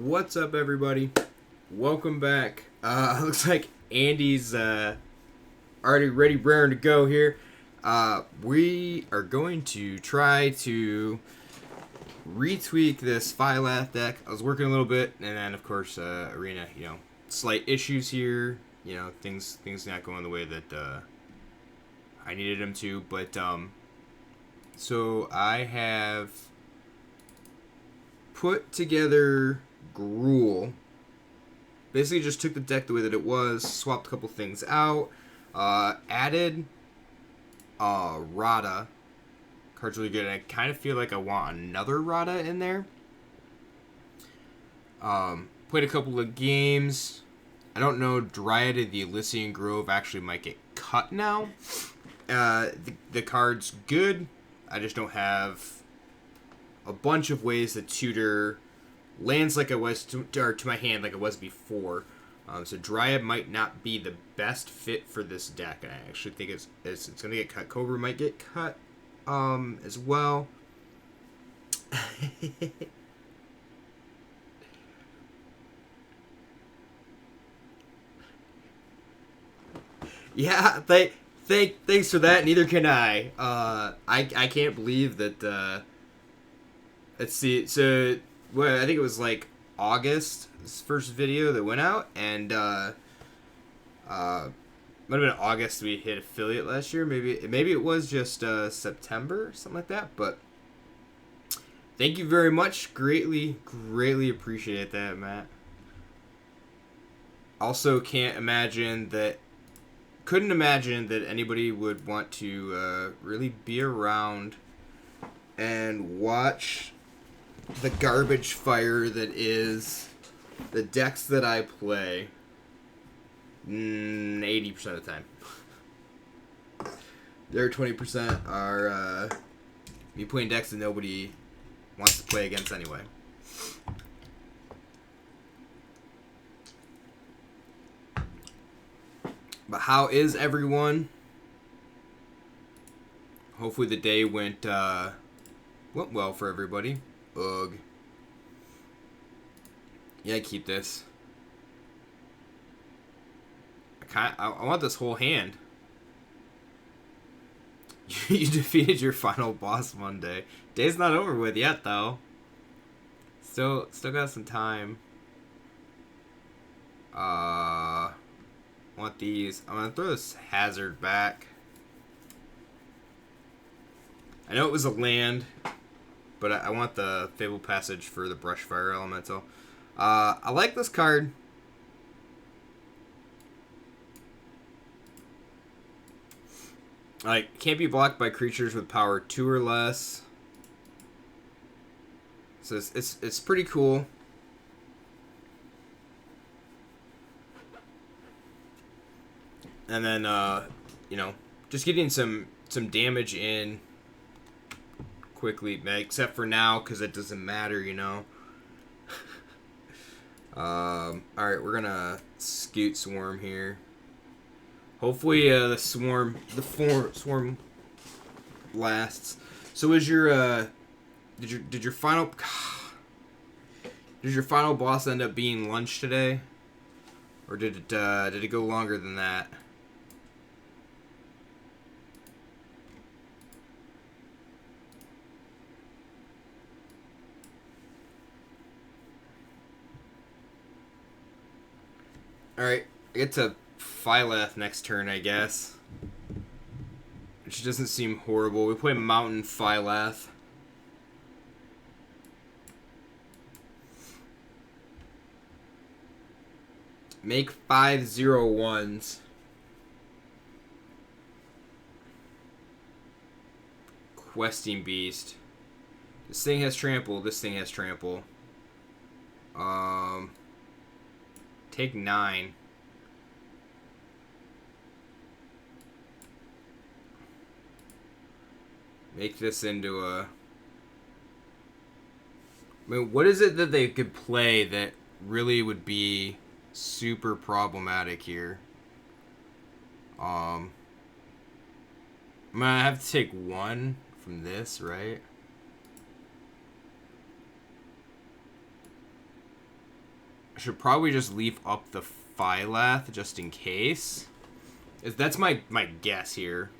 What's up, everybody? Welcome back. Looks like Andy's already ready, raring to go here. We are going to try to retweak this Phylath deck. I was working a little bit, and then of course Arena, slight issues here. Things not going the way that I needed them to. But so I have put together Gruul. Basically just took the deck the way that it was, swapped a couple things out, added Rada. Card's really good, and I kind of feel like I want another Rada in there. Played a couple of games. I don't know, Dryad of the Elysian Grove actually might get cut now. The card's good. I just don't have a bunch of ways to tutor lands like I was to my hand like it was before. So Dryad might not be the best fit for this deck. I actually think it's going to get cut. Cobra might get cut as well. Yeah, thanks for that. Neither can I. I can't believe that. Let's see. So, well, I think it was like August, this first video that went out, and might have been August we hit affiliate last year. Maybe it was just September, something like that. But thank you very much. Greatly appreciate that, Matt. Also, couldn't imagine that anybody would want to really be around and watch the garbage fire that is the decks that I play 80% of the time. Their 20% are me playing decks that nobody wants to play against anyway. But how is everyone? Hopefully the day went well for everybody. Ugh. Yeah, keep this. I want this whole hand. You defeated your final boss Monday. Day's not over with yet, though. Still got some time. Want these. I'm gonna throw this hazard back. I know it was a land, but I want the Fable Passage for the Brushfire Elemental. I like this card. Like, can't be blocked by creatures with power 2 or less. So it's pretty cool. And then just getting some damage in quickly, except for now, because it doesn't matter, Alright, we're gonna scoot Swarm here. Hopefully the swarm lasts. So is your did your final boss end up being lunch today? Or did it go longer than that? Alright, I get to Phylath next turn, I guess. Which doesn't seem horrible. We play Mountain Phylath. Make 5/0/1s. Questing Beast. This thing has trample. This thing has trample. Take 9. Make this into a... I mean, what is it that they could play that really would be super problematic here? I'm gonna have to take 1 from this, right? I should probably just leave up the Phylath just in case. That's my guess here.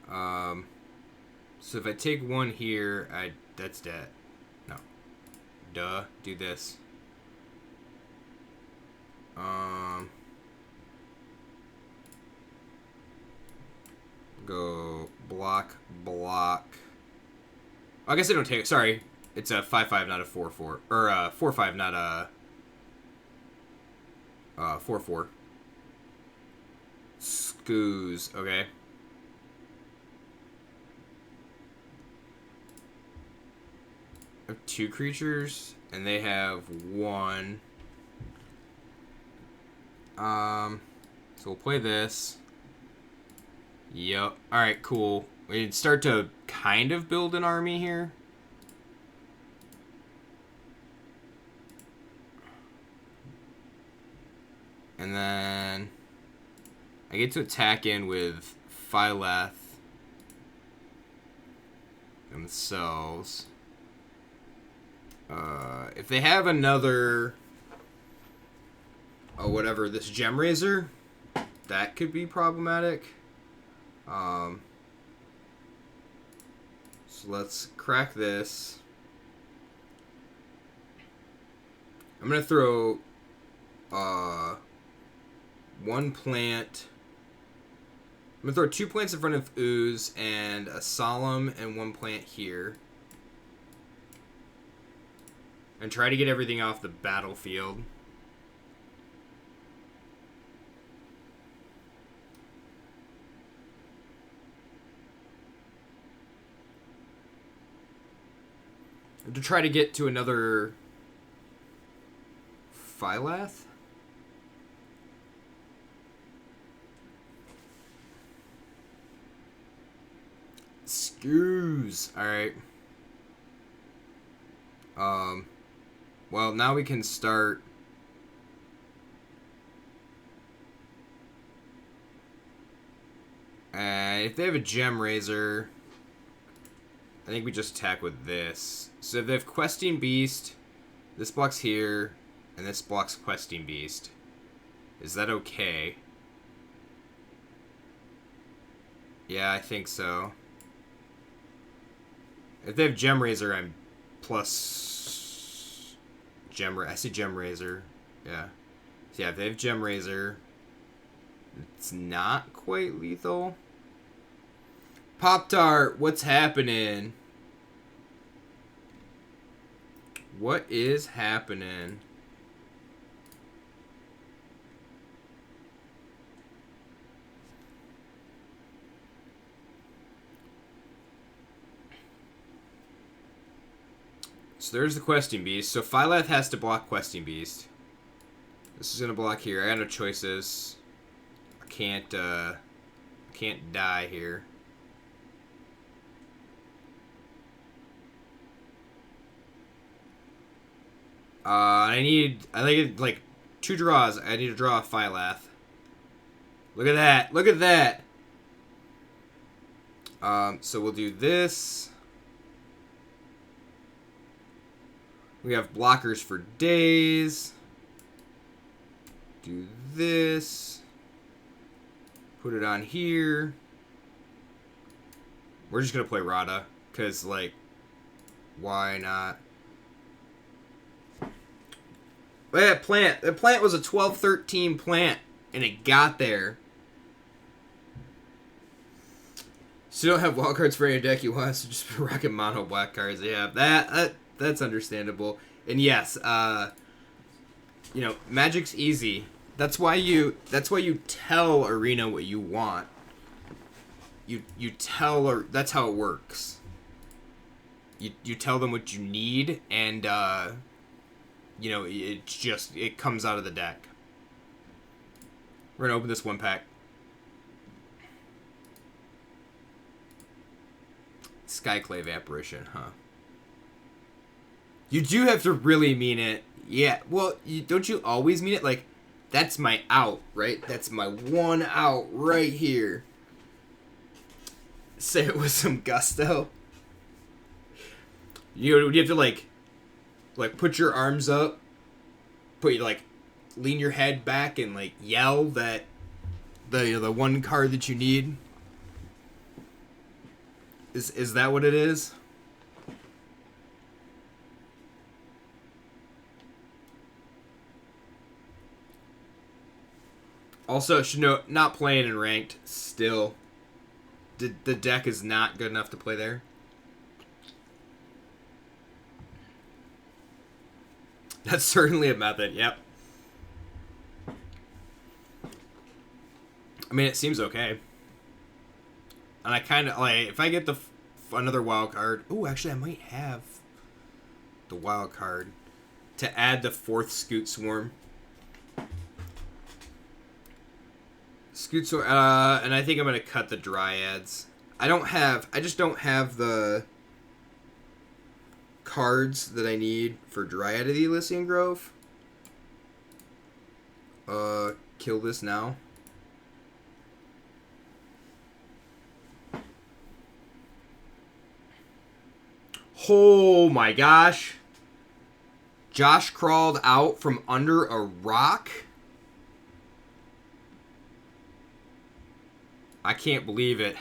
So if I take one here, that's dead. No. Duh. Do this. Go block, block. I guess I don't take it. Sorry. It's a 5/5, not a 4/4. Or a 4/5, not a 4/4. Scoos. Okay. I have 2 creatures, and they have 1. So we'll play this. Yep. Alright, cool. We can start to kind of build an army here. And then I get to attack in with Phylath themselves. If they have another, whatever, this Gem Razor, that could be problematic. So let's crack this. I'm gonna throw one plant. I'm gonna throw 2 plants in front of Ooze and a Solemn and 1 plant here. And try to get everything off the battlefield. To try to get to another Phylath. Scoos. Alright. Well, now we can start. If they have a Gem Razor, I think we just attack with this. So if they have Questing Beast, this blocks here, and this blocks Questing Beast. Is that okay? Yeah, I think so. If they have Gem Razor, I'm plus I see Gem Razor. Yeah. So yeah, if they have Gem Razor, it's not quite lethal. Pop-Tart, what's happening? What is happening? So there's the Questing Beast. So Phylath has to block Questing Beast. This is gonna block here. I got no choices. I can't die here. I think like 2 draws. I need to draw a Phylath. Look at that. Look at that. So we'll do this. We have blockers for days. Do this. Put it on here. We're just going to play Rada. Because, like, why not? Look at that plant. That plant was a 12-13 plant. And it got there. So you don't have wild cards for your deck. You want us to just rocket mono black cards. Yeah, that's understandable. And yes, you know, Magic's easy. That's why you tell Arena what you want. You tell, or that's how it works. You tell them what you need, and you know, it comes out of the deck. We're gonna open this 1 pack. Skyclave Apparition, huh? You do have to really mean it. Yeah, well, don't you always mean it? Like, that's my out, right? That's my one out right here. Say it with some gusto. You have to like put your arms up, lean your head back and like yell that the one card that you need. Is that what it is? Also, should note, not playing in ranked still. The deck is not good enough to play there. That's certainly a method, yep. I mean, it seems okay. And I kind of, like, if I get another wild card... Ooh, actually, I might have the wild card to add the 4th Scoot Swarm. Scoot Swarm, and I think I'm going to cut the Dryads. I just don't have the cards that I need for Dryad of the Elysian Grove. Kill this now. Oh my gosh. Josh crawled out from under a rock. I can't believe it.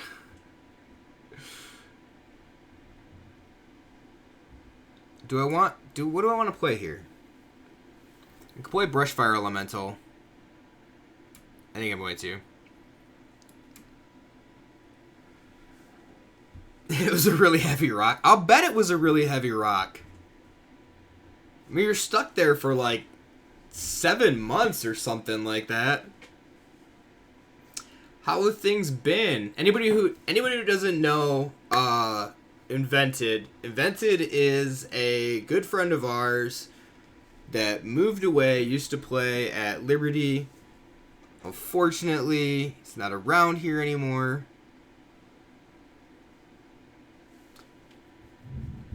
What do I want to play here? I can play Brushfire Elemental. I think I'm going to. It was a really heavy rock. I'll bet it was a really heavy rock. I mean, you're stuck there for like 7 months or something like that. How have things been? Anybody who doesn't know, Invented is a good friend of ours that moved away, used to play at Liberty. Unfortunately, he's not around here anymore.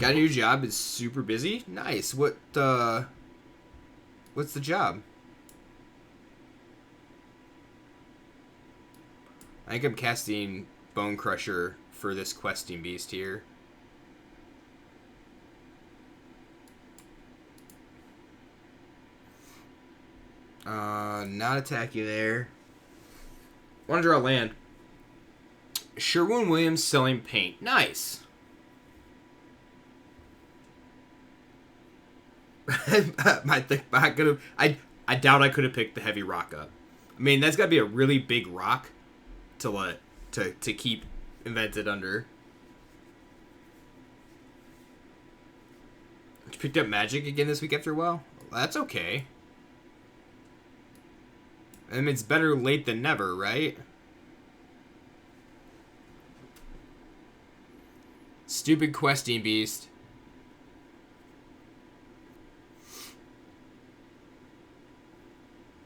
Got a new job, is super busy. Nice. What's the job? I think I'm casting Bone Crusher for this questing beast here. Not attacking there. Want to draw land. Sherwin-Williams selling paint. Nice. I doubt I could have picked the heavy rock up. I mean, that's got to be a really big rock to keep Invented under. You picked up Magic again this week after a while? Well, that's okay. I mean, it's better late than never, right? Stupid questing beast.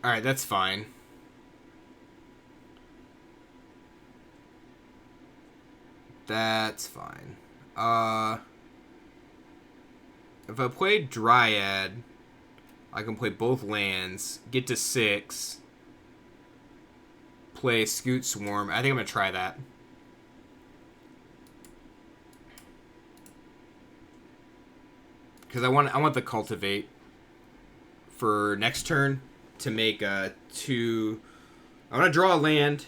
Alright, that's fine. That's fine. If I play Dryad, I can play both lands, get to 6, play Scoot Swarm. I think I'm going to try that. Because I want the Cultivate for next turn to make 2... I want to draw a land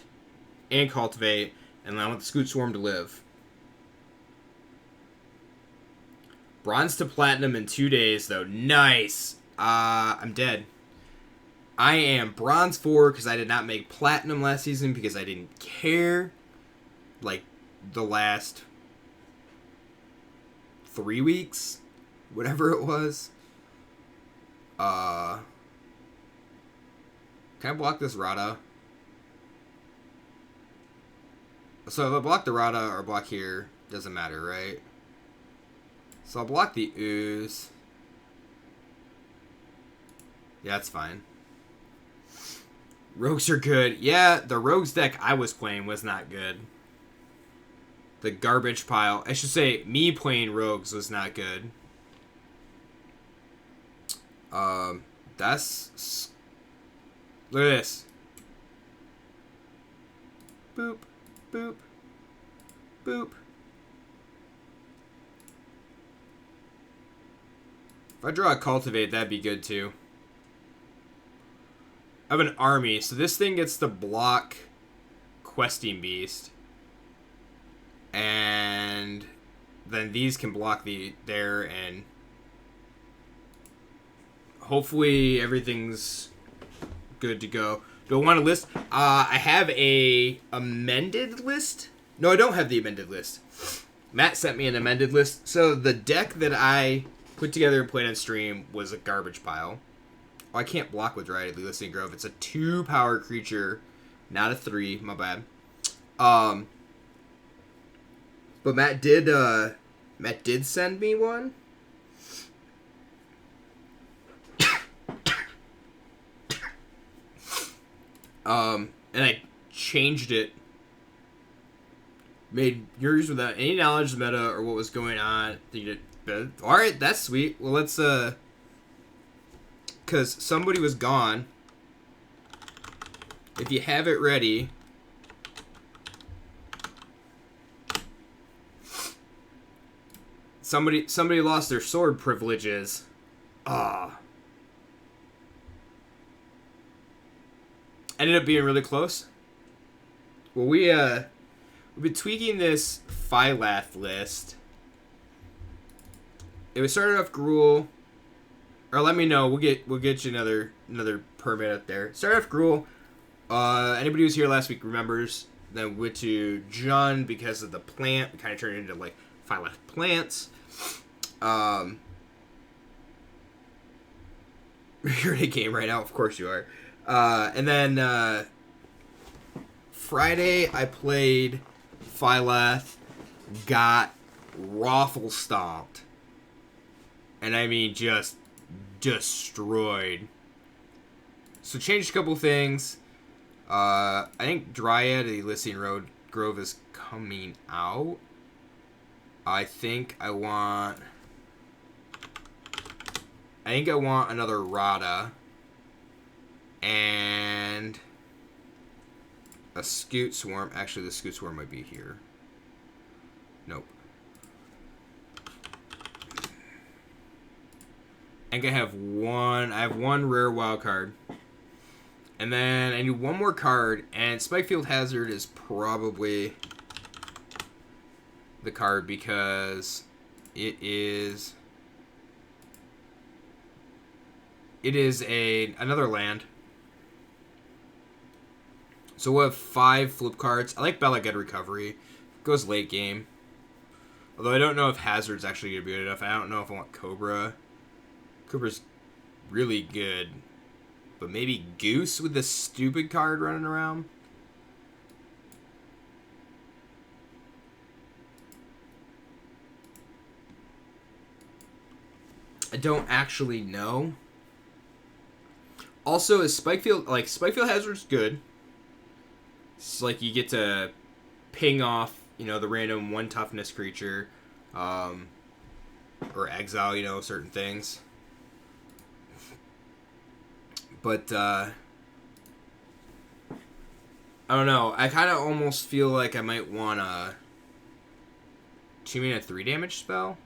and Cultivate, and then I want the Scoot Swarm to live. Bronze to Platinum in 2 days, though. Nice! I'm dead. I am Bronze 4 because I did not make Platinum last season because I didn't care. Like, the last 3 weeks? Whatever it was. Can I block this Rada? So if I block the Rada or block here, doesn't matter, right? So I'll block the Ooze. Yeah, that's fine. Rogues are good. Yeah, the Rogues deck I was playing was not good. The garbage pile. I should say, me playing Rogues was not good. That's... Look at this. Boop, boop, boop. If I draw a Cultivate, that'd be good too. I have an army, so this thing gets to block Questing Beast. And then these can block there, and hopefully everything's good to go. Do I want a list? I have a amended list. No, I don't have the amended list. Matt sent me an amended list. So the deck that I put together and played on stream was a garbage pile. Oh, I can't block with Dryad Listening Grove. It's a 2-power creature, not a 3. My bad. But Matt did send me one. And I changed it. Made yours without any knowledge of the meta or what was going on. Alright, that's sweet. Well, let's, because somebody was gone. If you have it ready. Somebody lost their sword privileges. Ended up being really close. Well, we've been tweaking this Phylath list. It was started off Gruul. Or let me know. We'll get you another permit up there. Started off Gruul. Anybody who was here last week remembers. Then went to Jun because of the plant. We kind of turned it into like Phylath plants. You're in a game right now, of course you are. And then Friday I played Phylath, got raffle stomped, and I mean just destroyed. So changed a couple things. I think Dryad Listening Grove is coming out. I think I want another Rada and a Scoot Swarm. Actually, the Scoot Swarm might be here. Nope. I think I have one rare wild card. And then I need one more card, and Spikefield Hazard is probably the card because it is another land. So we'll have 5 flip cards. I like Bella Get Recovery. Goes late game. Although I don't know if Hazard's actually going to be good enough. I don't know if I want Cobra. Cobra's really good. But maybe Goose with this stupid card running around. I don't actually know. Also, is Spikefield Hazard's good. It's like you get to ping off, the random 1 toughness creature, or exile, certain things. But, I don't know. I kind of almost feel like I might want a 2-mana 3 damage spell.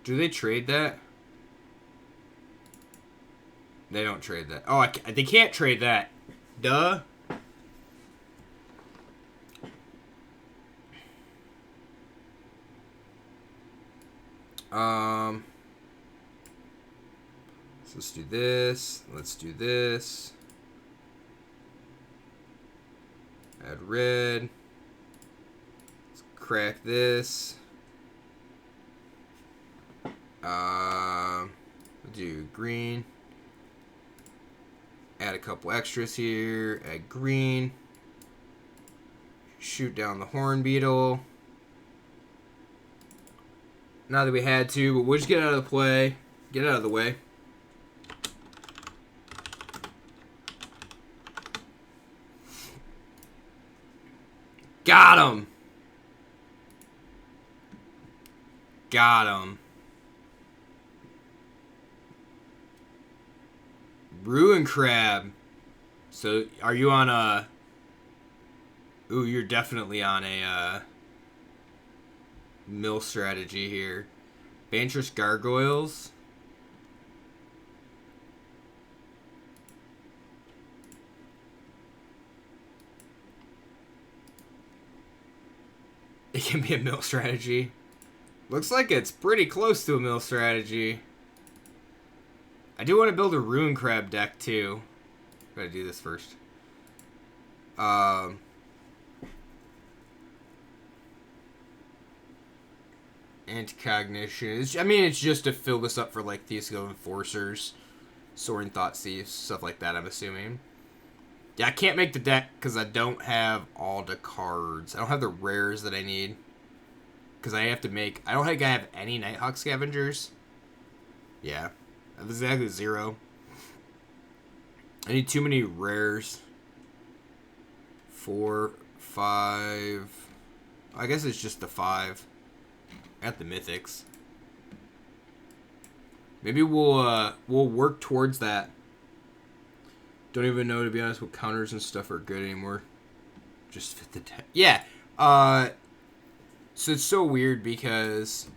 Do they trade that? They don't trade that. Oh, they can't trade that. Duh. So let's do this. Let's do this. Add red. Let's crack this. Do green. Add a couple extras here. Add green. Shoot down the horn beetle. Not that we had to, but we'll just get out of the play. Get out of the way. Got him! Got him. Ruin Crab. So, are you on a Ooh, you're definitely on a mill strategy here. Bantress Gargoyles. It can be a mill strategy. Looks like it's pretty close to a mill strategy. I do want to build a Rune Crab deck too. Gotta do this first. Anti-cognition. I mean, it's just to fill this up for like Theosco Enforcers, Soaring Thought Thieves, stuff like that, I'm assuming. Yeah, I can't make the deck because I don't have all the cards. I don't have the rares that I need. Because I have to make... I don't think I have any Nighthawk Scavengers. Yeah. I have exactly 0. I need too many rares. 4, 5... I guess it's just the 5. I got the Mythics. Maybe we'll work towards that. Don't even know, to be honest, what counters and stuff are good anymore. Just fit the deck. Yeah. So it's so weird because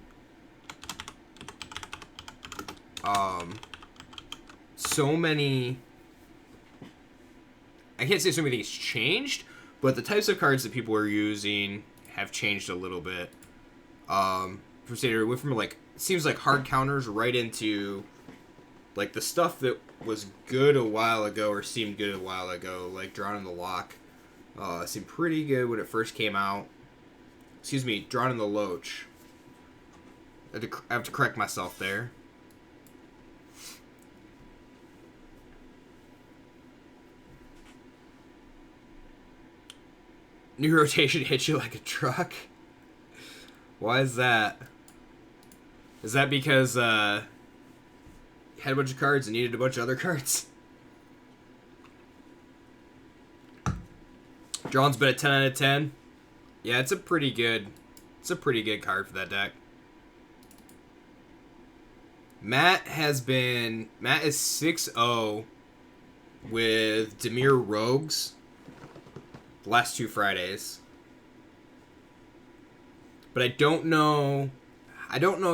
so many... I can't say so many things changed, but the types of cards that people are using have changed a little bit. For say it went from like, it seems like hard counters right into like the stuff that was good a while ago or seemed good a while ago, like Drawn in the Loch. Seemed pretty good when it first came out. Excuse me, Drawn in the Loach. I have to correct myself there. New rotation hits you like a truck. Why is that? Is that because you had a bunch of cards and needed a bunch of other cards? Drawn's been a 10 out of 10. Yeah, it's a pretty good card for that deck. Matt is 6-0 with Dimir Rogues the last 2 Fridays. But I don't know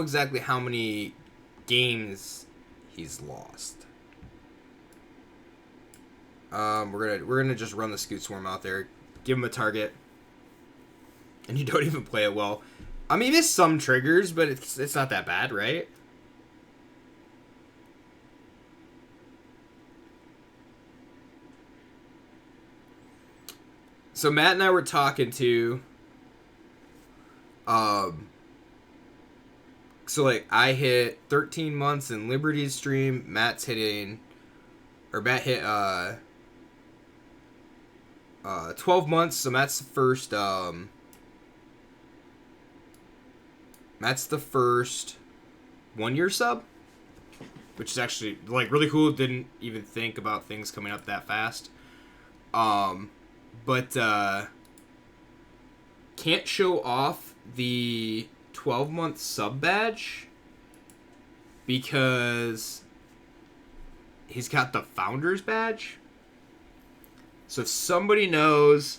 exactly how many games he's lost. We're gonna just run the Scoot Swarm out there, give him a target, and you don't even play it well. I mean, there's some triggers, but it's not that bad, right? So Matt and I were talking to, so like I hit 13 months in Liberty's stream. Matt hit 12 months. So Matt's the first 1-year sub, which is actually like really cool. Didn't even think about things coming up that fast. But can't show off the 12-month sub badge because he's got the founder's badge. So if somebody knows,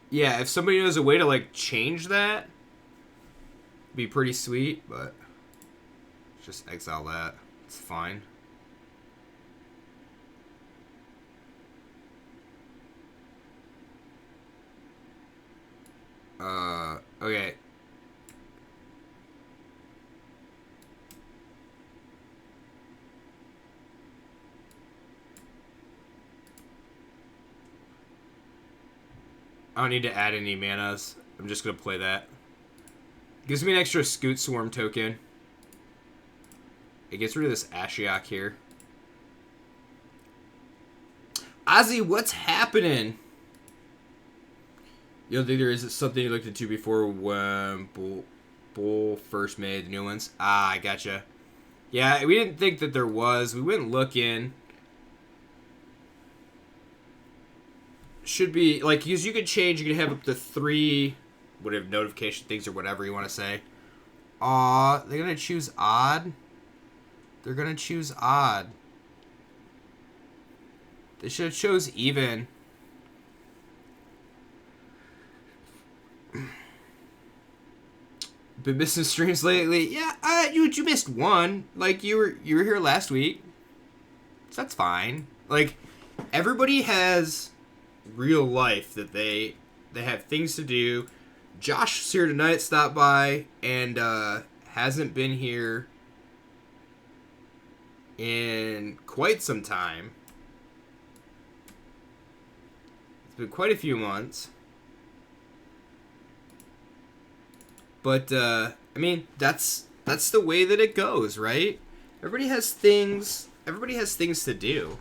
yeah, if somebody knows a way to like change that, it'd be pretty sweet. But just exile that. It's fine. Okay. I don't need to add any manas. I'm just gonna play that. Gives me an extra Scoot Swarm token. It gets rid of this Ashiok here. Ozzy, what's happening? You don't think there is something you looked into before when Bull first made the new ones? Ah, I gotcha. Yeah, we didn't think that there was. We went looking. Should be, like, because you could change, you could have up to 3 whatever notification things or whatever you want to say. Aw, they're going to choose odd? They're going to choose odd. They should have chose even. Been missing streams lately. Yeah, you missed one. Like you were here last week. So that's fine. Like everybody has real life that they have things to do. Josh is here tonight, stopped by, and hasn't been here in quite some time. It's been quite a few months. But I mean, that's the way that it goes, right? Everybody has things to do.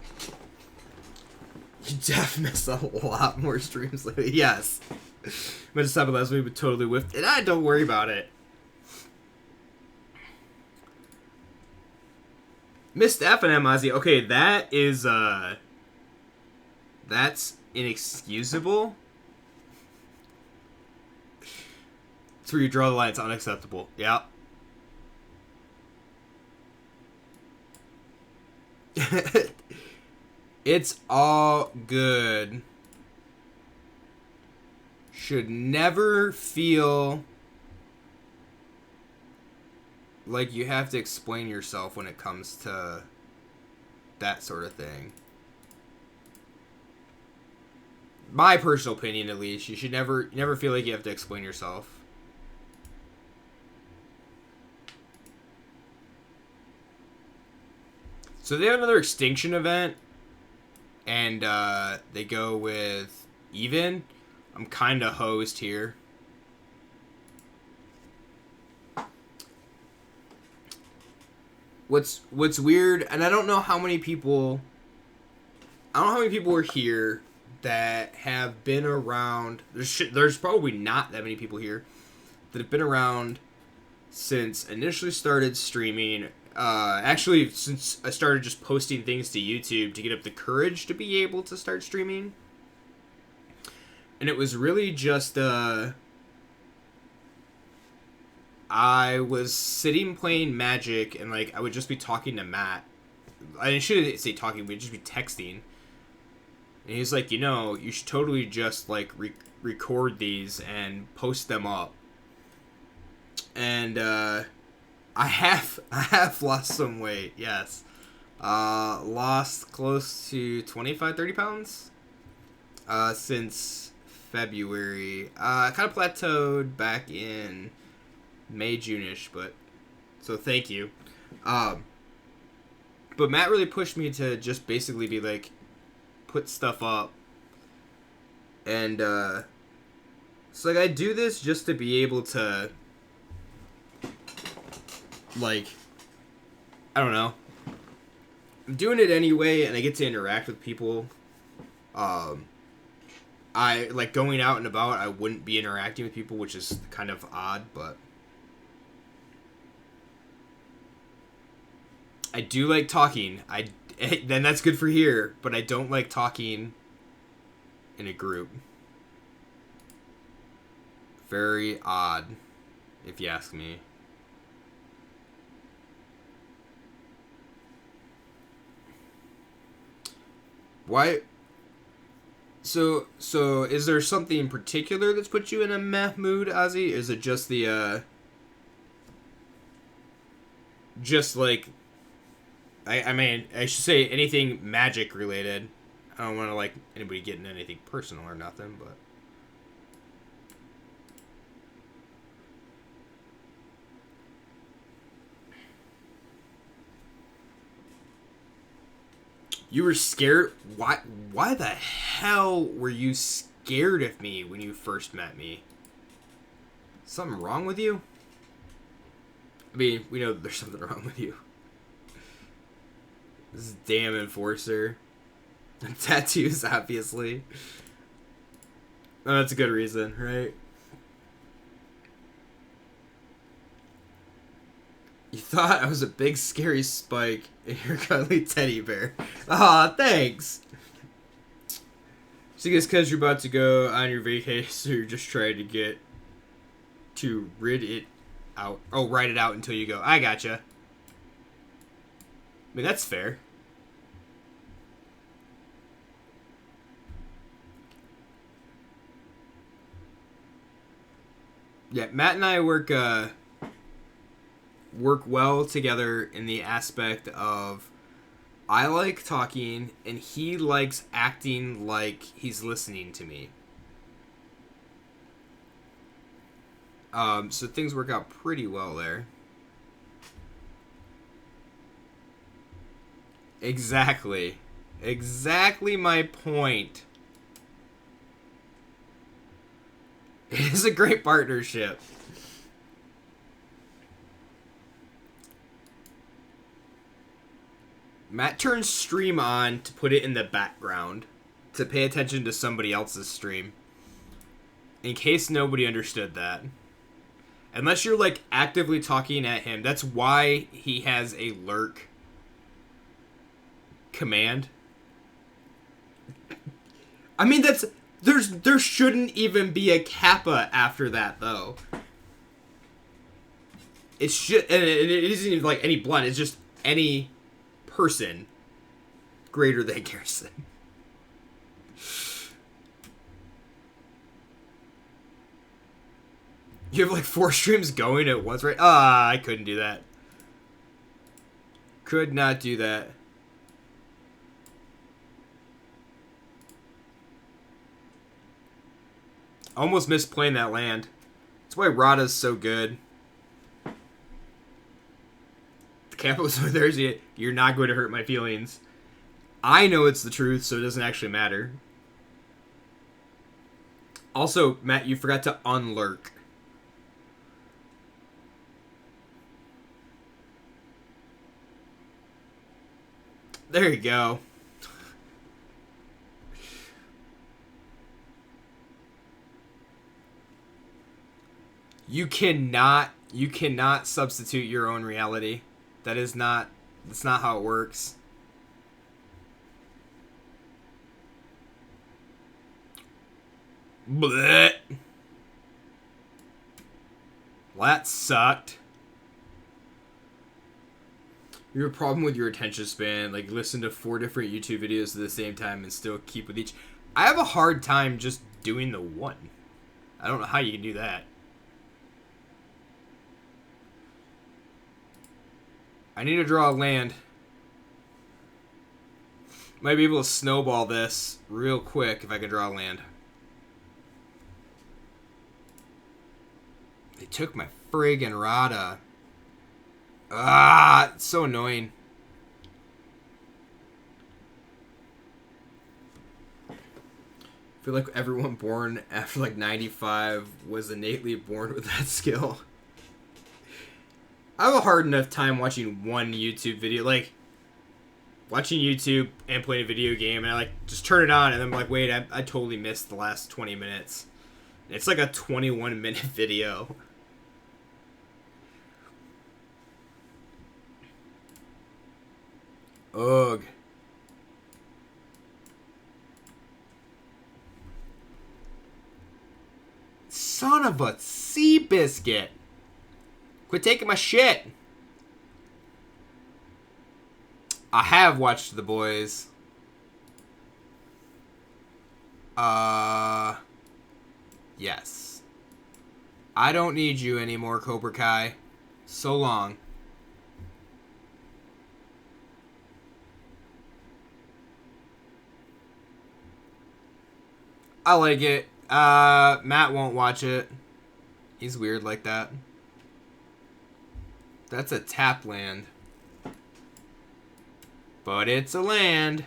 You Jeff missed a lot more streams lately. Yes. I'm gonna stop it last week, but totally whiffed. And don't worry about it. Missed F&M, Ozzy. Okay, that is that's inexcusable. It's where you draw the line. It's unacceptable. Yeah. It's all good. Should never feel like you have to explain yourself when it comes to that sort of thing. My personal opinion, at least, you should never feel like you have to explain yourself. So they have another extinction event, and they go with even. I'm kind of hosed here. What's weird, and I don't know how many people. I don't know how many people are here that have been around. There's probably not that many people here that have been around since initially started streaming. Actually, since I started just posting things to YouTube to get up the courage to be able to start streaming. And it was really just, I was sitting playing Magic, and, like, I would just be talking to Matt. I shouldn't say talking, we'd just be texting. And he's like, you should totally just, like, record these and post them up. And, I have lost some weight, yes. Lost close to 25, 30 pounds since February. Kind of plateaued back in May, June-ish, but so thank you. But Matt really pushed me to just basically be like, put stuff up. And so like I do this just to be able to, like, I don't know. I'm doing it anyway, and I get to interact with people. I like going out and about. I wouldn't be interacting with people, which is kind of odd, but I do like talking. Then that's good for here, but I don't like talking in a group. Very odd, if you ask me. Why? So is there something in particular that's put you in a meh mood, Ozzy? Is it just the, just like, I mean, I should say anything magic related. I don't want to, like, anybody getting anything personal or nothing, but. You were scared? Why the hell were you scared of me when you first met me? Something wrong with you? I mean, we know that there's something wrong with you. This damn enforcer. Tattoos, obviously. Oh, that's a good reason, right? You thought I was a big scary spike and you're a cuddly teddy bear. Aw, thanks! So I guess because you're about to go on your vacation, so you're just trying to rid it out. Oh, ride it out until you go. I gotcha. I mean, that's fair. Yeah, Matt and I work well together in the aspect of I like talking and he likes acting like he's listening to me. So things work out pretty well there. Exactly. Exactly my point. It is a great partnership. Matt turns stream on to put it in the background to pay attention to somebody else's stream. In case nobody understood that. Unless you're like actively talking at him, that's why he has a lurk command. I mean, there shouldn't even be a kappa after that though. It should, and it isn't even like any blunt. It's just any person greater than Garrison. You have like 4 streams going at once, right? I couldn't do that. Could not do that. Almost missed playing that land. That's why Rada's so good. The Kappa was so there's it. You're not going to hurt my feelings. I know it's the truth, so it doesn't actually matter. Also, Matt, you forgot to unlurk. There you go. You cannot substitute your own reality. That's not how it works. Blech. Well, that sucked. You have a problem with your attention span. Like, listen to 4 different YouTube videos at the same time and still keep with each. I have a hard time just doing the one. I don't know how you can do that. I need to draw a land. Might be able to snowball this real quick if I can draw a land. They took my friggin' Rada. It's so annoying. I feel like everyone born after like 95 was innately born with that skill. I have a hard enough time watching one YouTube video, like watching YouTube and playing a video game, and I like just turn it on and I'm like, wait, I totally missed the last 20 minutes. It's like a 21-minute video. Ugh. Son of a sea biscuit. Quit taking my shit. I have watched The Boys. Yes. I don't need you anymore, Cobra Kai. So long. I like it. Matt won't watch it. He's weird like that. That's a tap land. But it's a land.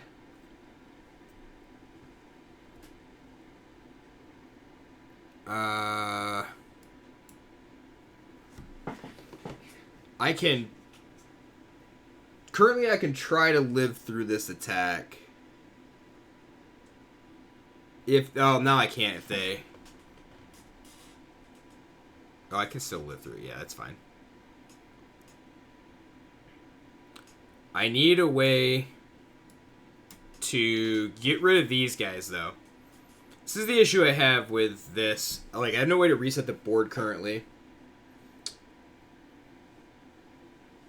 Currently I can try to live through this attack. Now I can't if they... Oh, I can still live through it. Yeah, that's fine. I need a way to get rid of these guys, though. This is the issue I have with this. Like, I have no way to reset the board currently.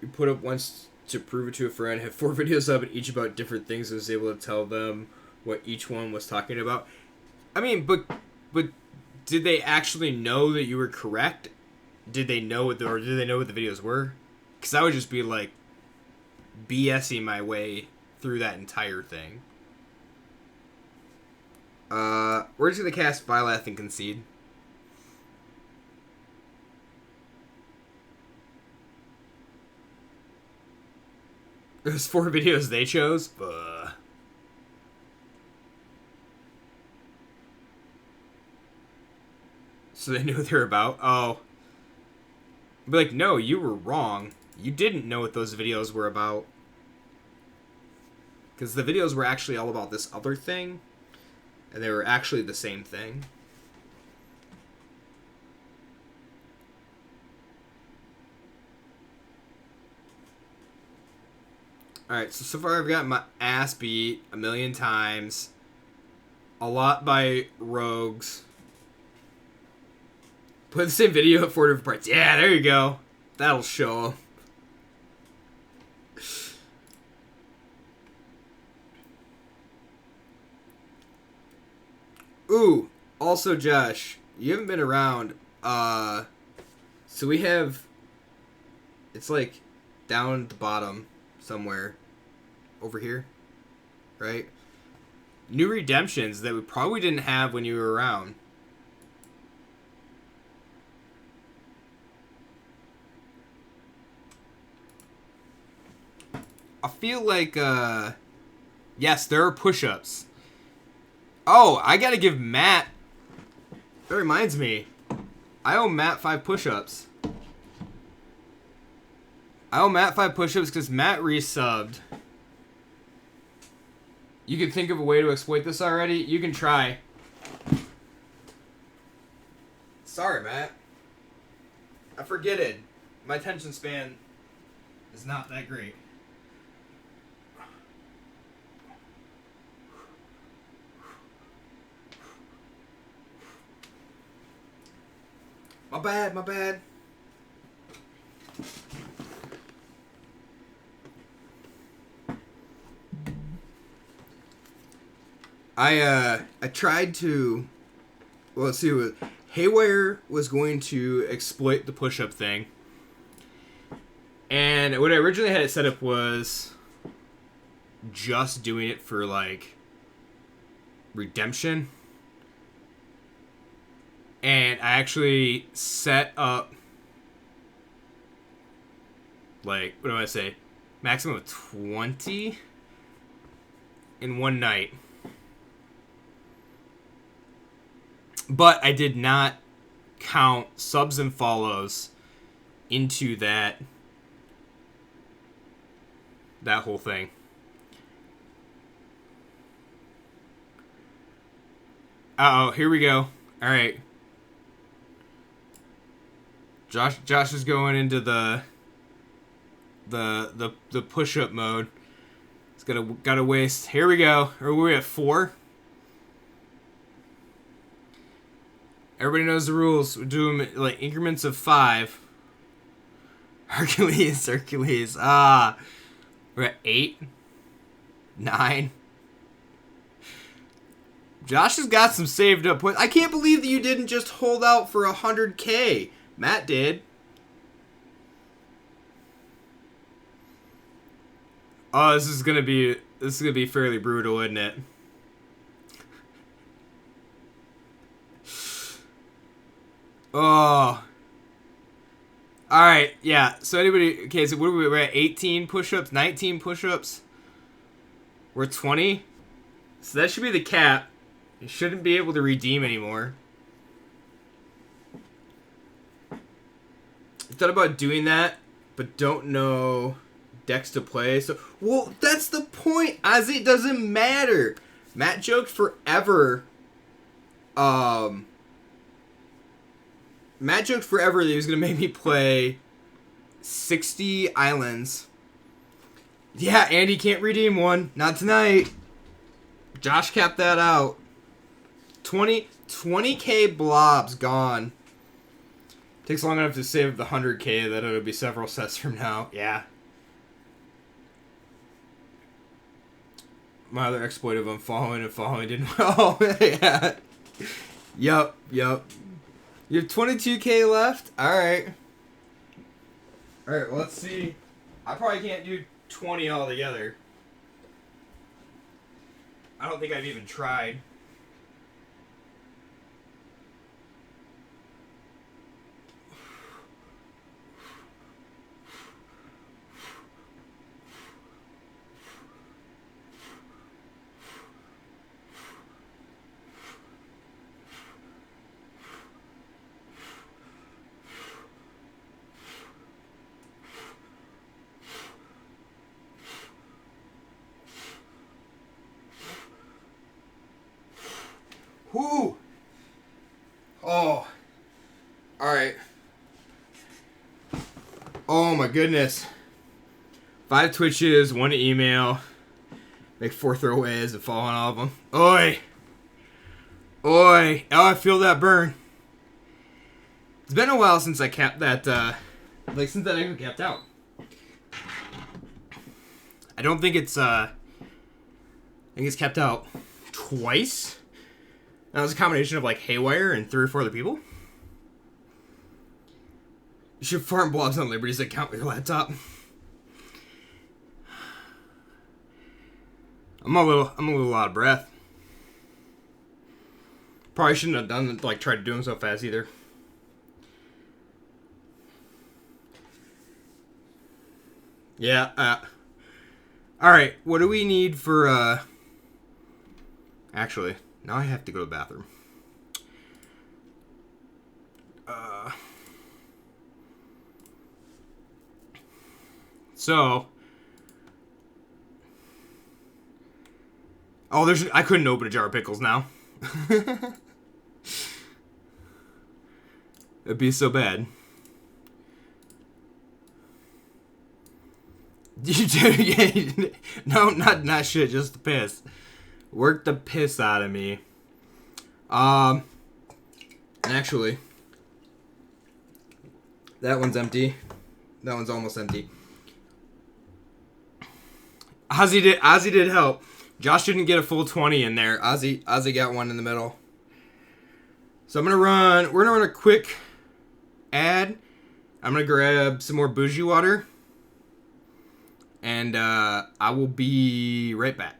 You put up once to prove it to a friend. Have 4 videos up, and each about different things. I was able to tell them what each one was talking about. I mean, but did they actually know that you were correct? Did they know what or did they know what the videos were? Because I would just be like BSing my way through that entire thing. We're just gonna cast Phylath and concede. There's 4 videos they chose. So they knew what they were about. Oh. I'd be like, no, you were wrong. You didn't know what those videos were about. Because the videos were actually all about this other thing. And they were actually the same thing. Alright, so far I've got my ass beat a million times. A lot by rogues. Put the same video at 4 different parts. Yeah, there you go. That'll show them. Ooh, also Josh, you haven't been around. So we have, it's like down at the bottom somewhere over here, right? New redemptions that we probably didn't have when you were around. I feel like, yes, there are push-ups. Oh, I gotta give Matt... That reminds me. I owe Matt 5 push-ups. I owe Matt 5 push-ups because Matt resubbed. You can think of a way to exploit this already? You can try. Sorry, Matt. I forget it. My attention span is not that great. My bad, my bad. I tried to, well, let's see, Haywire was going to exploit the push-up thing. And what I originally had it set up was just doing it for, like, redemption. And I actually set up, like, what do I say? Maximum of 20 in one night. But I did not count subs and follows into that whole thing. Uh-oh, here we go. All right. Josh is going into the push-up mode. It's gotta waste. Here we go. Are we at 4? Everybody knows the rules. We do them like increments of 5. Hercules. Ah, we're at 8, 9. Josh has got some saved up points. I can't believe that you didn't just hold out for 100K. Matt did. Oh, this is gonna be fairly brutal, isn't it? Oh. Alright, yeah. So anybody, okay, so what are we, we're at 18 push-ups, 19 push-ups. We're 20. So that should be the cap. You shouldn't be able to redeem anymore. I thought about doing that, but don't know decks to play. So, well, that's the point. As it doesn't matter. Matt joked forever. Matt joked forever that he was gonna make me play 60 islands. Yeah, Andy can't redeem one. Not tonight. Josh capped that out. 20K blobs gone. Takes long enough to save the 100K that it'll be several sets from now. Yeah. My other exploit of unfollowing and following didn't... Oh, yeah. Yup. You have 22K left? Alright. Alright, well, let's see. I probably can't do 20 altogether. I don't think I've even tried. Whoo! Oh. Alright. Oh my goodness. 5 twitches, 1 email. Make 4 throwaways and fall on all of them. Oi! Oi! Oh, I feel that burn. It's been a while since I capped that, since that egg capped out. I don't think it's, I think it's capped out twice. That was a combination of, like, Haywire and 3 or 4 other people. You should farm blobs on Liberty's account with your laptop. I'm a little out of breath. Probably shouldn't have done, like, tried to do them so fast either. Yeah, alright, what do we need for, actually, now I have to go to the bathroom. So, oh, I couldn't open a jar of pickles now. It'd be so bad. No, not shit, just the piss. Work the piss out of me. Actually, that one's empty. That one's almost empty. Ozzy did help. Josh didn't get a full 20 in there. Ozzy got one in the middle. So we're gonna run a quick ad. I'm gonna grab some more bougie water. And I will be right back.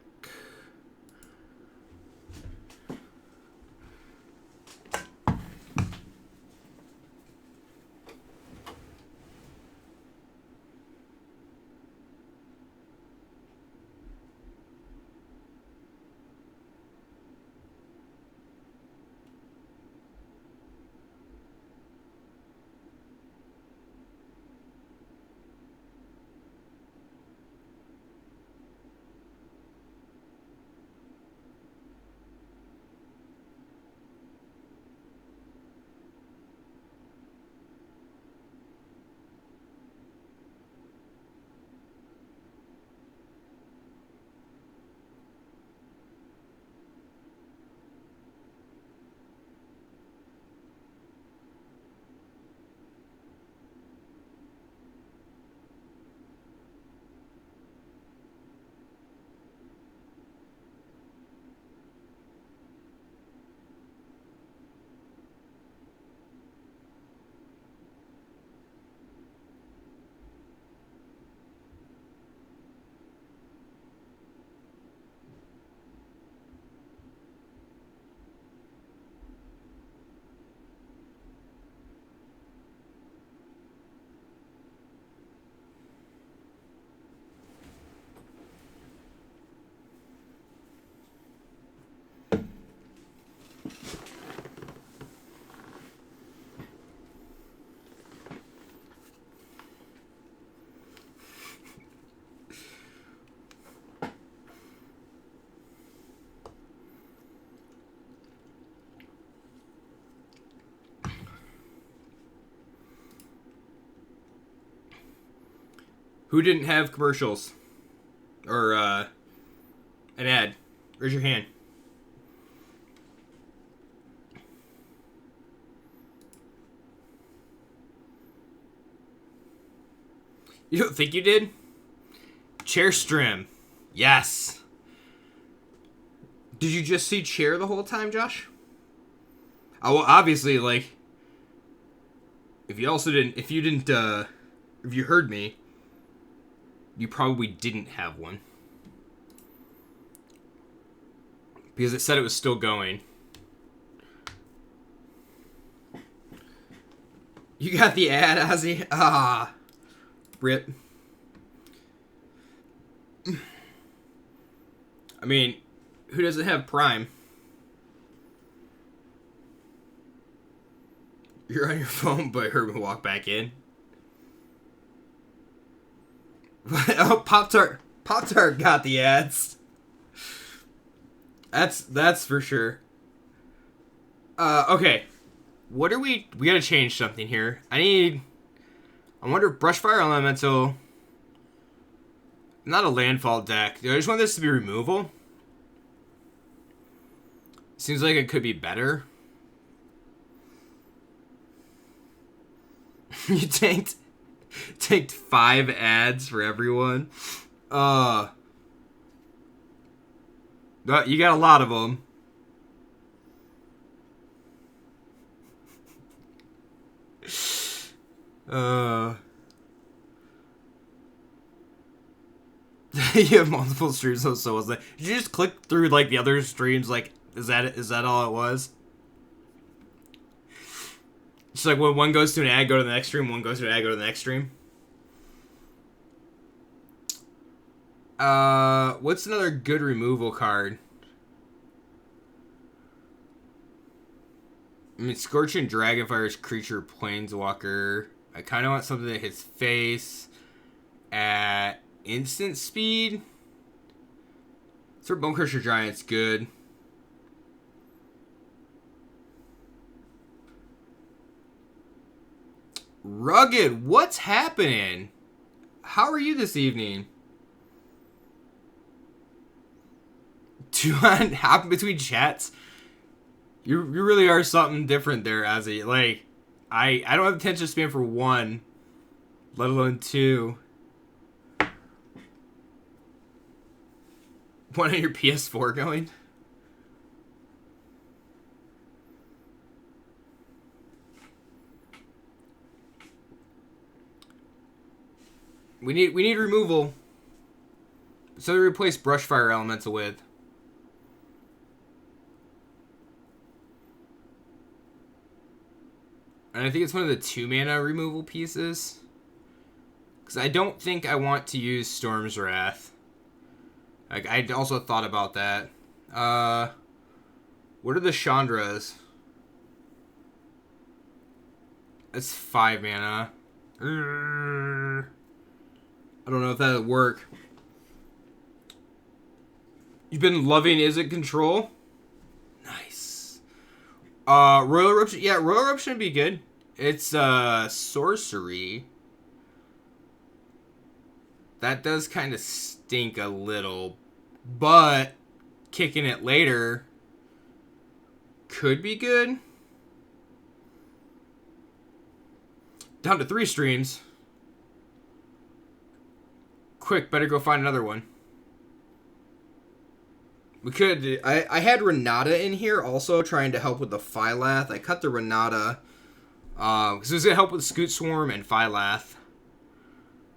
Who didn't have commercials? Or, an ad? Raise your hand. You don't think you did? Chair Strim. Yes. Did you just see Chair the whole time, Josh? Well, obviously, like, if you heard me, you probably didn't have one. Because it said it was still going. You got the ad, Ozzy? Ah. Rip. I mean, who doesn't have Prime? You're on your phone, but Herman walk back in. Oh, Pop-Tart. Pop-Tart got the ads. That's for sure. Okay. What are we gotta change something here. I wonder if Brushfire Elemental... Not a landfall deck. I just want this to be removal. Seems like it could be better. You tanked 5 ads for everyone. You got a lot of them. You have multiple streams, so was that? Did you just click through like the other streams? Like, is that all it was? It's like when one goes to an ad, go to the next stream. One goes to an ad, go to the next stream. What's another good removal card? I mean, Scorching Dragonfire's creature Planeswalker. I kind of want something that hits face at instant speed. Sir Bonecrusher Giant's good. Rugged, what's happening? How are you this evening? Hopping between chats? You really are something different there, Azzy. Like, I don't have attention span for 1, let alone 2. One on your PS4 going? We need removal. So to replace Brushfire Elemental with. And I think it's one of the 2-mana removal pieces. Because I don't think I want to use Storm's Wrath. Like, I also thought about that. What are the Chandras? That's 5 mana. I don't know if that'll work. You've been loving Is It Control? Nice. Royal Eruption. Yeah, Royal Eruption would be good. It's sorcery. That does kind of stink a little, but kicking it later could be good. Down to 3 streams. Quick, better go find another one. We could... I had Renata in here also, trying to help with the Phylath. I cut the Renata, because it was going to help with Scoot Swarm and Phylath.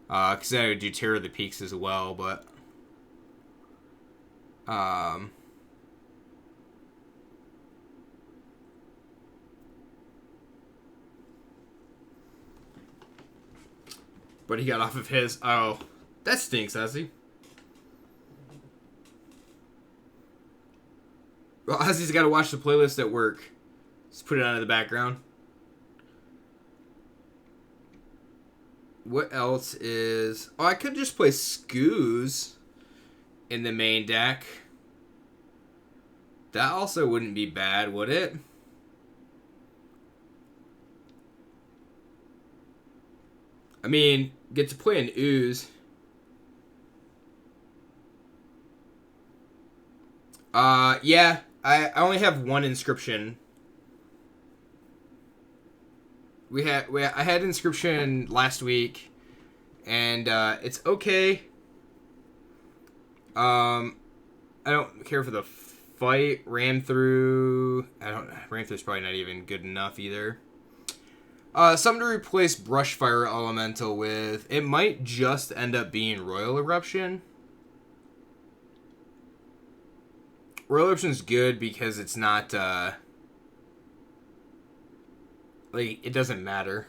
Because I would do Terror of the Peaks as well, but... But he got off of his... Oh, that stinks, Ozzy. Well, Ozzy's got to watch the playlist at work. Just put it on in the background. What else is... Oh, I could just play Skoos in the main deck. That also wouldn't be bad, would it? I mean, get to play an Ooze. Yeah. I only have 1 inscription. I had inscription last week, and it's okay. I don't care for the fight, ram through. Ram through's probably not even good enough either. Something to replace Brushfire Elemental with. It might just end up being Royal Eruption. Royal Eruption's good because it's not, like, it doesn't matter.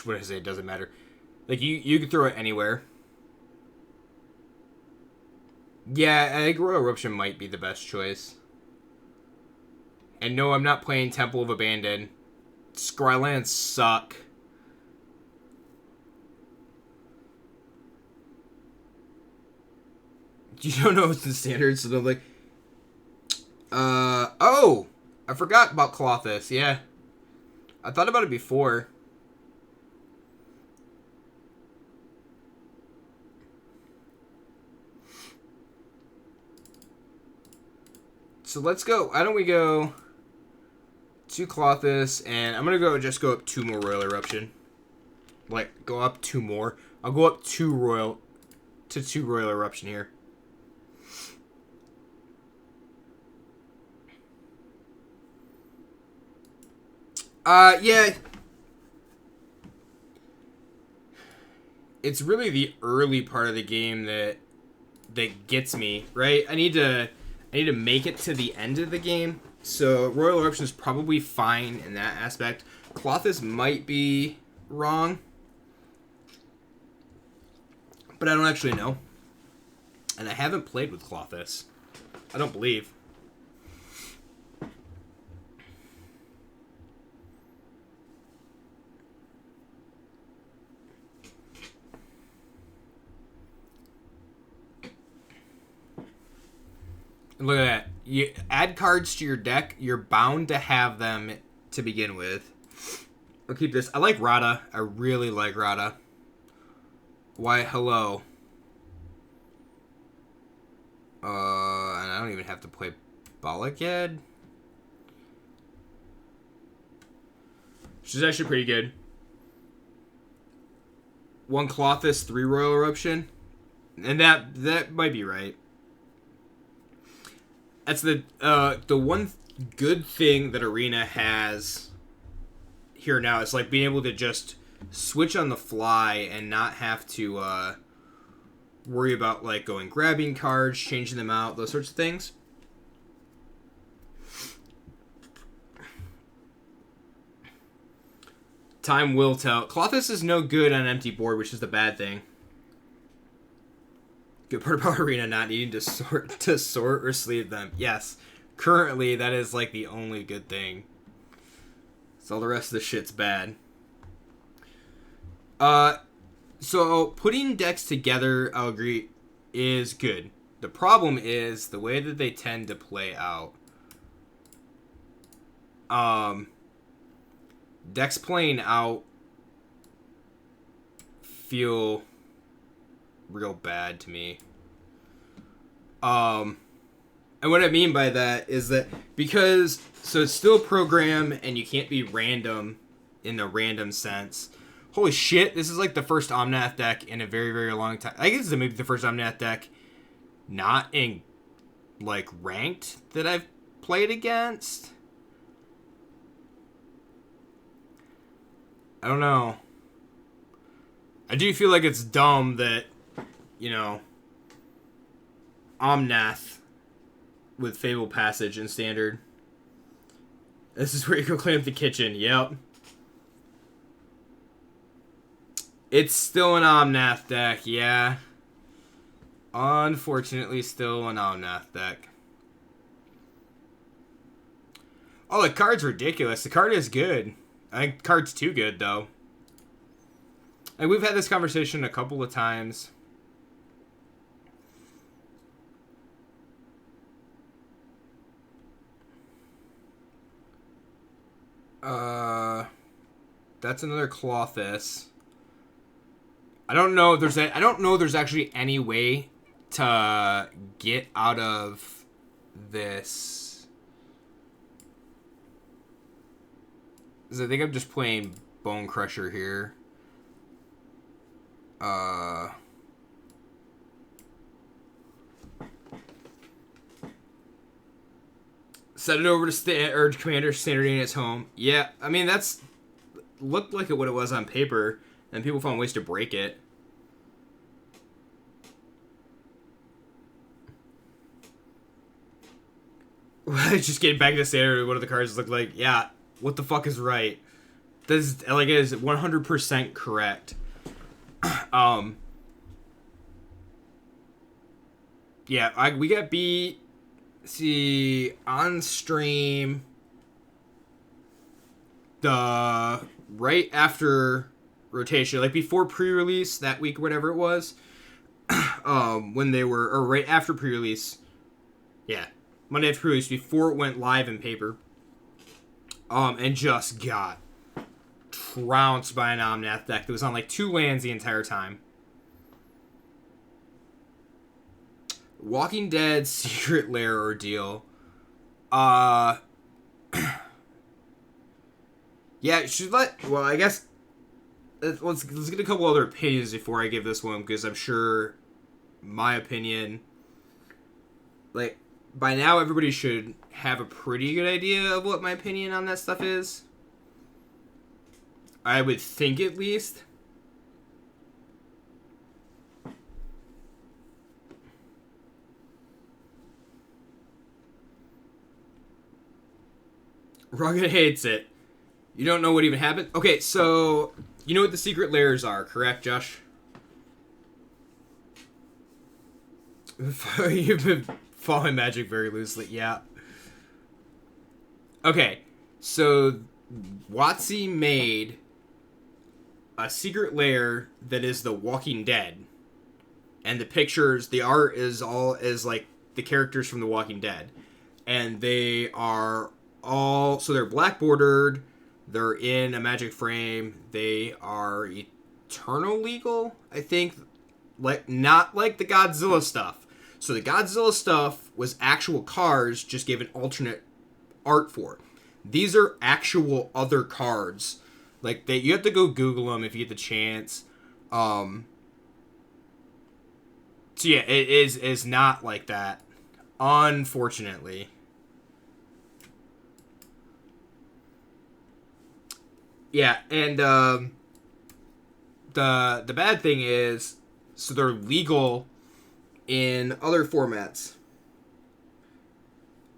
What did I say? It doesn't matter. Like, you can throw it anywhere. Yeah, I think Royal Eruption might be the best choice. And no, I'm not playing Temple of Abandon. Scrylands suck. You don't know what's the standard, so they're like... oh! I forgot about Colossus, yeah. I thought about it before. So let's go. Why don't we go... 2 Colossus, and I'm gonna just go up 2 more Royal Eruption. Like, go up 2 more. I'll go up 2 Royal Eruption here. Yeah. It's really the early part of the game that gets me, right? I need to make it to the end of the game. So Royal Eruption is probably fine in that aspect. Colossus might be wrong, but I don't actually know. And I haven't played with Colossus. I don't believe. Look at that. You add cards to your deck, you're bound to have them to begin with. I'll keep this. I like Rada. I really like Rada. Why, hello. And I don't even have to play Balaked. Which is actually pretty good. 1 Colossus, 3 Royal Eruption. And that might be right. That's the one good thing that Arena has here now. It's like being able to just switch on the fly and not have to worry about like grabbing cards, changing them out, those sorts of things. Time will tell. Colossus is no good on an empty board, which is the bad thing. Good part about Arena not needing to sort or sleeve them. Yes, currently that is like the only good thing. So all the rest of the shit's bad. So putting decks together, I'll agree, is good. The problem is the way that they tend to play out. Decks playing out feel real bad to me. And what I mean by that is that because it's still a program and you can't be random in the random sense. Holy shit, this is like the first Omnath deck in a very, very long time. I guess it's maybe the first Omnath deck not in like ranked that I've played against. I don't know. I do feel like it's dumb that, you know, Omnath with Fable Passage in Standard. This is where you go clean up the kitchen. Yep. It's still an Omnath deck, yeah. Unfortunately, still an Omnath deck. Oh, the card's ridiculous. The card is good. I think the card's too good, though. Like, we've had this conversation a couple of times. That's another Colossus. I don't know if there's actually any way to get out of this. 'Cause I think I'm just playing Bone Crusher here. Set it over to Commander Standard Units home. Yeah, I mean, that's... Looked like what it was on paper, and people found ways to break it. Just getting back to Standard, what do the cards look like? Yeah, what the fuck is right? This, like, it is 100% correct. Yeah, we got beat... See, on stream... right after rotation, like before pre-release that week or whatever it was, when they were, or right after pre-release, yeah, Monday after pre-release, before it went live in paper, and just got trounced by an Omnath deck that was on like 2 lands the entire time. Walking Dead Secret Lair ordeal. Yeah, should let... Well, I guess... Let's get a couple other opinions before I give this one, because I'm sure my opinion... Like, by now everybody should have a pretty good idea of what my opinion on that stuff is. I would think, at least. Rugged hates it. You don't know what even happened? Okay, so... You know what the secret layers are, correct, Josh? You've been following Magic very loosely, yeah. Okay, so... WotC made a secret layer that is the Walking Dead. And the pictures, the art is like the characters from the Walking Dead. And they are all... So they're black bordered... They're in a magic frame. They are eternal legal, I think. Like, not like the Godzilla stuff. So the Godzilla stuff was actual cards just given alternate art for. These are actual other cards. Like, you have to go Google them if you get the chance. So yeah, it is not like that. Unfortunately. Yeah, and the bad thing is, so they're legal in other formats.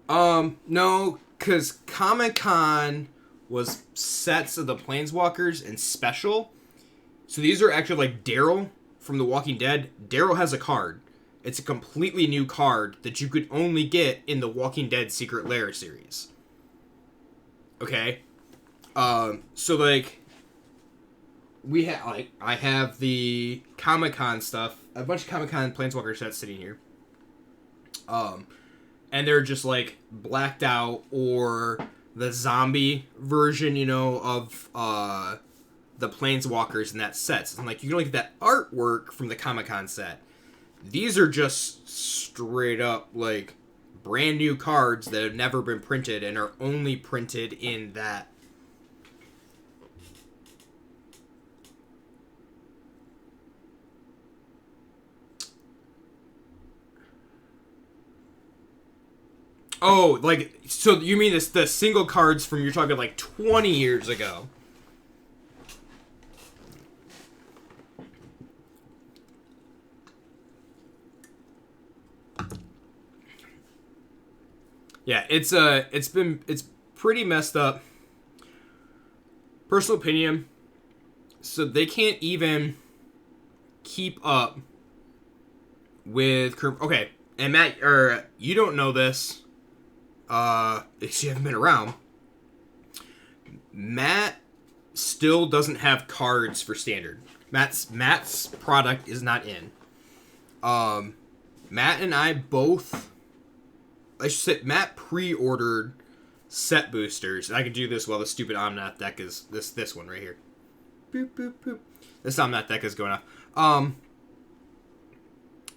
No, because Comic-Con was sets of the Planeswalkers and special. So these are actually like Daryl from The Walking Dead. Daryl has a card. It's a completely new card that you could only get in the Walking Dead Secret Lair series. Okay? So like, we have, like, I have the Comic-Con stuff, a bunch of Comic-Con Planeswalker sets sitting here. And they're just like blacked out, or the zombie version, you know, of, the Planeswalkers in that set. So I'm like, you can only get that artwork from the Comic-Con set. These are just straight up, like, brand new cards that have never been printed and are only printed in that. Oh, like, so you mean this, the single cards from, you're talking like 20 years ago. Yeah, it's pretty messed up. Personal opinion. So they can't even keep up with, okay, and Matt, you don't know this. If you haven't been around, Matt still doesn't have cards for Standard. Matt's product is not in. Matt and I both, I should say, Matt pre-ordered set boosters, and I can do this while the stupid Omnath deck is this one right here. Boop boop boop. This Omnath deck is going off.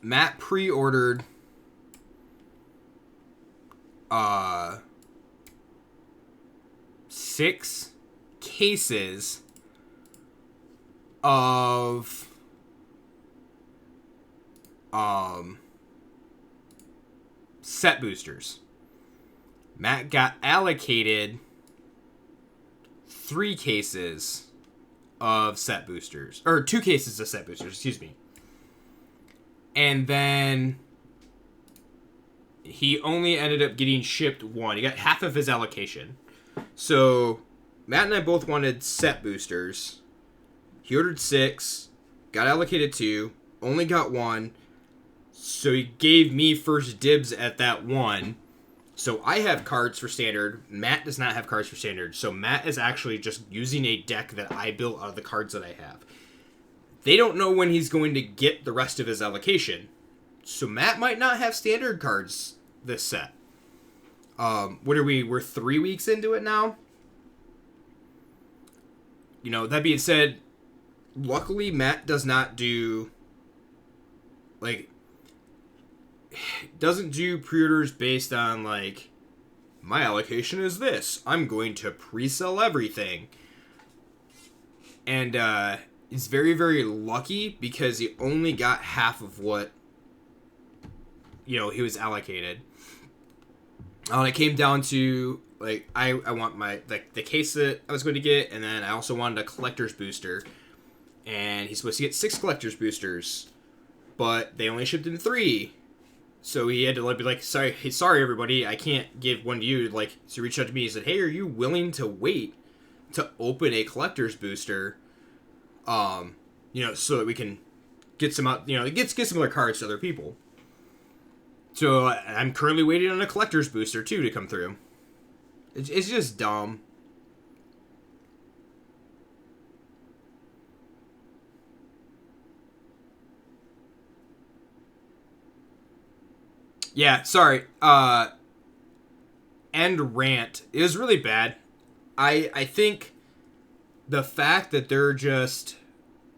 Matt pre-ordered 6 cases of set boosters. Matt got allocated 3 cases of set boosters. Or 2 cases of set boosters, excuse me. And then he only ended up getting shipped 1. He got half of his allocation. So Matt and I both wanted set boosters. He ordered 6, got allocated 2, only got 1. So he gave me first dibs at that 1. So I have cards for standard. Matt does not have cards for standard. So Matt is actually just using a deck that I built out of the cards that I have. They don't know when he's going to get the rest of his allocation. So Matt might not have standard cards this set. What are we? We're 3 weeks into it now. You know, that being said, luckily Matt does not do, like, doesn't do pre-orders based on, like, my allocation is this. I'm going to pre-sell everything. And he's very, very lucky because he only got half of what, you know, he was allocated. And it came down to, like, I want my, like, the case that I was going to get, and then I also wanted a collector's booster. And he's supposed to get 6 collector's boosters, but they only shipped in 3. So he had to, like, be like, sorry everybody, I can't give one to you. Like, so he reached out to me, he said, hey, are you willing to wait to open a collector's booster? You know, so that we can get some out, you know, get some other cards to other people. So I'm currently waiting on a collector's booster too to come through. It's just dumb. Yeah, sorry. End rant. It was really bad. I think the fact that they're just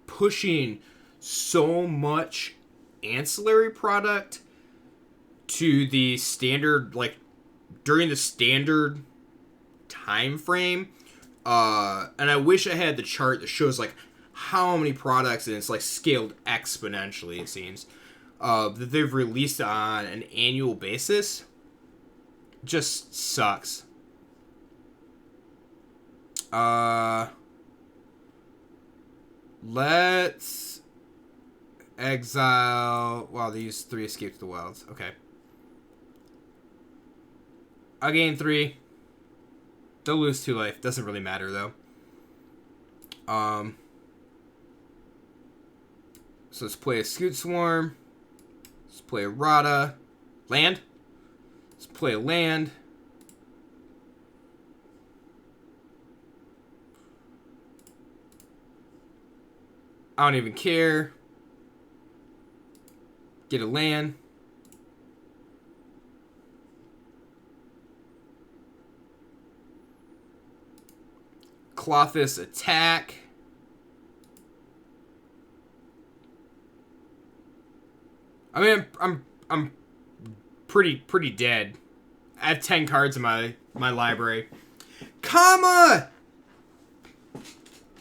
pushing so much ancillary product to the standard, like, during the standard time frame, and I wish I had the chart that shows, like, how many products, and it's, like, scaled exponentially, it seems, that they've released on an annual basis. Just sucks. Let's exile. Wow, these 3 escaped the wilds. Okay. I gain 3. They'll lose 2 life. Doesn't really matter though. So let's play a Scoot Swarm. Let's play a Rada. Land. Let's play a land. I don't even care. Get a land. Clothis attack. I mean, I'm pretty dead. I have 10 cards in my library. Comma!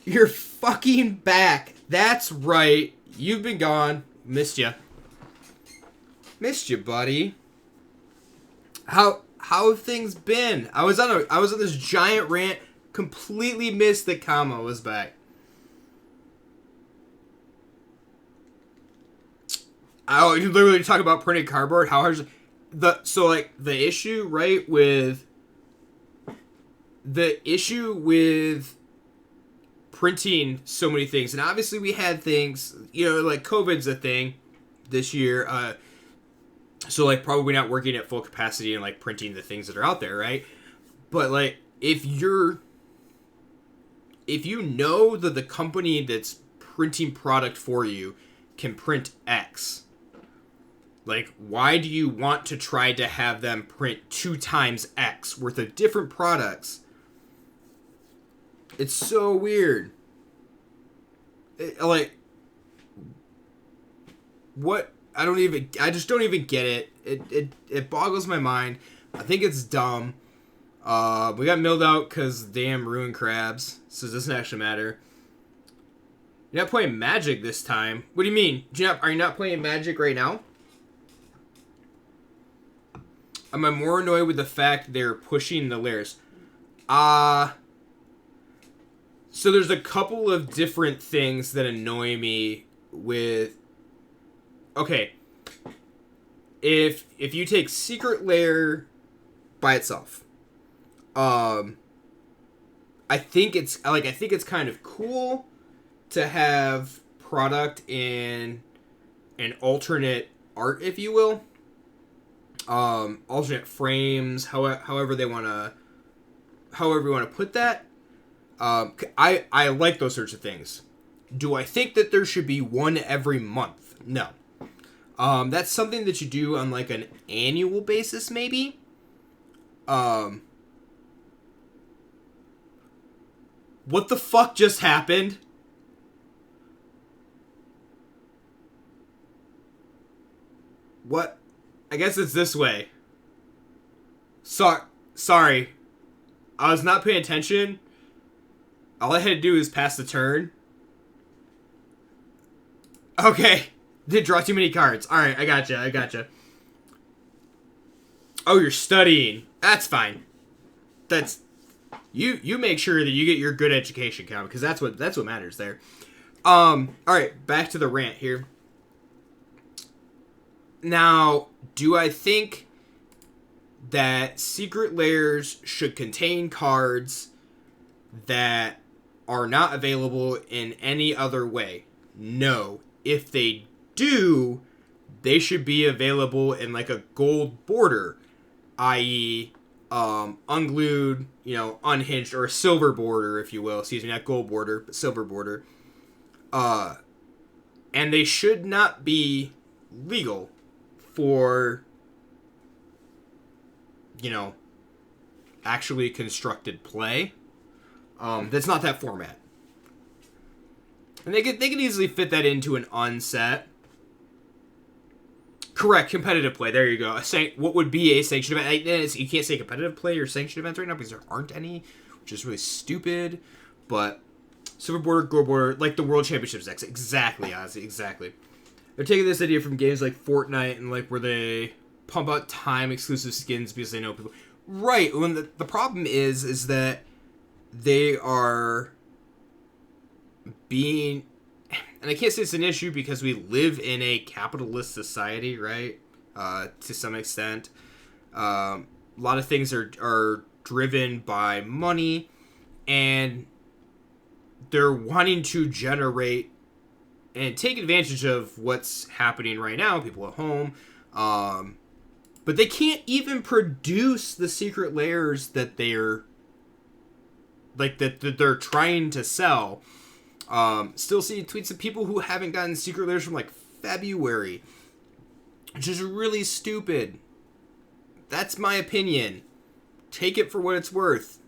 You're fucking back. That's right. You've been gone. Missed you. Missed you, buddy. How have things been? I was on this giant rant. Completely missed that Comma was back. Oh, you literally talk about printed cardboard. How hard is the issue, right, with printing so many things, and obviously we had things, you know, like COVID's a thing this year, so, like, probably not working at full capacity and, like, printing the things that are out there, right? But, like, if you know that the company that's printing product for you can print X, like, why do you want to try to have them print 2 times X worth of different products? It's so weird. What? I just don't even get it. It boggles my mind. I think it's dumb. We got milled out because damn ruined crabs, so it doesn't actually matter. You're not playing Magic this time. What do you mean? Are you not playing Magic right now? Am I more annoyed with the fact they're pushing the layers? So there's a couple of different things that annoy me with... Okay. If you take Secret Lair by itself, I think it's kind of cool to have product in an alternate art, if you will. Alternate frames, however you want to put that. I like those sorts of things. Do I think that there should be one every month? No. That's something that you do on like an annual basis, maybe. What the fuck just happened? What? I guess it's this way. Sorry. I was not paying attention. All I had to do is pass the turn. Okay. Did draw too many cards. Alright, I gotcha. Oh, you're studying. That's fine. That's... You make sure that you get your good education count, because that's what matters there. Alright, back to the rant here. Now, do I think that Secret Lairs should contain cards that are not available in any other way? No. If they do, they should be available in like a gold border, i.e., unglued, unhinged, or a silver border, if you will. Excuse me, not gold border, but silver border. And they should not be legal for, actually constructed play. That's not that format. And they could easily fit that into an unset. Correct, competitive play. There you go. What would be a sanctioned event? You can't say competitive play or sanctioned events right now because there aren't any, which is really stupid. But silver border, gold border, like the World Championships decks. Exactly, Ozzy. Exactly. They're taking this idea from games like Fortnite and like where they pump out time exclusive skins because they know people. Right. When the problem is that they are being, and I can't say it's an issue because we live in a capitalist society, right? To some extent, a lot of things are driven by money, and they're wanting to generate and take advantage of what's happening right now. People at home, but they can't even produce the Secret Lairs that they're they're trying to sell. Still see tweets of people who haven't gotten Secret Lairs from like February, which is really stupid. That's my opinion. Take it for what it's worth.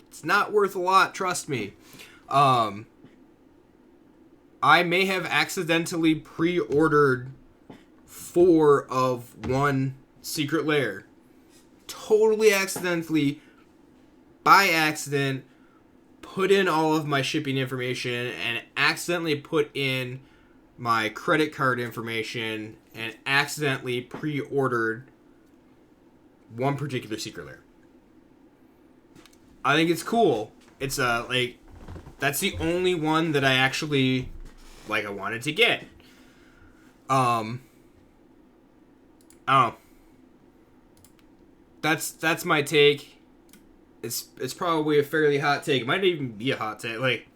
It's not worth a lot, trust me. I may have accidentally pre-ordered 4 of one Secret Lair. Totally accidentally, by accident, put in all of my shipping information and accidentally put in my credit card information and accidentally pre-ordered one particular Secret Lair. I think it's cool. It's that's the only one that I actually I wanted to get. I don't know. That's my take. It's probably a fairly hot take. It might even be a hot take.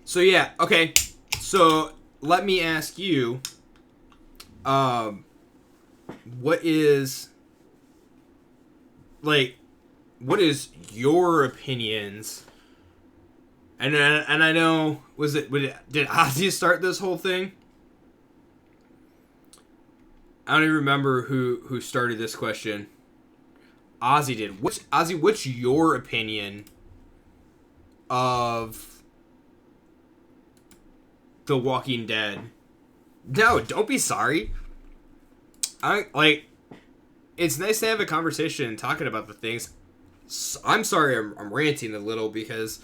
So yeah, okay. So let me ask you, what is your opinions? And I know, did Ozzy start this whole thing? I don't even remember who started this question. Ozzy did. What's your opinion of The Walking Dead? No, don't be sorry. It's nice to have a conversation talking about the things. I'm sorry I'm ranting a little because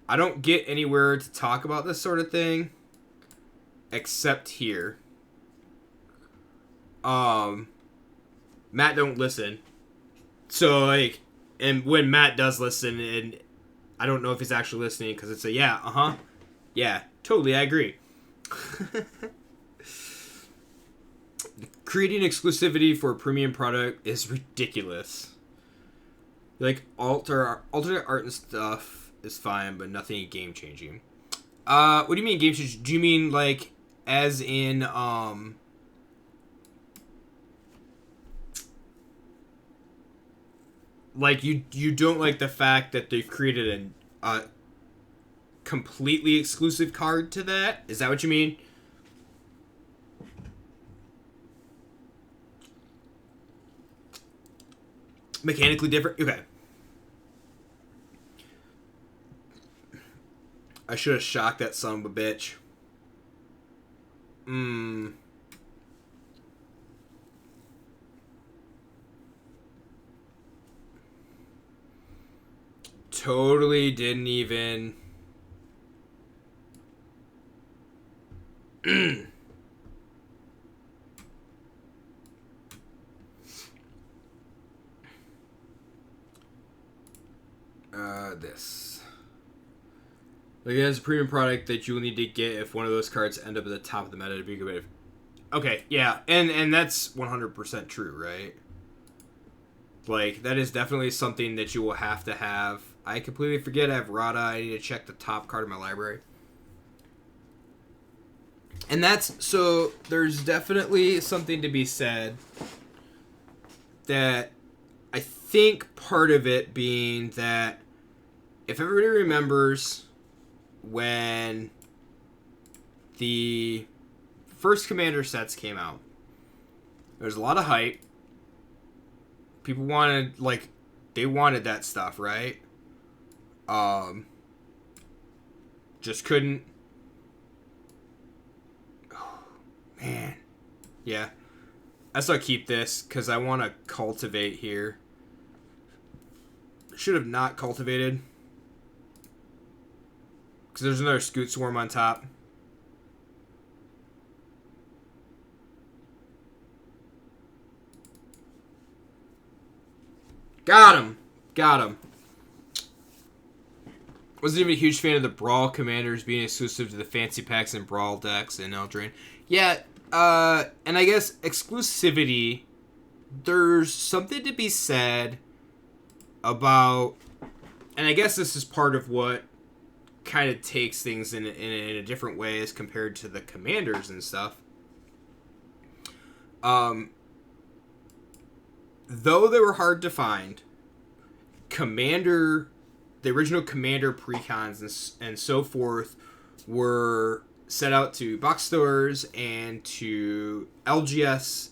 I don't get anywhere to talk about this sort of thing except here. Matt don't listen. So, like, and when Matt does listen, and I don't know if he's actually listening, because it's a, yeah, yeah, totally, I agree. Creating exclusivity for a premium product is ridiculous. Like, alternate art and stuff is fine, but nothing game-changing. What do you mean game-changing? Do you mean, like, as in, like, you don't like the fact that they've created a completely exclusive card to that? Is that what you mean? Mechanically different? Okay. I should have shocked that son of a bitch. Totally didn't even... this. Like, it has a premium product that you will need to get if one of those cards end up at the top of the meta to be competitive. Okay, yeah, and that's 100% true, right? Like, that is definitely something that you will have to have. I completely forget I have Rada. I need to check the top card of my library. And that's, so, there's definitely something to be said that I think part of it being that if everybody remembers when the first Commander sets came out, there's a lot of hype. People wanted, like, they wanted that stuff, right? Just couldn't. Oh, man. Yeah. I still keep this because I want to cultivate here. Should have not cultivated. Because there's another Scoot Swarm on top. Got him. Got him. Wasn't even a huge fan of the Brawl commanders being exclusive to the fancy packs and Brawl decks and Eldraine. Yeah, and I guess exclusivity, there's something to be said about, and I guess this is part of what kind of takes things in a different way as compared to the commanders and stuff. Though they were hard to find, the original Commander precons and so forth were set out to box stores and to LGS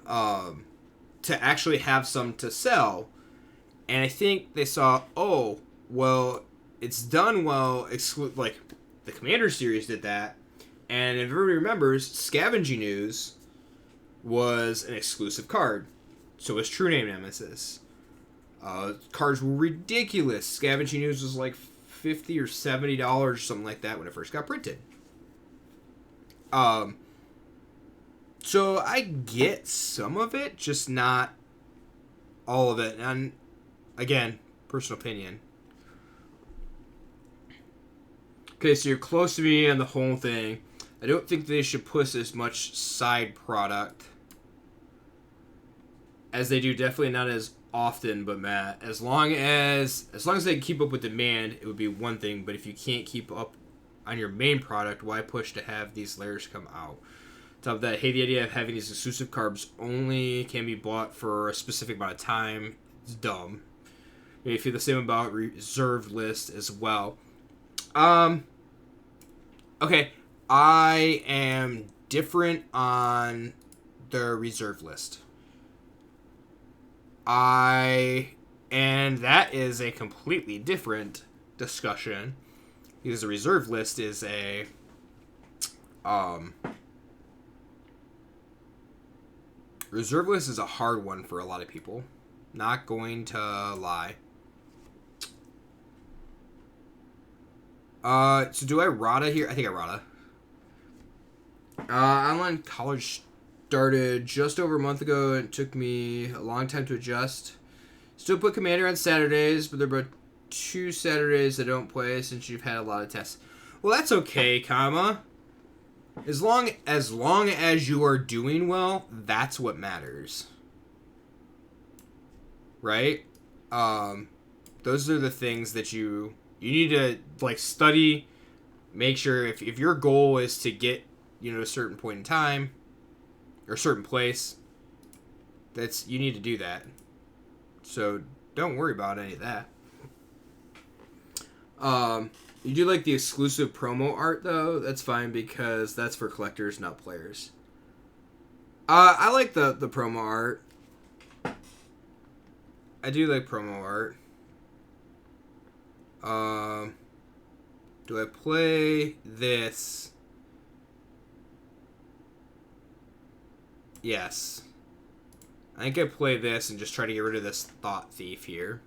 to actually have some to sell. And I think they saw, oh, well, it's done well, like, the Commander series did that. And if everybody remembers, Scavenging Ooze was an exclusive card. So was True Name Nemesis. Cards were ridiculous. Scavenging Ooze was like $50 or $70 or something like that when it first got printed. So I get some of it, just not all of it. And again, personal opinion. Okay, so you're close to me on the whole thing. I don't think they should push as much side product as they do. Definitely not as often, but Matt, as long as they can keep up with demand, it would be one thing. But if you can't keep up on your main product, why push to have these layers come out? On top of that, hey, the idea of having these exclusive cards only can be bought for a specific amount of time. It's dumb. Maybe feel the same about reserved list as well. Okay, I am different on the reserve list. And that is a completely different discussion, because the reserve list is a reserve list is a hard one for a lot of people. Not going to lie. So do I Rada here? I think I Rada. Online college started just over a month ago, and it took me a long time to adjust. Still put Commander on Saturdays, but there are about 2 Saturdays I don't play since you've had a lot of tests. Well, that's okay, comma. As long as you are doing well, that's what matters. Right? Those are the things that you need to like study. Make sure if your goal is to get, you know, a certain point in time or a certain place, you need to do that. So don't worry about any of that. You do like the exclusive promo art though. That's fine because that's for collectors, not players. I like the promo art. I do like promo art. Do I play this? Yes. I think I play this and just try to get rid of this Thought Thief here.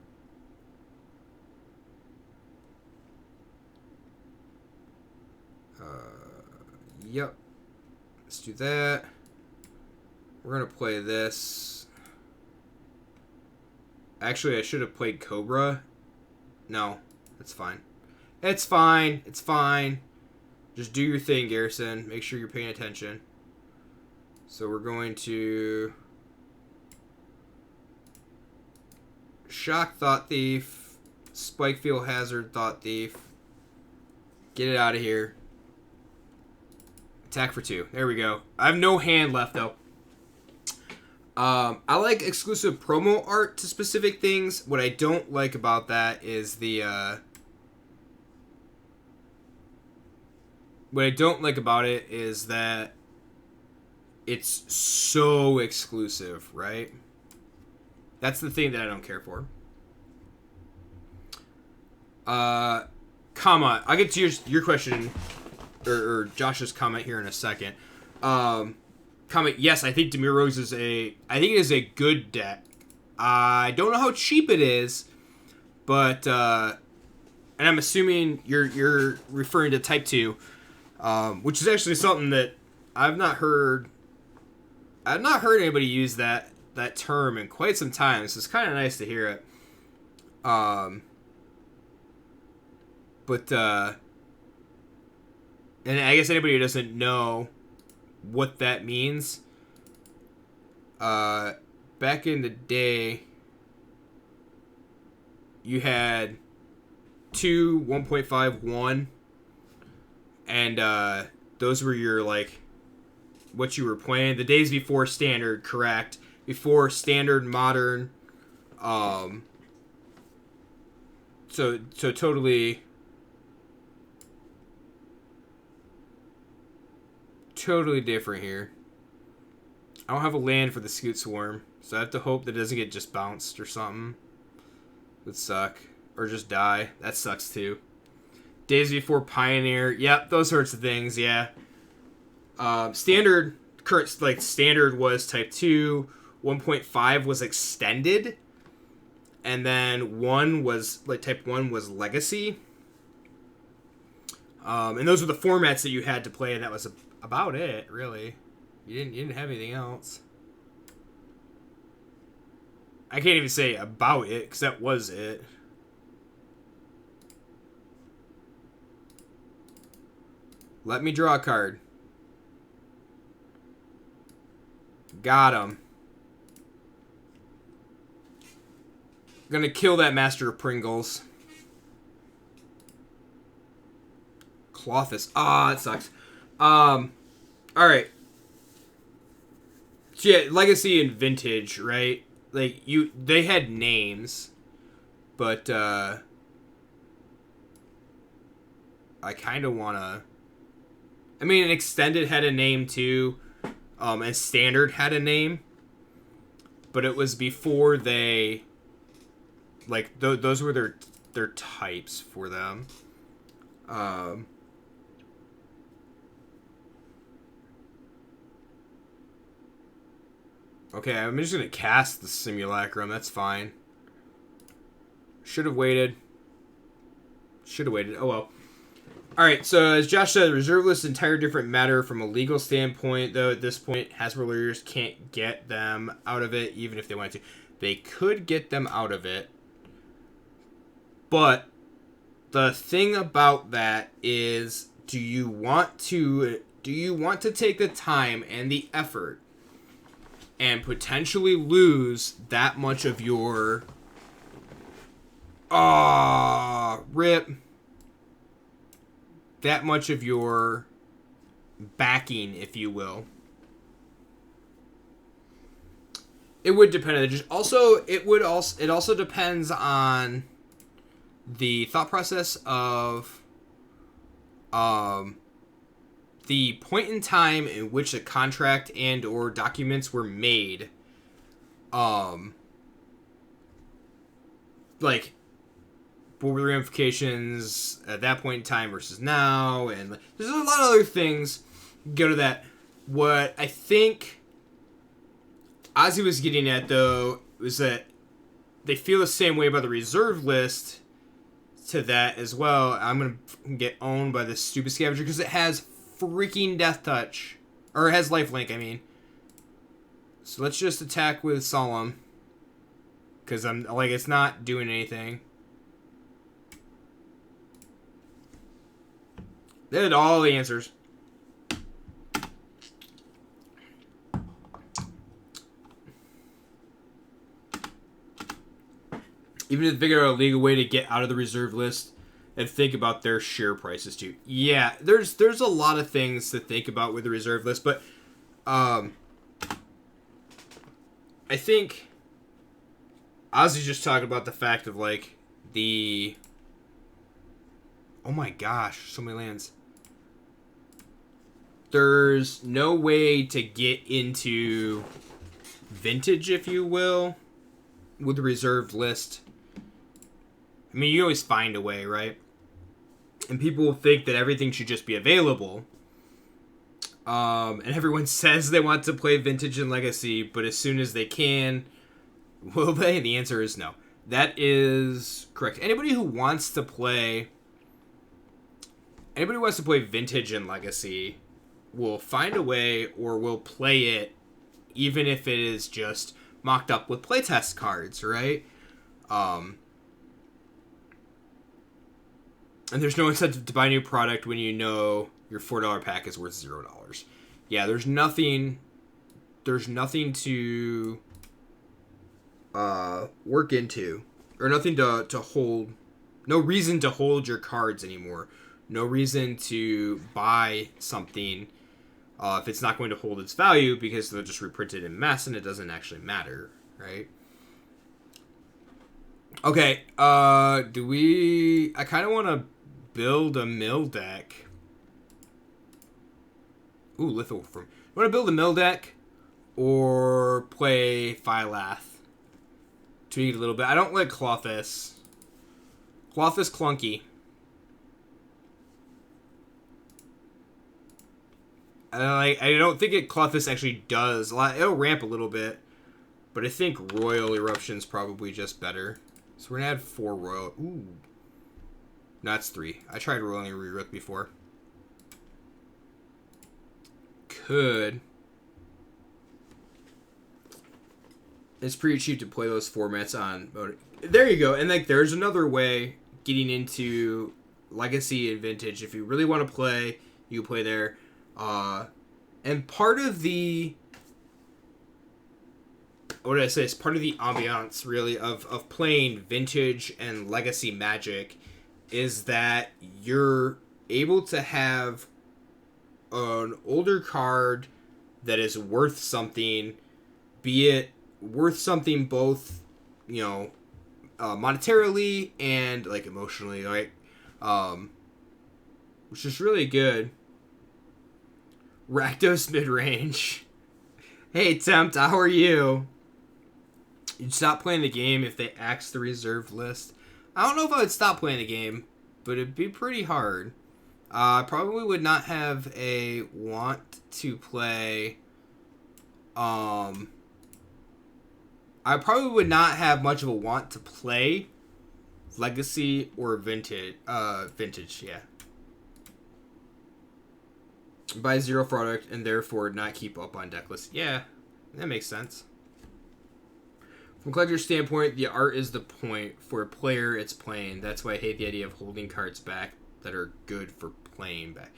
Yep. Let's do that. We're going to play this. Actually, I should have played Cobra. No, it's fine. It's fine. It's fine. Just do your thing, Garrison. Make sure you're paying attention. So we're going to Shock Thought Thief, Spikefield Hazard Thought Thief. Get it out of here. Attack for 2. There we go. I have no hand left though. I like exclusive promo art to specific things. What I don't like about that is what I don't like about it is that it's so exclusive, right? That's the thing that I don't care for. Comma. I'll get to your question, or Josh's comment here in a second. Comment. Yes, I think Demir Rose is I think it is a good deck. I don't know how cheap it is, but and I'm assuming you're referring to Type 2, which is actually something that I've not heard anybody use that term in quite some time, so it's kind of nice to hear it. But and I guess anybody who doesn't know what that means, back in the day, you had 2 1.5 1, and those were your like what you were playing the days before standard, correct? Before standard, modern, so totally different here. I don't have a land for the Scoot Swarm, so I have to hope that it doesn't get just bounced or something. Would suck. Or just die. That sucks too. Days before Pioneer. Yep, those sorts of things, yeah. Standard was Type 2. 1.5 was extended. And then 1 was, like, Type 1 was Legacy. And those were the formats that you had to play, and that was about it, really. You didn't have anything else. I can't even say about it, because that was it. Let me draw a card. Got him. Gonna kill that Master of Pringles. Clothis. Ah, it sucks. Alright. So yeah, Legacy and Vintage, right? Like, they had names, but, I kind of want to... I mean, Extended had a name, too, and Standard had a name, but it was before they... Like, those were their types for them. Okay, I'm just going to cast the Simulacrum. That's fine. Should have waited. Oh, well. All right, so as Josh said, reserve list is an entire different matter from a legal standpoint, though at this point, Hasbro lawyers can't get them out of it, even if they wanted to. They could get them out of it, but the thing about that is, do you want to take the time and the effort and potentially lose that much of your that much of your backing, if you will? It would depend on it also depends on the thought process of the point in time in which a contract and or documents were made. Like, what were the ramifications at that point in time versus now, and there's a lot of other things go to that. What I think Ozzy was getting at, though, was that they feel the same way about the reserve list to that as well. I'm going to get owned by this stupid scavenger because it has freaking Death Touch. Or it has Lifelink, I mean. So let's just attack with Solemn. Because I'm like, it's not doing anything. They had all the answers. Even if they figure out a legal way to get out of the reserve list and think about their share prices too. Yeah, there's a lot of things to think about with the reserve list, but I think Ozzy just talked about the fact of like the oh my gosh, so many lands. There's no way to get into vintage, if you will, with the reserved list. I mean, you always find a way, right? And people will think that everything should just be available. And everyone says they want to play Vintage and Legacy, but as soon as they can, will they? The answer is no. That is correct. Anybody who wants to play Vintage and Legacy will find a way or will play it, even if it is just mocked up with playtest cards, right? And there's no incentive to buy a new product when you know your $4 pack is worth $0. Yeah, there's nothing to work into, or nothing to hold. No reason to hold your cards anymore. No reason to buy something if it's not going to hold its value, because they'll just reprint it in mass and it doesn't actually matter, right? Okay, I kind of want to build a mill deck. Ooh, Lithoform. I want to build a mill deck or play Phylath. Tweak it a little bit. I don't like Clothis. Clothis clunky. I don't think Clothis actually does a lot. It'll ramp a little bit, but I think Royal Eruption's probably just better. So we're gonna add 4 Royal. Ooh. No, that's 3. I tried rolling a rework before. Could. It's pretty cheap to play those formats on. There you go. And like, there's another way getting into Legacy and Vintage. If you really want to play, you can play there. And part of the, what did I say? It's part of the ambiance, really, of playing Vintage and Legacy Magic is that you're able to have an older card that is worth something, be it worth something both, you know, monetarily and like emotionally, right? Which is really good. Rakdos mid-range. Hey, Tempt, how are you? You'd stop playing the game if they axed the reserve list. I don't know if I would stop playing the game, but it'd be pretty hard. I probably would not have a want to play. I probably would not have much of a want to play Legacy or Vintage. Vintage, yeah. Buy 0 product and therefore not keep up on deck lists. Yeah, that makes sense. From a collector's standpoint, the art is the point. For a player, it's playing. That's why I hate the idea of holding cards back that are good for playing back.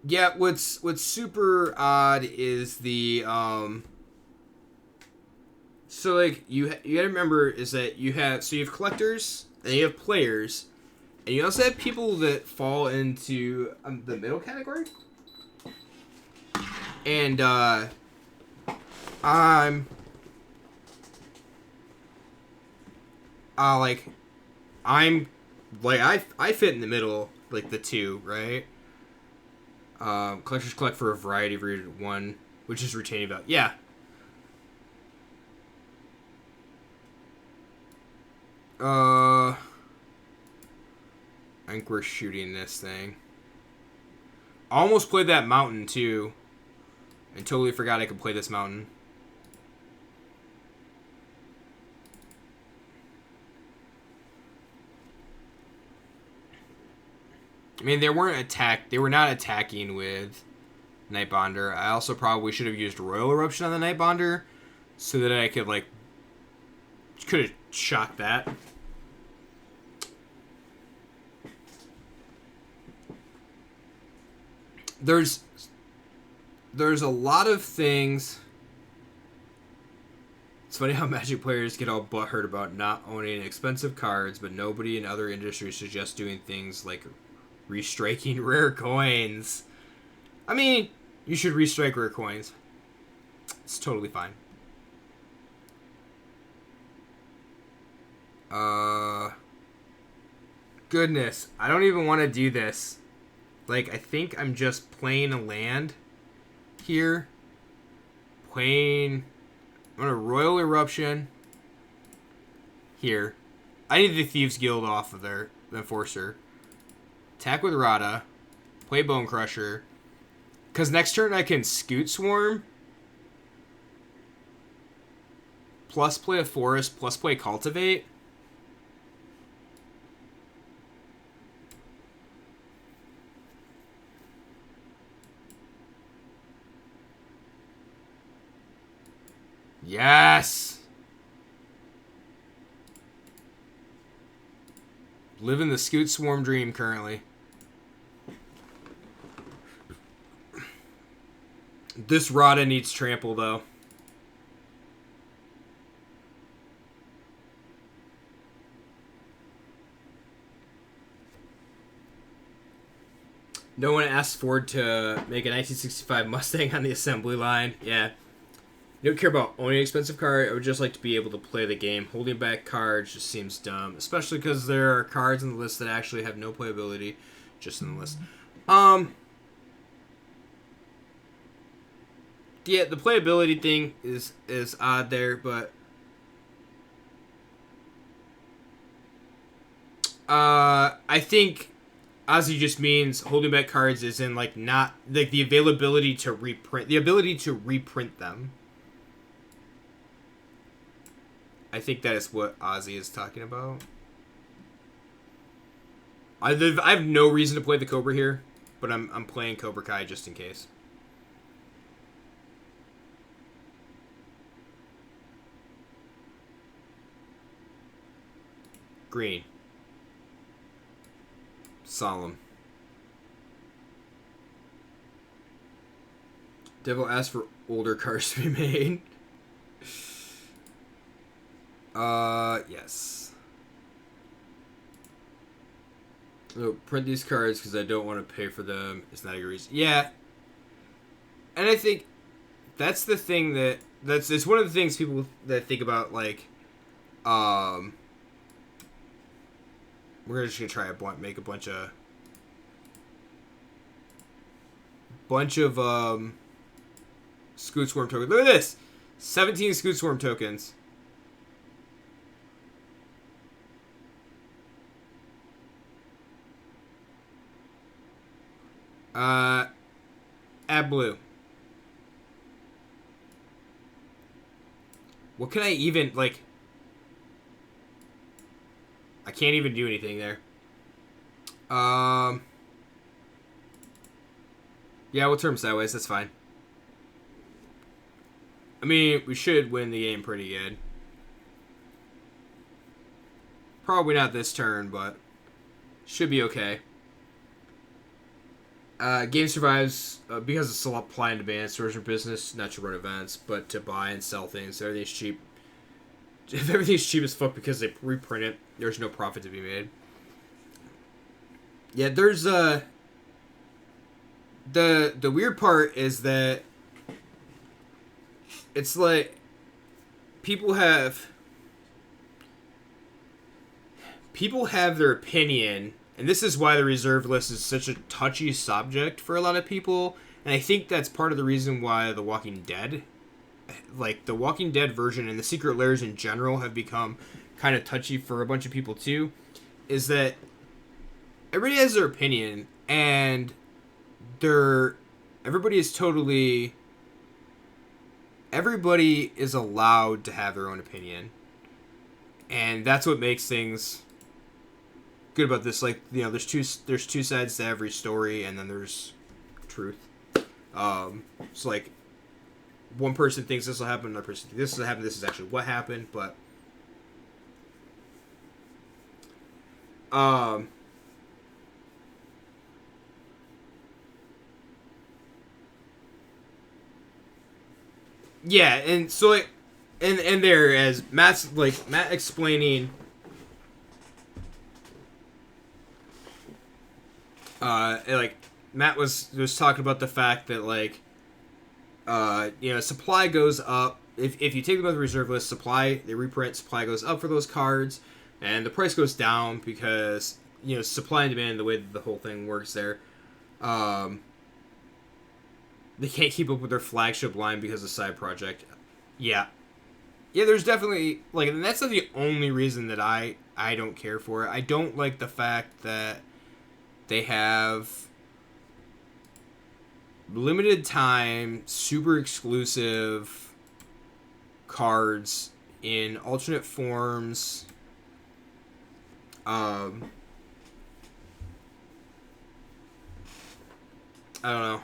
Yeah, what's super odd is the so like you gotta remember is that you have collectors and you have players, and you also have people that fall into the middle category. And I'm I fit in the middle, like the two, right? Collectors collect for a variety of reasons. One, which is retaining value. Yeah. I think we're shooting this thing. I almost played that mountain too, and totally forgot I could play this mountain. I mean, they were not attacking with Nightbonder. I also probably should have used Royal Eruption on the Nightbonder so that I could, like, could have shocked that. There's a lot of things. It's funny how Magic players get all butthurt about not owning expensive cards, but nobody in other industries suggests doing things like restriking rare coins. I mean, you should restrike rare coins. It's totally fine. Goodness, I don't even want to do this. Like, I think I'm just playing a land here. I'm gonna Royal Eruption here. I need the Thieves Guild off of there, the Enforcer. Attack with Rada. Play Bone Crusher. Because next turn I can Scoot Swarm. Plus play a Forest. Plus play Cultivate. Yes! Living the Scoot Swarm dream currently. This Rada needs trample, though. No one asked Ford to make a 1965 Mustang on the assembly line. Yeah. You don't care about owning an expensive card. I would just like to be able to play the game. Holding back cards just seems dumb. Especially because there are cards in the list that actually have no playability. Just in the list. Yeah, the playability thing is odd there, but I think Ozzy just means holding back cards is in like not like the availability to reprint, the ability to reprint them. I think that is what Ozzy is talking about. I have no reason to play the Cobra here, but I'm playing Cobra Kai just in case. Green. Solemn. Devil asked for older cards to be made. Yes. So print these cards because I don't want to pay for them. It's not a good reason. Yeah. And I think that's the thing it's one of the things people that think about, like, we're just gonna try make a bunch of Scoot Swarm tokens. Look at this! 17 Scoot Swarm tokens. Add blue. What can I even, like... I can't even do anything there. Yeah, we'll turn sideways. That's fine. I mean, we should win the game pretty good. Probably not this turn, but should be okay. Game survives because of supply and demand. Stores are business, not to run events, but to buy and sell things. Everything's cheap. If everything's cheap as fuck because they reprint it, there's no profit to be made. Yeah, there's the weird part is that it's like people have their opinion, and this is why the reserve list is such a touchy subject for a lot of people. And I think that's part of the reason why The Walking Dead, like the Walking Dead version and the Secret Lairs in general, have become kind of touchy for a bunch of people too, is that everybody has their opinion, and everybody is allowed to have their own opinion. And that's what makes things good about this. Like, you know, there's two sides to every story, and then there's truth. So like, one person thinks this will happen, another person thinks this will happen. This is actually what happened, but yeah, and so like, and there, as Matt explaining, like Matt was talking about the fact that like, you know, supply goes up if you take them out of the reserve list. Supply, they reprint, supply goes up for those cards, and the price goes down because, you know, supply and demand, the way that the whole thing works there. They can't keep up with their flagship line because of side project. Yeah. Yeah, there's definitely, like, and that's not the only reason that I don't care for it. I don't like the fact that they have limited time, super exclusive cards in alternate forms. I don't know.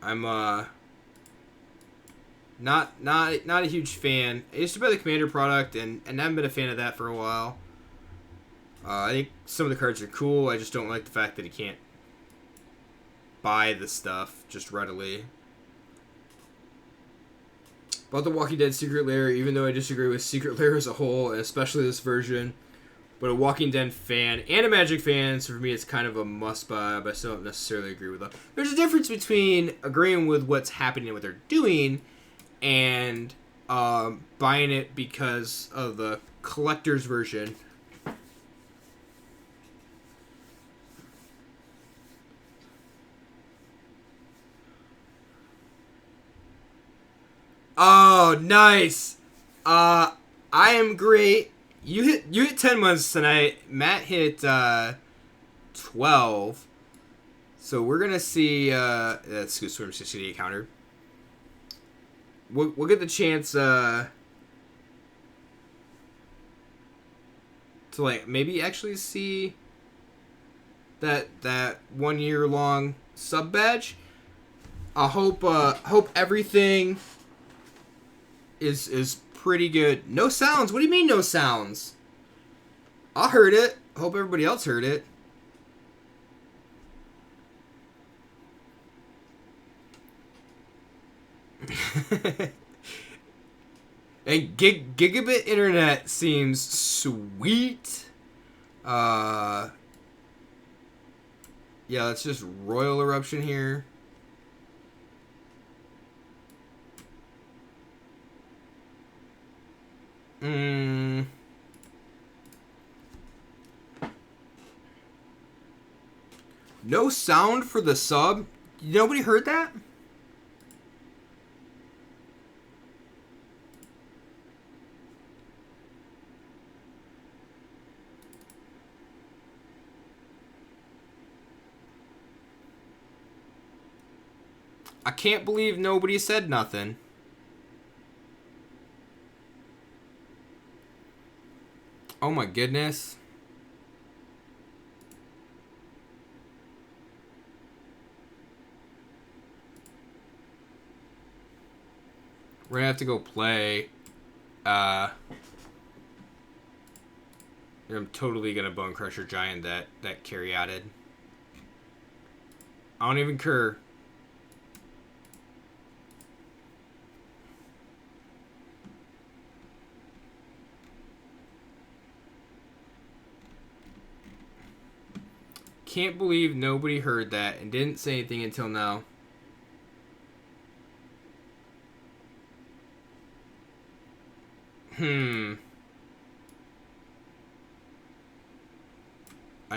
I'm not a huge fan. I used to buy the Commander product, and I haven't been a fan of that for a while. I think some of the cards are cool. I just don't like the fact that you can't buy the stuff just readily. About the Walking Dead Secret Lair, even though I disagree with Secret Lair as a whole, and especially this version, but a Walking Dead fan and a Magic fan, so for me it's kind of a must-buy, but I still don't necessarily agree with them. There's a difference between agreeing with what's happening and what they're doing and buying it because of the collector's version. Oh, nice! I am great. You hit 10 months tonight. Matt hit 12. So we're gonna see. Let's go swim 68 counter. We'll get the chance to like maybe actually see that 1 year long sub badge. I hope everything is pretty good. No sounds? What do you mean no sounds? I heard it. I hope everybody else heard it. And gigabit internet seems sweet. Yeah, let's just Royal Eruption here. No sound for the sub? Nobody heard that? I can't believe nobody said nothing. Oh my goodness. We're gonna have to go play. I'm totally gonna Bone Crusher Giant that Caryatid. I don't even care. Can't believe nobody heard that and didn't say anything until now. I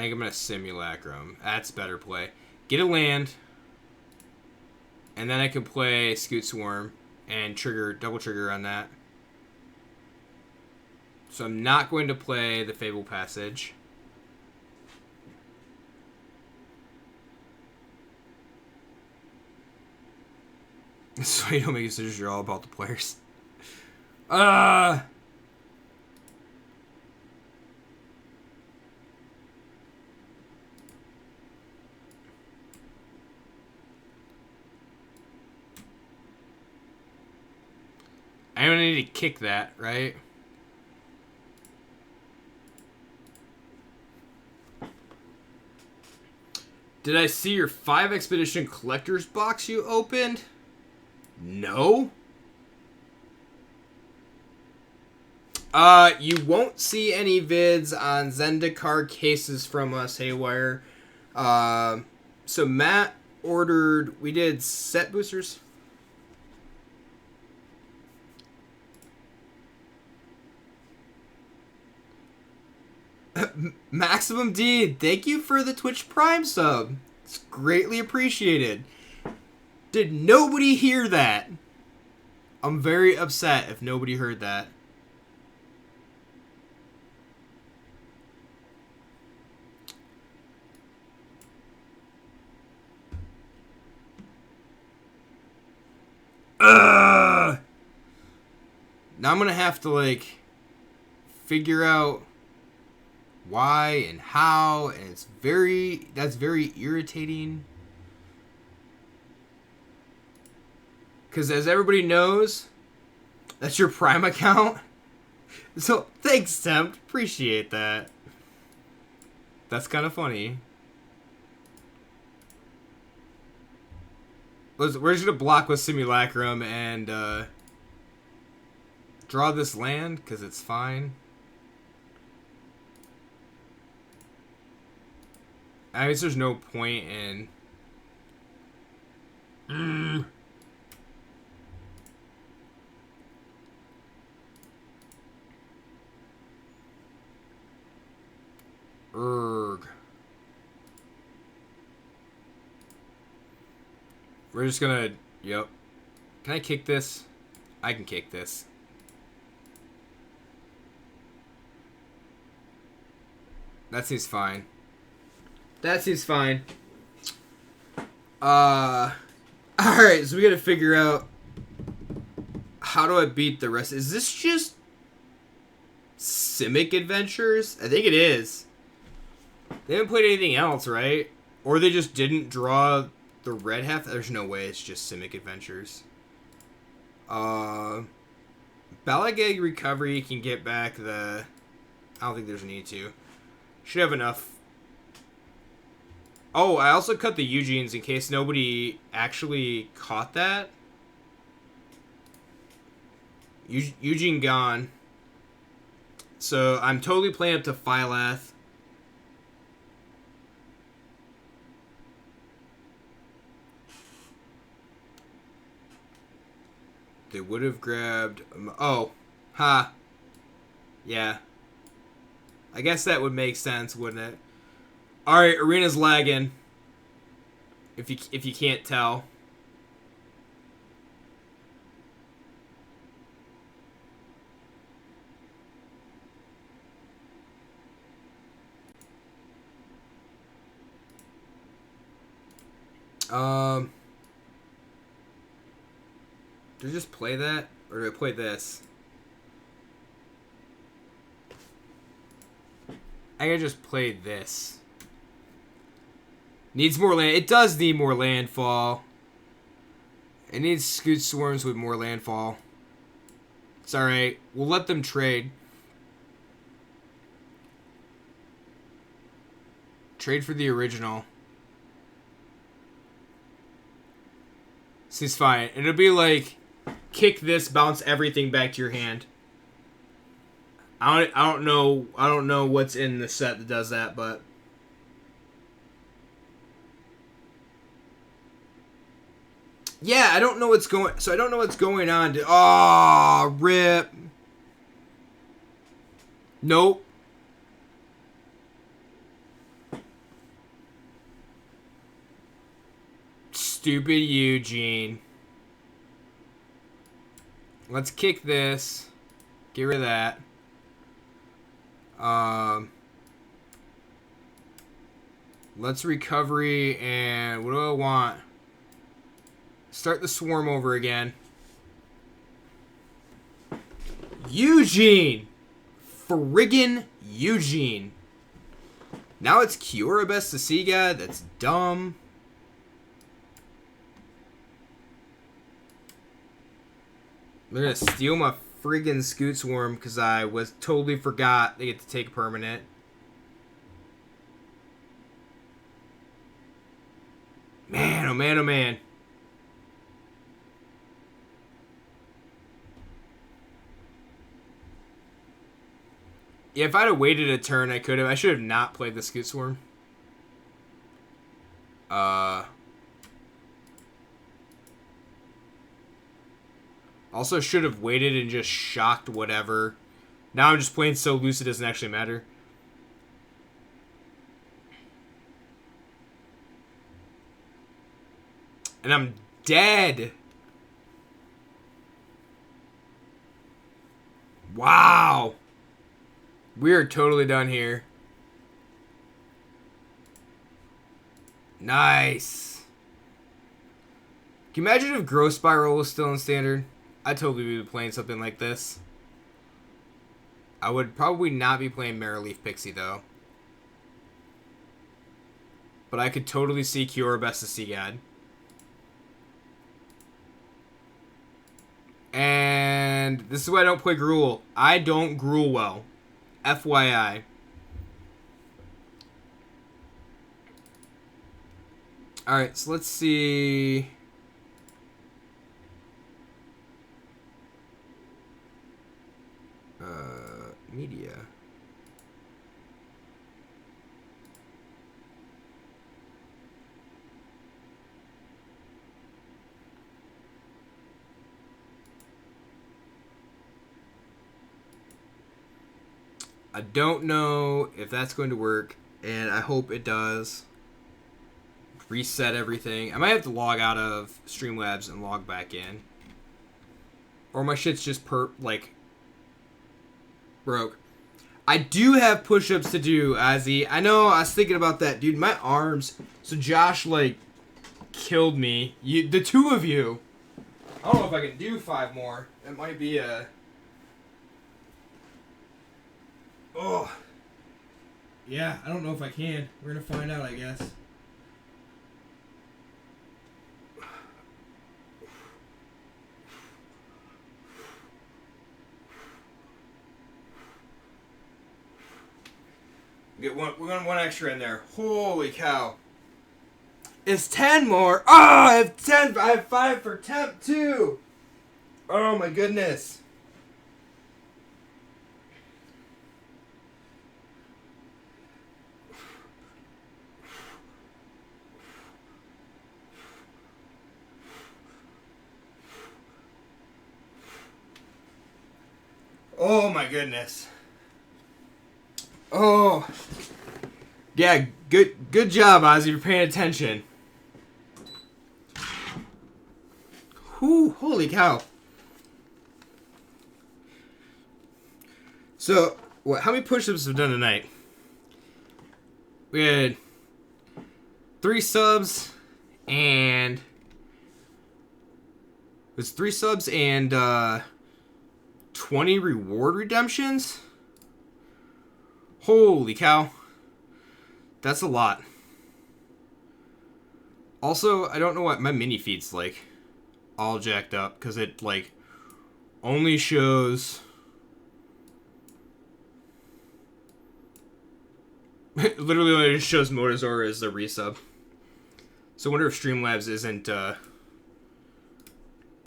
think I'm going to Simulacrum. That's better play. Get a land. And then I can play Scoot Swarm and double trigger on that. So I'm not going to play the Fable Passage. So you don't make decisions, you're all about the players. I don't need to kick that, right? Did I see your 5 Expedition Collector's box you opened? No. You won't see any vids on Zendikar cases from us, Haywire. So Matt ordered, we did set boosters. Maximum D, thank you for the Twitch Prime sub. It's greatly appreciated. Did nobody hear that? I'm very upset if nobody heard that. Now I'm gonna have to like figure out why and how, and that's very irritating. Because as everybody knows, that's your Prime account. So thanks, Tempt. Appreciate that. That's kind of funny. We're just gonna block with Simulacrum and draw this land because it's fine. I guess there's no point in. We're just gonna. Yep. Can I kick this? I can kick this. That seems fine. That seems fine. Alright, so we gotta figure out how do I beat the rest. Is this just Simic Adventures? I think it is. They haven't played anything else, right? Or they just didn't draw the red half. There's no way it's just Simic Adventures. Balagag Recovery can get back the... I don't think there's a need to. Should have enough. Oh, I also cut the Eugenes in case nobody actually caught that. Eugene gone. So I'm totally playing up to Phylath. They would have grabbed... Oh. Ha. Yeah. I guess that would make sense, wouldn't it? Alright, Arena's lagging. If you can't tell. Do I just play that? Or do I play this? I gotta just play this. Needs more land. It does need more landfall. It needs Scoot Swarms with more landfall. It's alright. We'll let them trade. Trade for the original. Seems fine. It'll be like, kick this, bounce everything back to your hand. I don't know what's in the set that does that, but yeah, I don't know what's going on. Oh, rip. Nope. Stupid Eugene. Let's kick this. Get rid of that. Let's recovery, and what do I want? Start the swarm over again. Eugene! Friggin' Eugene. Now it's Kiora Best to See God? That's dumb. They're gonna steal my friggin' Scoot Swarm because I totally forgot they get to take permanent. Man, oh man, oh man. Yeah, if I'd have waited a turn, I could have. I should have not played the Scoot Swarm. Also should have waited and just shocked whatever. Now I'm just playing so loose it doesn't actually matter. And I'm dead. Wow. We are totally done here. Nice. Can you imagine if Growth Spiral was still in Standard? I'd totally be playing something like this. I would probably not be playing Marrowleaf Pixie, though. But I could totally see Kiora Best to See God. And this is why I don't play Gruul. I don't Gruul well. FYI. Alright, so let's see. Media. I don't know if that's going to work, and I hope it does. Reset everything. I might have to log out of Streamlabs and log back in. Or my shit's just broke. I do have push-ups to do, Ozzy. I know, I was thinking about that. Dude, my arms... So Josh, killed me. The two of you. I don't know if I can do 5 more. That might be a... Oh. Yeah, I don't know if I can. We're gonna find out, I guess. We're going one extra in there. Holy cow. It's 10 more. Oh, I have 10. I have 5 for temp too. Oh my goodness. Oh my goodness. Oh. Yeah, good job, Ozzy, for paying attention. Whew, holy cow. So, how many push-ups have we done tonight? We had 3 subs and... It was 3 subs and 20 reward redemptions? Holy cow. That's a lot. Also, I don't know what my mini feed's all jacked up because it only shows literally only shows Motozor as the resub. So I wonder if Streamlabs isn't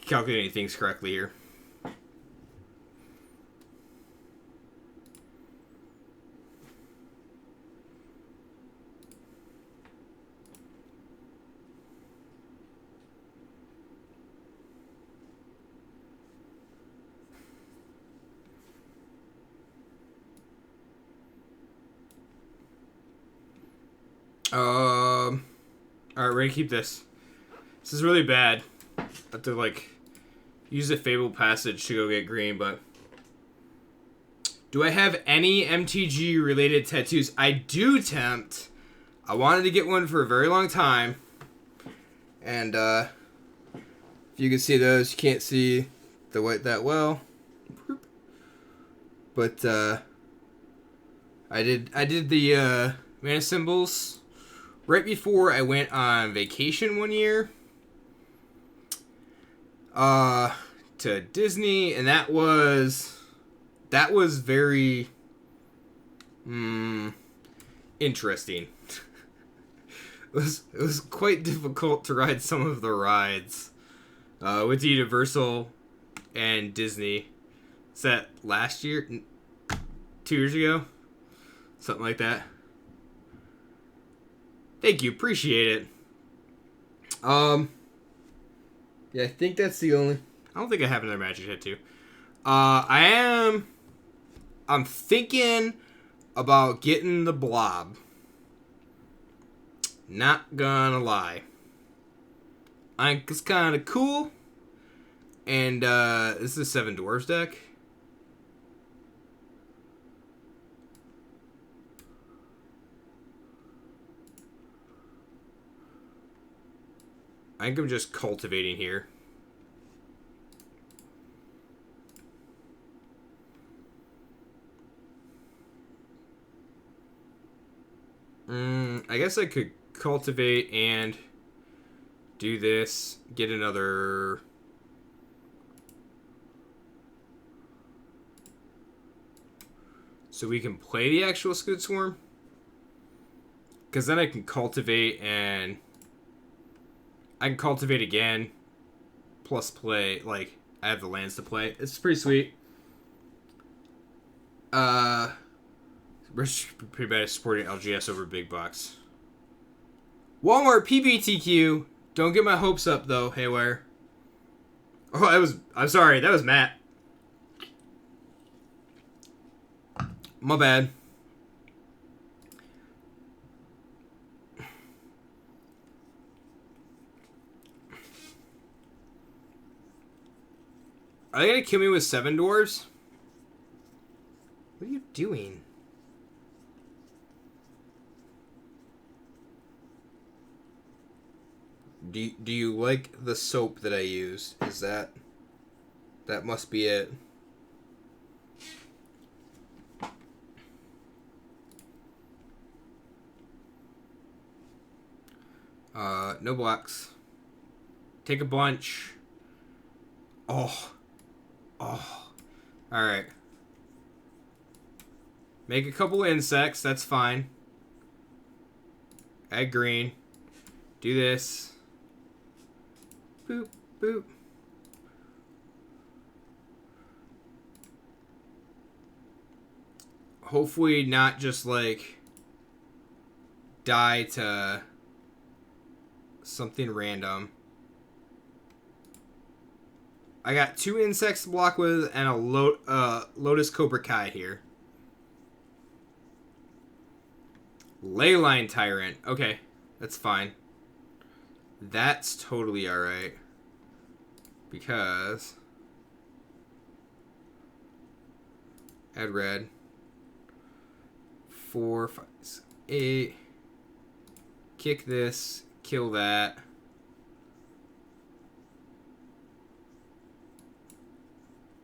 calculating things correctly here. Alright, ready to keep this. This is really bad. I have to, like, use the Fable Passage to go get green, but... Do I have any MTG-related tattoos? I do tempt. I wanted to get one for a very long time. And, if you can see those, you can't see the white that well. But, I did the, mana symbols right before I went on vacation one year to Disney, and that was very interesting. It was quite difficult to ride some of the rides with Universal and Disney. Is that last year? 2 years ago? Something like that. Thank you, appreciate it. Yeah, I think that's the only... I don't think I have another Magic tattoo. I'm thinking about getting the Blob. Not gonna lie. I think it's kind of cool. And, this is a Seven Dwarves deck. I think I'm just cultivating here. I guess I could cultivate and do this. Get another... So we can play the actual Scoot Swarm. Because then I can cultivate and... I can cultivate again, plus play, like, I have the lands to play. It's pretty sweet. We're pretty bad at supporting LGS over big box. Walmart PBTQ. Don't get my hopes up, though, Haywire. Oh, I'm sorry, that was Matt. My bad. Are they gonna kill me with 7 dwarves? What are you doing? Do you like the soap that I used? Is that must be it. No blocks. Take a bunch. Oh. Alright. Make a couple insects, that's fine. Add green. Do this. Boop, boop. Hopefully not just like die to something random. I got 2 insects to block with and a Lotus Cobra Kai here. Leyline Tyrant. Okay, that's fine. That's totally alright. Because... add red. 4, 5, 8. Kick this. Kill that.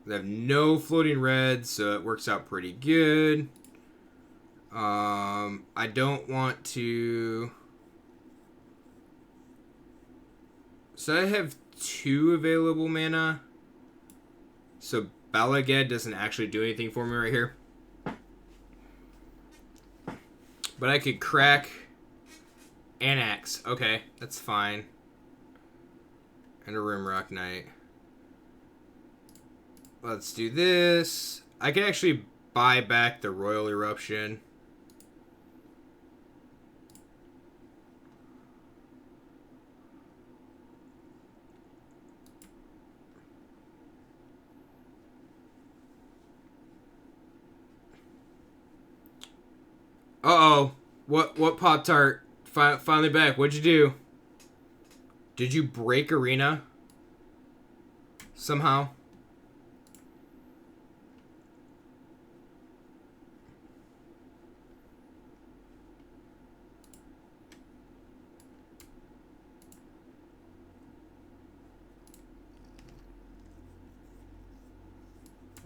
They have no floating reds, so it works out pretty good. I don't want to... So I have 2 available mana. So Balaged doesn't actually do anything for me right here. But I could crack Anax. Okay, that's fine. And a Rimrock Knight. Let's do this. I can actually buy back the Royal Eruption. Uh-oh. What Pop-Tart? Finally back. What'd you do? Did you break Arena? Somehow?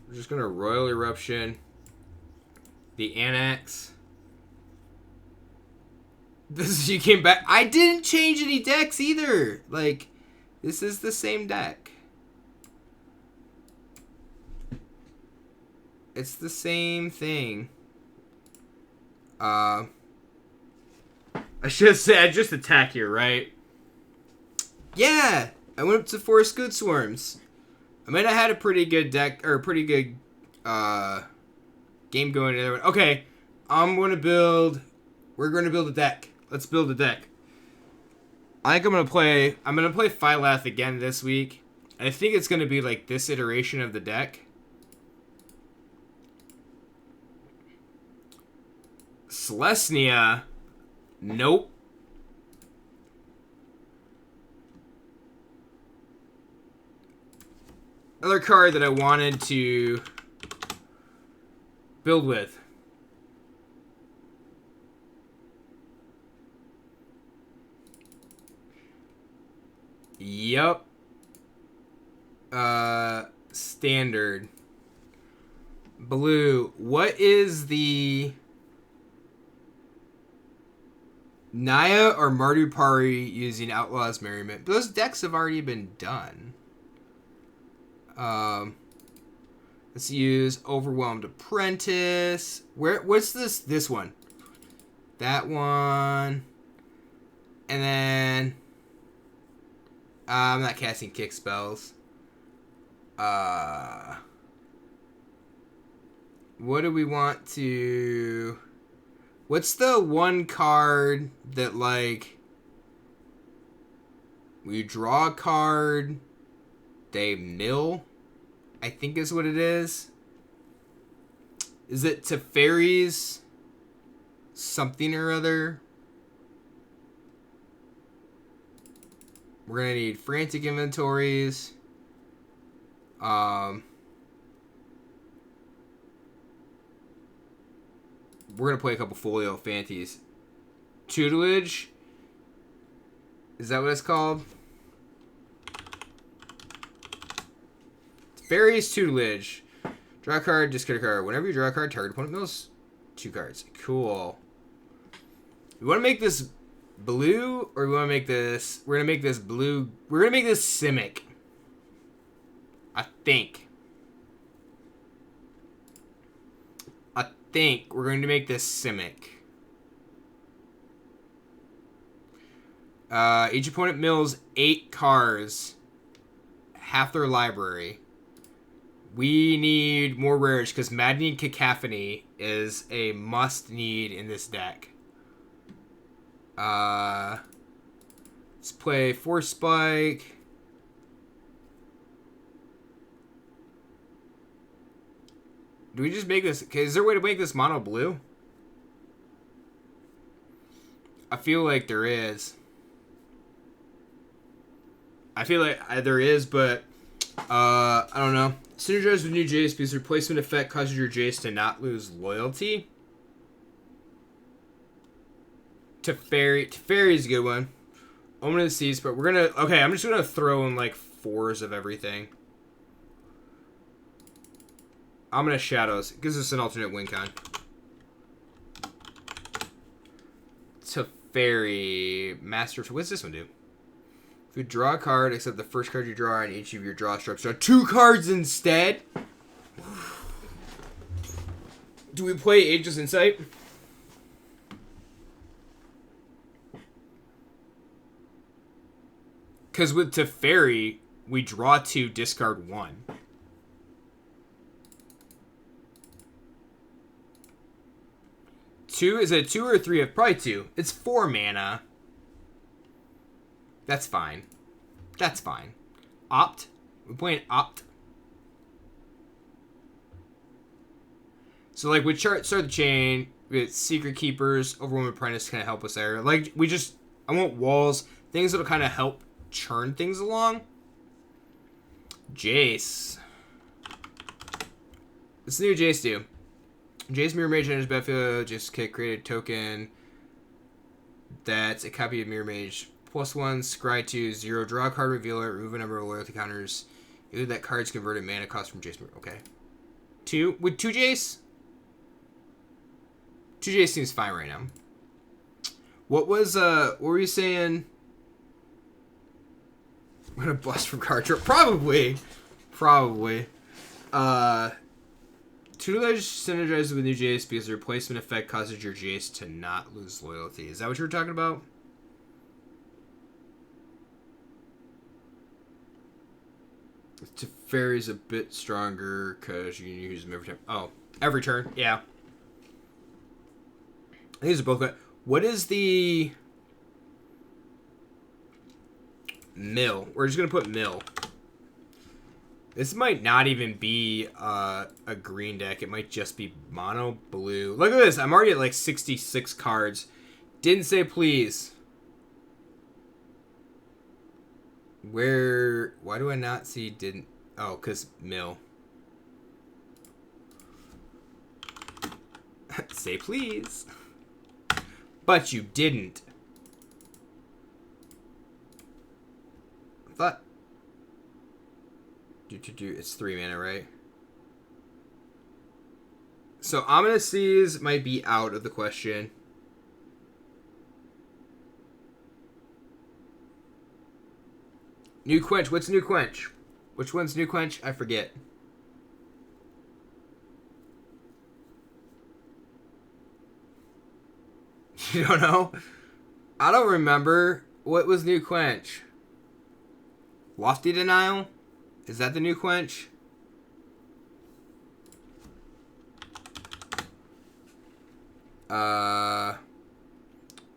We're just gonna Royal Eruption. The Anax. You came back. I didn't change any decks either. Like, this is the same deck. It's the same thing. I should say I just attack here, right? Yeah, I went up to Forest Good Swarms. I mean, I had a pretty good deck, or a pretty good game going the other one. Okay, we're going to build a deck. Let's build a deck. I think I'm going to play Phylath again this week. I think it's going to be like this iteration of the deck. Selesnya. Nope. Another card that I wanted to build with. Yup. Standard. Blue. What is the Naya or Mardupari using Outlaw's Merriment? Those decks have already been done. Let's use Overwhelmed Apprentice. What's this one? That one. And then I'm not casting kick spells. What do we want to... What's the one card that, like, we draw a card, they mill, I think is what it is. Is it Teferi's something or other? We're going to need Frantic Inventories. We're going to play a couple Folio Fanties. Tutelage. Is that what it's called? Fairies Tutelage. Draw a card, discard a card. Whenever you draw a card, target opponent mills 2 cards. Cool. We want to make this blue, or we want to make this... We're going to make this blue... We're going to make this Simic. I think we're going to make this Simic. Each opponent mills 8 cards. Half their library. We need more rares because Maddening Cacophony is a must-need in this deck. Let's play Force Spike. Do we just make this... Okay, is there a way to make this mono blue? I feel like there is. I feel like there is, but... I don't know. Synergize with new Jace because replacement effect causes your Jace to not lose loyalty. Teferi's a good one. Omen of the Seas, but we're gonna... Okay, I'm just gonna throw in, like, 4s of everything. I'm gonna Shadows. It gives us an alternate win con. Teferi. Master... What's this one do? If you draw a card, except the first card you draw on each of your draw strokes, draw 2 cards instead. Do we play Ageless Insight? Because with Teferi, we draw 2, discard 1. Is it a 2 or a 3? Probably 2. It's 4 mana. That's fine. That's fine. Opt. We're playing Opt. So, like, we start the chain. With Secret Keepers, Overwhelming Apprentice kind of help us there. Like, I want walls. Things that'll kind of help churn things along. Jace. What's the new Jace do? Jace Mirror Mage enters battlefield. Jace create a token that's a copy of Mirror Mage. +1, scry 2, 0. Draw a card, reveal it, remove a number of loyalty counters. Either that card's converted mana cost from Jace Mirror. Okay. 2? With 2 Jace? 2 Jace seems fine right now. What were you saying? I'm gonna bust from card draw. Probably. 2 Ledge synergizes with new Jace because the replacement effect causes your Jace to not lose loyalty. Is that what you were talking about? Teferi's a bit stronger because you can use them every time. Oh, every turn. Yeah. These are both good. What is the mill? We're just going to put mill. This might not even be a green deck. It might just be mono blue. Look at this. I'm already at like 66 cards. Didn't say please. Why do I not see didn't? Oh, because mill. Say please. But you didn't. I thought. It's 3 mana, right? So Ominous Seas might be out of the question. New Quench. What's New Quench? Which one's New Quench? I forget. You don't know? I don't remember. What was New Quench? Lofty Denial? Is that the New Quench?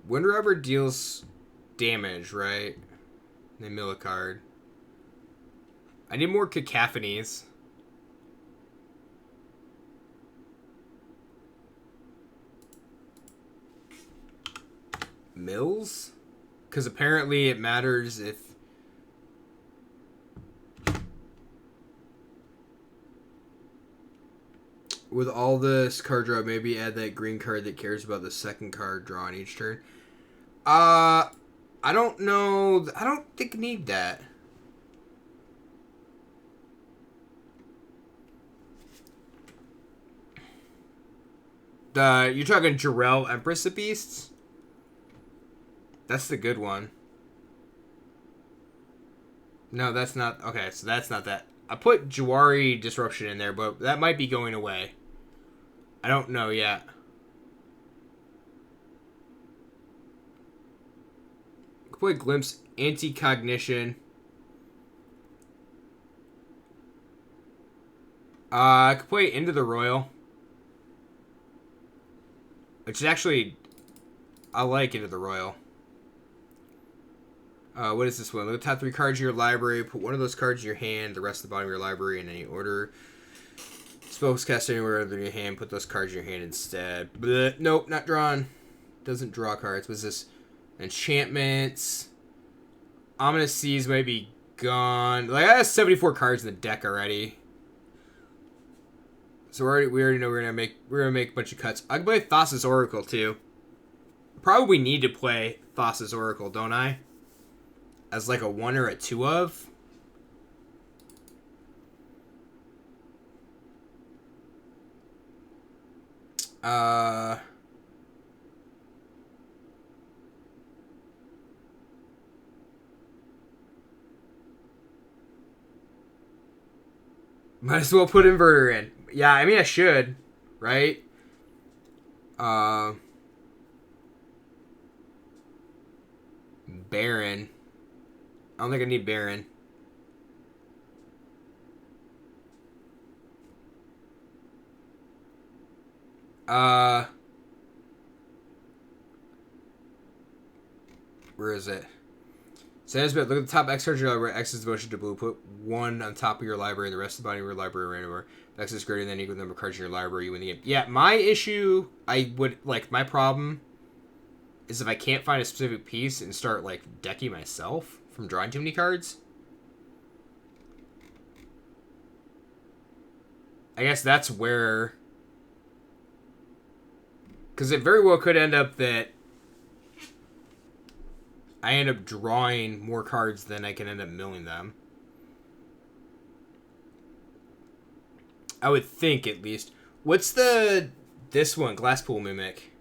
Wind Rubber deals damage, right? They mill a card. I need more Cacophonies. Mills? Because apparently it matters if... With all this card draw, maybe add that green card that cares about the second card draw on each turn. I don't know. I don't think I need that. You're talking Jarrell, Empress of Beasts? That's the good one. No, that's not... Okay, so that's not that. I put Jawari Disruption in there, but that might be going away. I don't know yet. Complete Glimpse, Anti-Cognition. I could play Into the Royal. Which is actually... I like Into the Royal. What is this one? Look at the top 3 cards of your library. Put one of those cards in your hand, the rest of the bottom of your library in any order. Spells cast anywhere other than your hand. Put those cards in your hand instead. Blech. Nope, not drawn. Doesn't draw cards. What's this? Enchantments. Ominous Seas might be gone. Like, I have 74 cards in the deck already. So we already know we're gonna make a bunch of cuts. I can play Thassa's Oracle too. Probably need to play Thassa's Oracle, don't I? As like a 1 or a 2 of. Might as well put inverter in. Yeah, I mean I should, right? Baron. I don't think I need Baron. Where is it? Says, but look at the top X card of your library. X is devotion to blue. Put one on top of your library, and the rest of the body of your library randomly. If X is greater than equal number of cards in your library, you win the game. Yeah, my issue, my problem is if I can't find a specific piece and start, like, decking myself from drawing too many cards. I guess that's where... Because it very well could end up that I end up drawing more cards than I can end up milling them. I would think, at least. What's this one? Glasspool Mimic.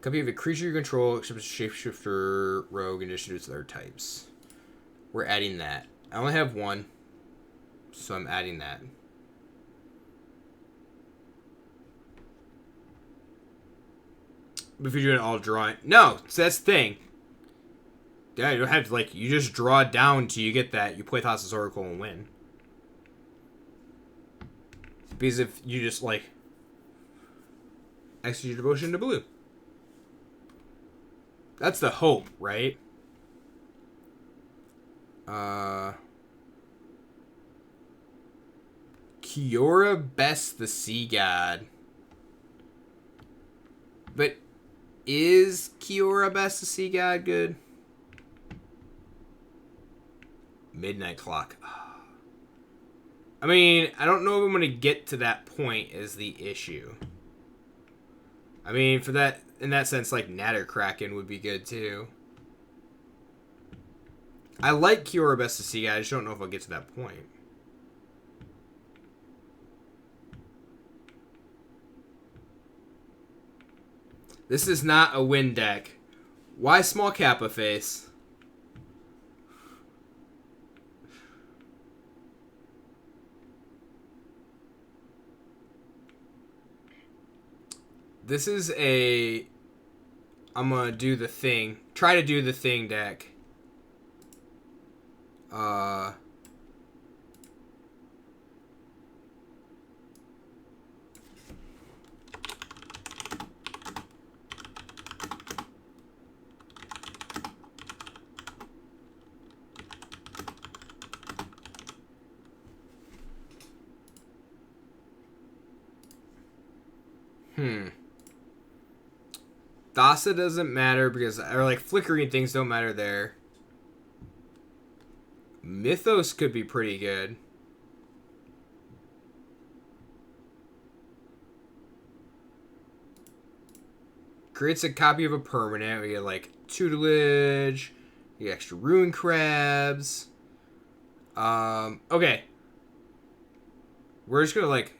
Copy of a creature you control, except shapeshifter, rogue, and distributes other types. We're adding that. I only have one, so I'm adding that. But if you're doing all drawing... No, so that's the thing. Yeah, you don't have to, like, you just draw down till you get that. You play Thassa's Oracle and win. Because if you just, like, execute devotion to blue. That's the hope, right? Kiora Best the Sea God. But is Kiora Best the Sea God good? Midnight Clock. I mean, I don't know if I'm going to get to that point is the issue. I mean, for that, in that sense, like, Natter Kraken would be good, too. I like Kiora Best to See, I just don't know if I'll get to that point. This is not a win deck. Why Small Kappa Face? This is a... I'm gonna do the thing. Try to do the thing deck. Thassa doesn't matter because, or like flickering things don't matter there. Mythos could be pretty good. Creates a copy of a permanent. We get like tutelage. You get extra ruin crabs. Okay. We're just gonna like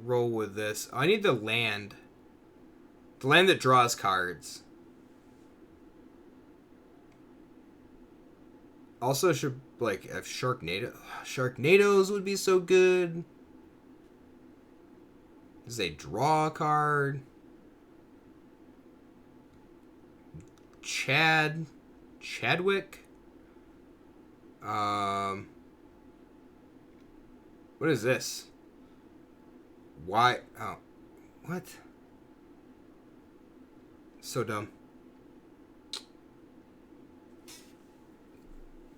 roll with this. Oh, I need the land. The land that draws cards. Also should, like, have Sharknado. Sharknadoes would be so good. Does they draw a card? Chadwick? What is this? Why? Oh. What? So dumb.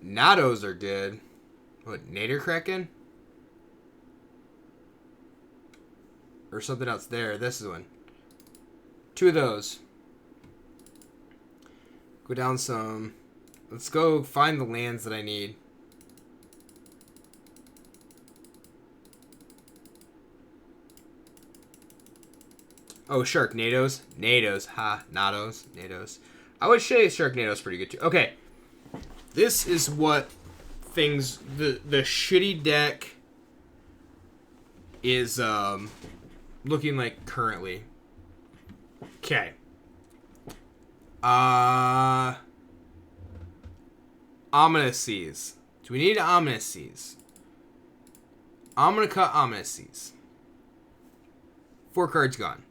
Nados are good. What, Nader Kraken? Or something else there. This is one. Two of those. Go down some. Let's go find the lands that I need. Oh, Sharknadoes. Nados. Ha. Nados. Nados. I would say Sharknadoes pretty good too. Okay. This is what things... The shitty deck is looking like currently. Okay. Ominous Seas. Do we need Ominous Seas? I'm going to cut Ominous Seas. 4 cards gone.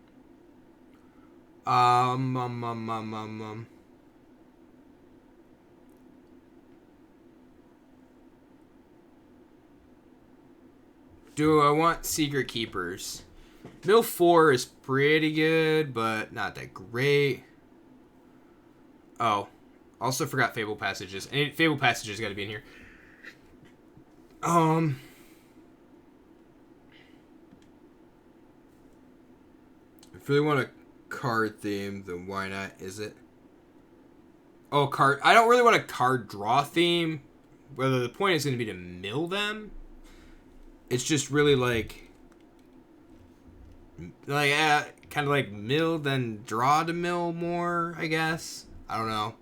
Do I want Secret Keepers? Mill 4 is pretty good, but not that great. Oh. Also forgot Fable Passages. And Fable Passages got to be in here. If you really want a card theme, then why not? Is it? Oh, card. I don't really want a card draw theme. Whether the point is going to be to mill them. It's just really like kind of like mill, then draw to mill more, I guess. I don't know.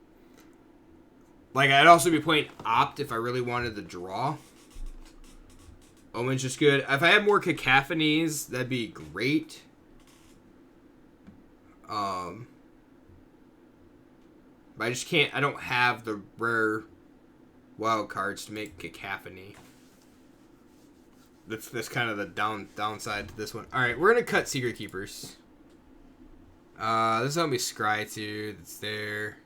Like, I'd also be playing Opt if I really wanted to draw. Omen's just good. If I had more Cacophonies, that'd be great. But I just can't. I don't have the rare wild cards to make Cacophony. That's kind of the downside to this one. All right, we're gonna cut Secret Keepers. This is gonna be Scry 2. That's there.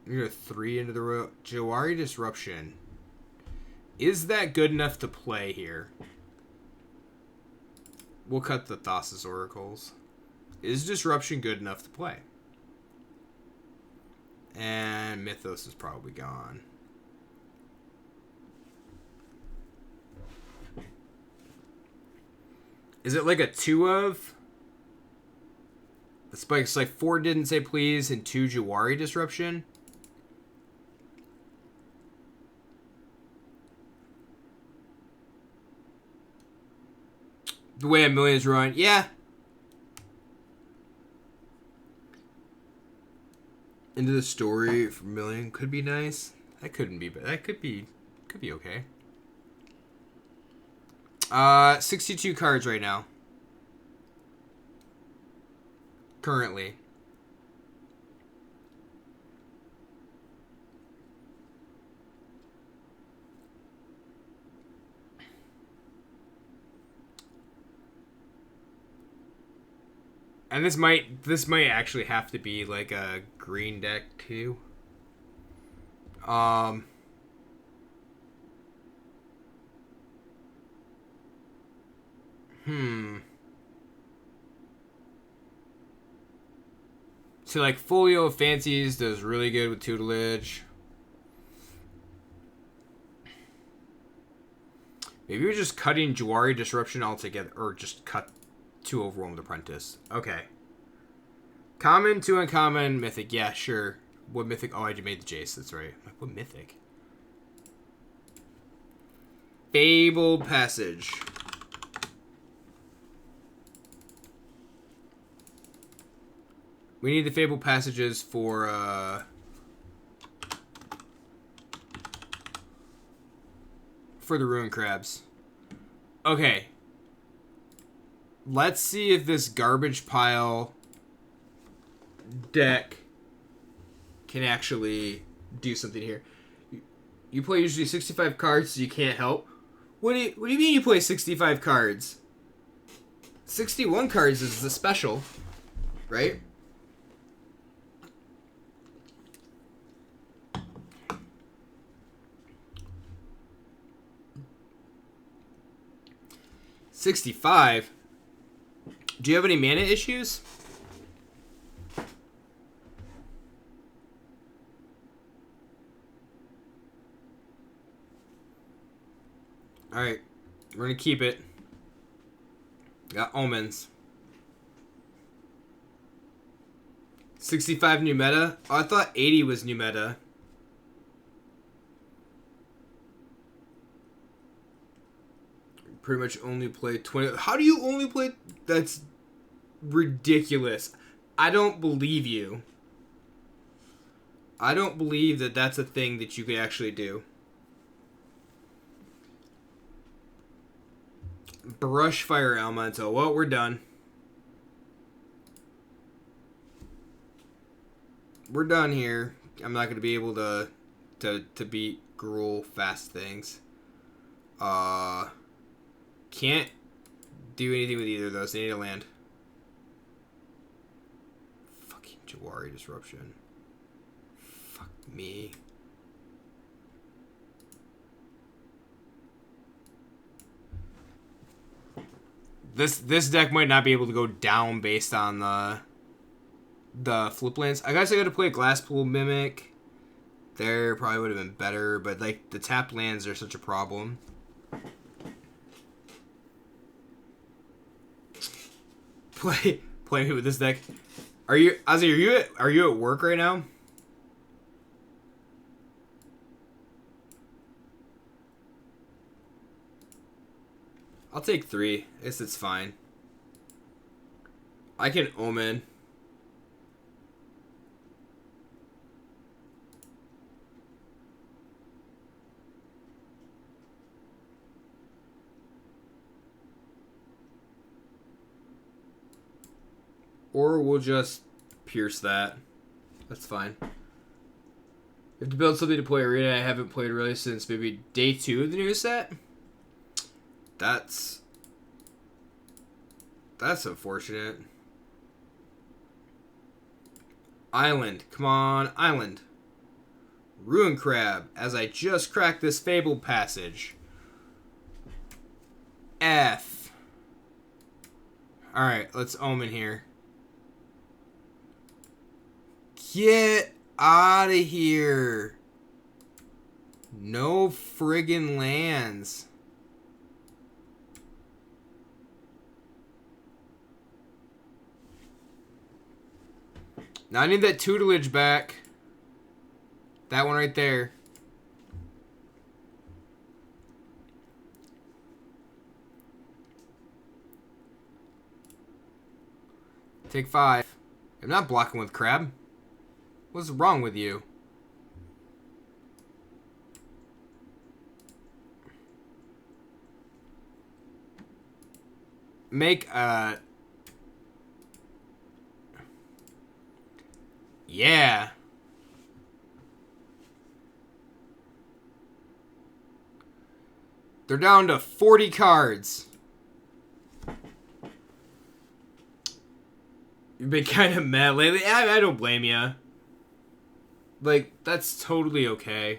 You're gonna 3 into the Jawari Disruption. Is that good enough to play here? We'll cut the Thassa's Oracles. Is Disruption good enough to play? And Mythos is probably gone. Is it like a 2 of? The spikes like 4 Didn't Say Please and 2 Jawari Disruption. The way a million's run, yeah. Into the Story for million could be nice. That couldn't be, but that could be okay. 62 cards right now. Currently. And this might actually have to be like a green deck too. So like Folio of Fancies does really good with tutelage. Maybe we're just cutting Jawari Disruption altogether, or just cut 2 Overwhelmed Apprentice. Okay. Common, 2 uncommon, mythic. Yeah, sure. What mythic? Oh, I just made the Jace. That's right. What mythic? Fabled Passage. We need the Fabled Passages for the Ruin Crabs. Okay. Let's see if this garbage pile deck can actually do something here. You play usually 65 cards, so you can't help. What do you mean you play 65 cards? 61 cards is the special, right? $65? Do you have any mana issues? Alright. We're gonna keep it. Got Omens. 65 new meta? Oh, I thought 80 was new meta. Pretty much only play 20. How do you only play? That's ridiculous. I don't believe you. I don't believe that that's a thing that you could actually do. Brushfire Elemental. Well, we're done. We're done here. I'm not going to be able to beat Gruul fast things. Can't do anything with either of those. They need to land. Fucking Jawari Disruption. Fuck me. This deck might not be able to go down based on the flip lands. I guess I got to play Glasspool Mimic. There probably would have been better, but like the tap lands are such a problem. Play me with this deck. Are you Ozzy? Are you at work right now? I'll take 3. I guess it's fine. I can Omen. Or we'll just pierce that. That's fine. You have to build something to play Arena. I haven't played really since maybe day 2 of the new set. That's unfortunate. Island. Come on, Island. Ruin Crab, as I just cracked this fabled passage. F. Alright, let's Omen here. Get out of here. No friggin' lands. Now I need that tutelage back. That one right there. Take 5. I'm not blocking with Crab. What's wrong with you? Make a... Yeah. They're down to 40 cards. You've been kind of mad lately. I don't blame you. Like, that's totally okay.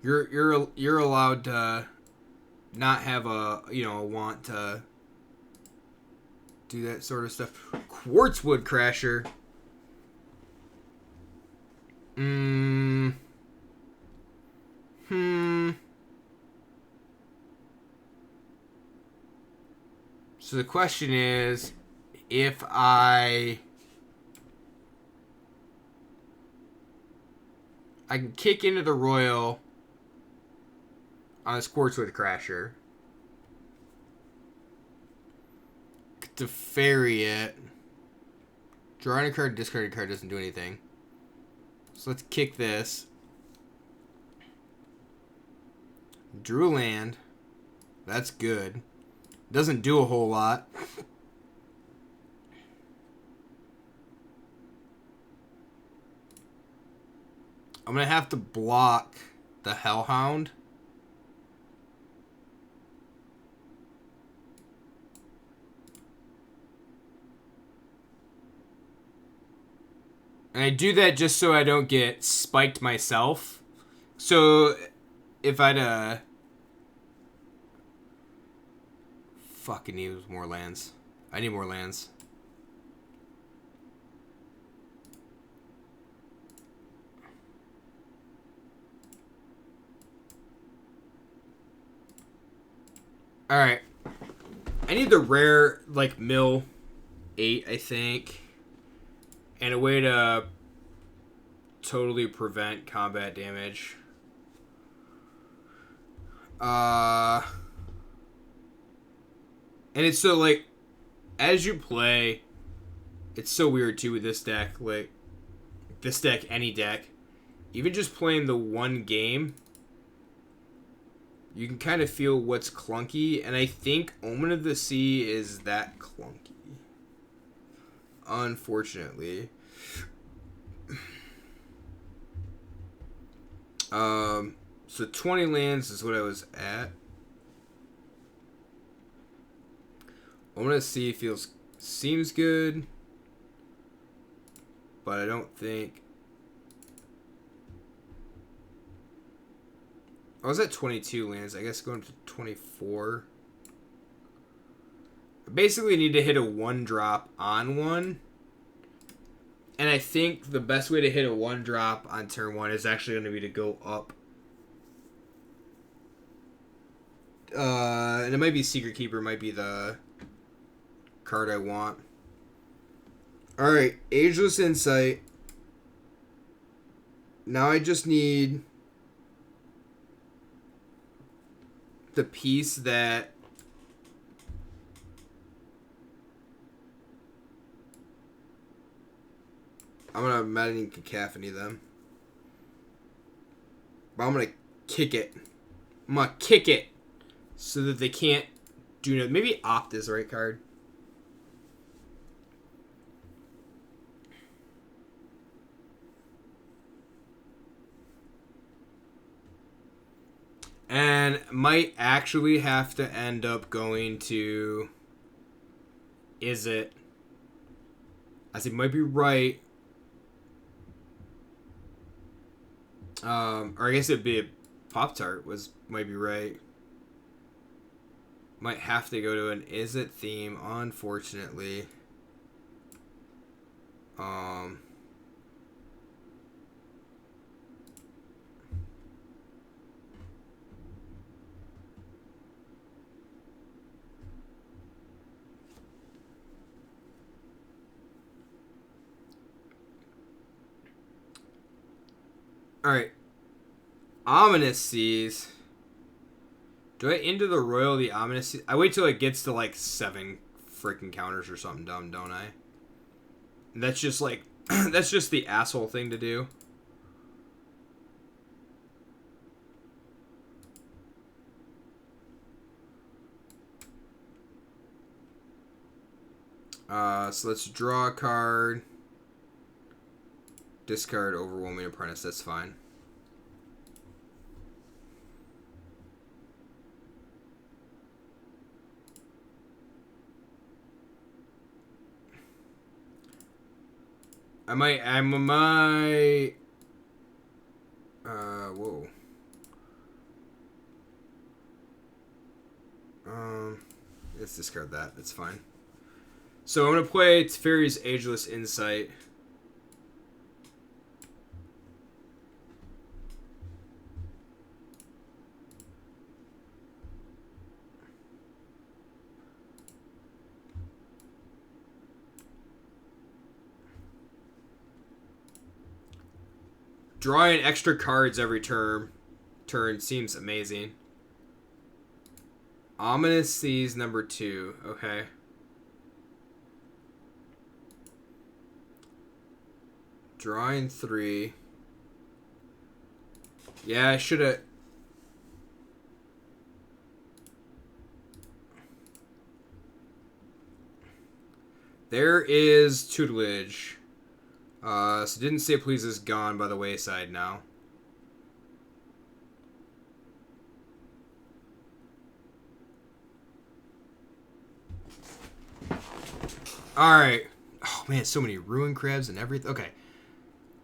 You're allowed to not have a want to do that sort of stuff. Quartzwood Crasher. So the question is, if I can kick into the Royal on a Quartzwood Crasher to fairy it. Drawing a card, discarding a card doesn't do anything. So let's kick this. Drew land. That's good. Doesn't do a whole lot. I'm going to have to block the Hellhound. And I do that just so I don't get spiked myself. So if I'd fucking need more lands. I need more lands. Alright. I need the rare, like, mill 8, I think. And a way to totally prevent combat damage. And it's so, like, as you play, it's so weird, too, with this deck. Like, this deck, any deck. Even just playing the one game, you can kind of feel what's clunky. And I think Omen of the Sea is that clunky. Unfortunately. So 20 lands is what I was at. I want to see if it seems good, but I don't think. I was at 22 lands. I guess going to 24. I basically need to hit a 1-drop on one. And I think the best way to hit a 1-drop on turn 1 is actually going to be to go up. And it might be Secret Keeper, might be the card I want. Alright, Ageless Insight. Now I just need the piece that I'm gonna Maddening Cacophony them. But I'm gonna kick it. I'm gonna kick it so that they can't do nothing. Maybe Opt is the right card. And might actually have to end up going to Is It. I think might be right. Or I guess it'd be a Pop-Tart might be right. Might have to go to an Is It theme, unfortunately. Alright. Ominous Seas. Do I into the Royal the Ominous Seas? I wait till it gets to like 7 freaking counters or something dumb, don't I? That's just like that's just the asshole thing to do. So let's draw a card. Discard Overwhelming Apprentice, that's fine. Whoa. Let's discard that, that's fine. So I'm going to play Teferi's Ageless Insight. Drawing extra cards every turn seems amazing. Ominous Seas number 2. Okay. Drawing 3. Yeah, I should have. There is Tutelage. So Didn't Say Please is gone by the wayside now. Alright. Oh man, so many Ruin Crabs and everything. Okay.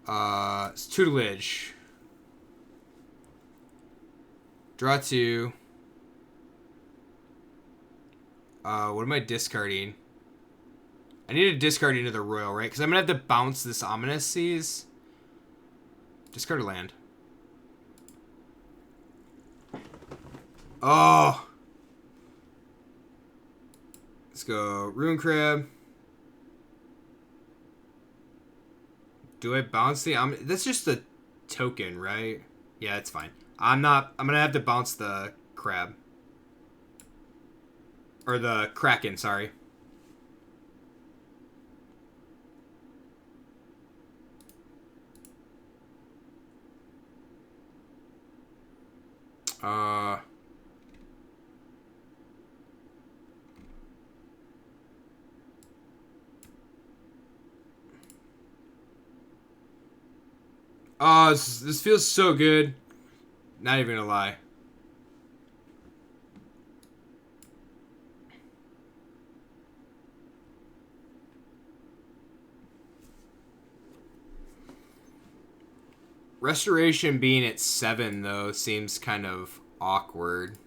It's Tutelage. Draw 2. What am I discarding? I need to discard into the Royal, right? Because I'm going to have to bounce this Ominous Seas. Discard a land. Oh! Let's go Ruin Crab. Do I bounce the Ominous? That's just a token, right? Yeah, it's fine. I'm going to have to bounce the Crab. Or the Kraken, sorry. Oh, this feels so good. Not even gonna lie. Restoration being at 7, though, seems kind of awkward.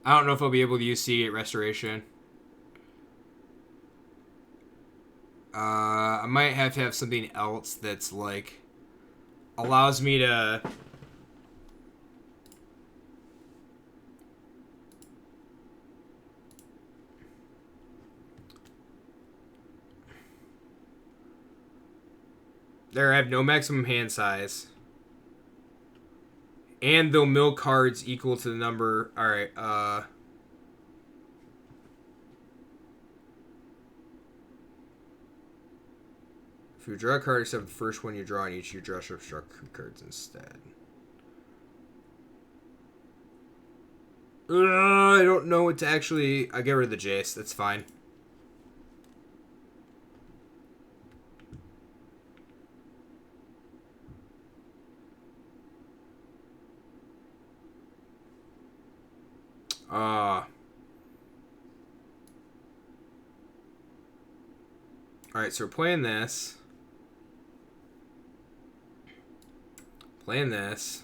I don't know if I'll be able to use C at Restoration. I might have to have something else that's, like, allows me to... There, I have no maximum hand size. And they'll mill cards equal to the number... Alright, if you draw a card except the first one you draw on each, you draw subtract cards instead. I don't know what to actually... I get rid of the Jace. That's fine. Alright, so we're playing this. Playing this.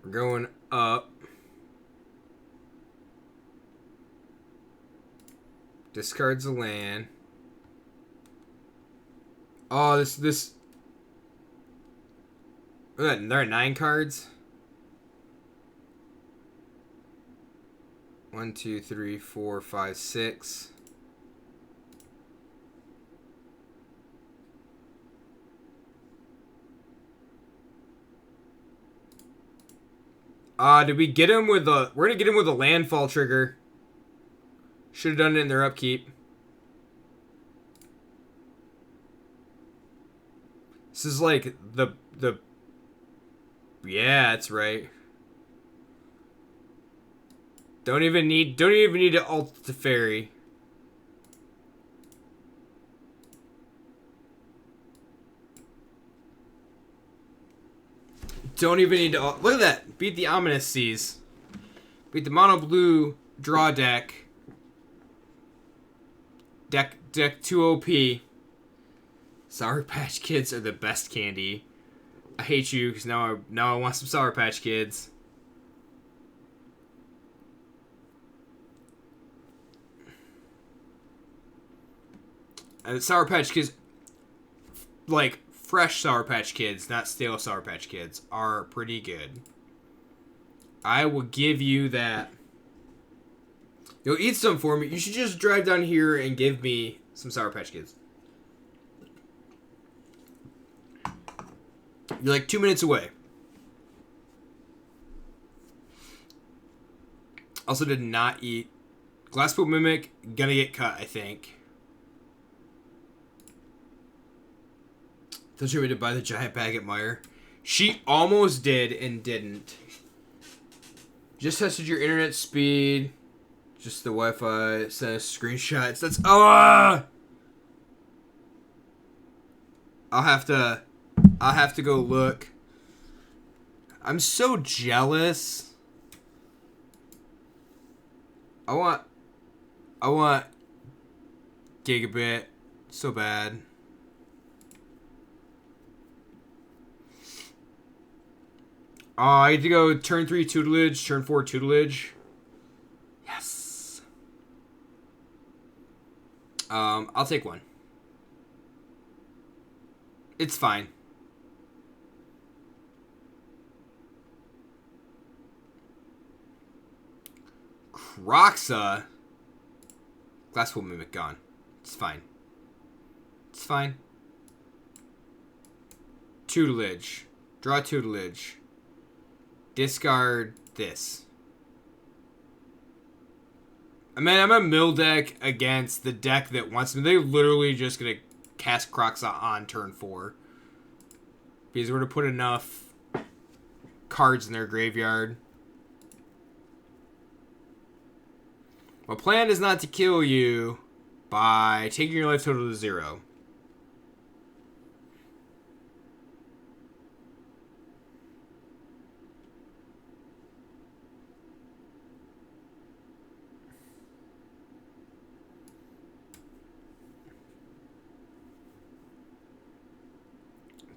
We're going up. Discards a land. Oh, this. There are 9 cards. 1, 2, 3, 4, 5, 6. Did we get him with a... We're gonna get him with a landfall trigger. Should have done it in their upkeep. This is like the... Yeah, that's right. Don't even need to ult the fairy. Don't even need to ult. Look at that. Beat the Ominous Seas. Beat the mono blue draw deck. Deck 2 OP. Sour Patch Kids are the best candy. I hate you because now I want some Sour Patch Kids. And Sour Patch Kids, like fresh Sour Patch Kids, not stale Sour Patch Kids, are pretty good. I will give you that. You'll eat some for me. You should just drive down here and give me some Sour Patch Kids. You're like 2 minutes away. Also did not eat. Glasspool Mimic, gonna get cut, I think. Thought you were to buy the giant bag at Meijer. She almost did and didn't. Just tested your internet speed. Just the Wi-Fi. Sent us screenshots. That's... Oh! I'll have to go look. I'm so jealous. I want gigabit so bad. I get to go turn 3 tutelage, turn 4 tutelage. Yes. I'll take one. It's fine. Croxa. Glasspool Mimic gone. It's fine. It's fine. Tutelage. Draw tutelage. Discard this. I mean, I'm a mill deck against the deck that wants me. They're literally just going to cast Croxa on turn 4. Because we're going to put enough cards in their graveyard. My plan is not to kill you. by taking your life total to 0.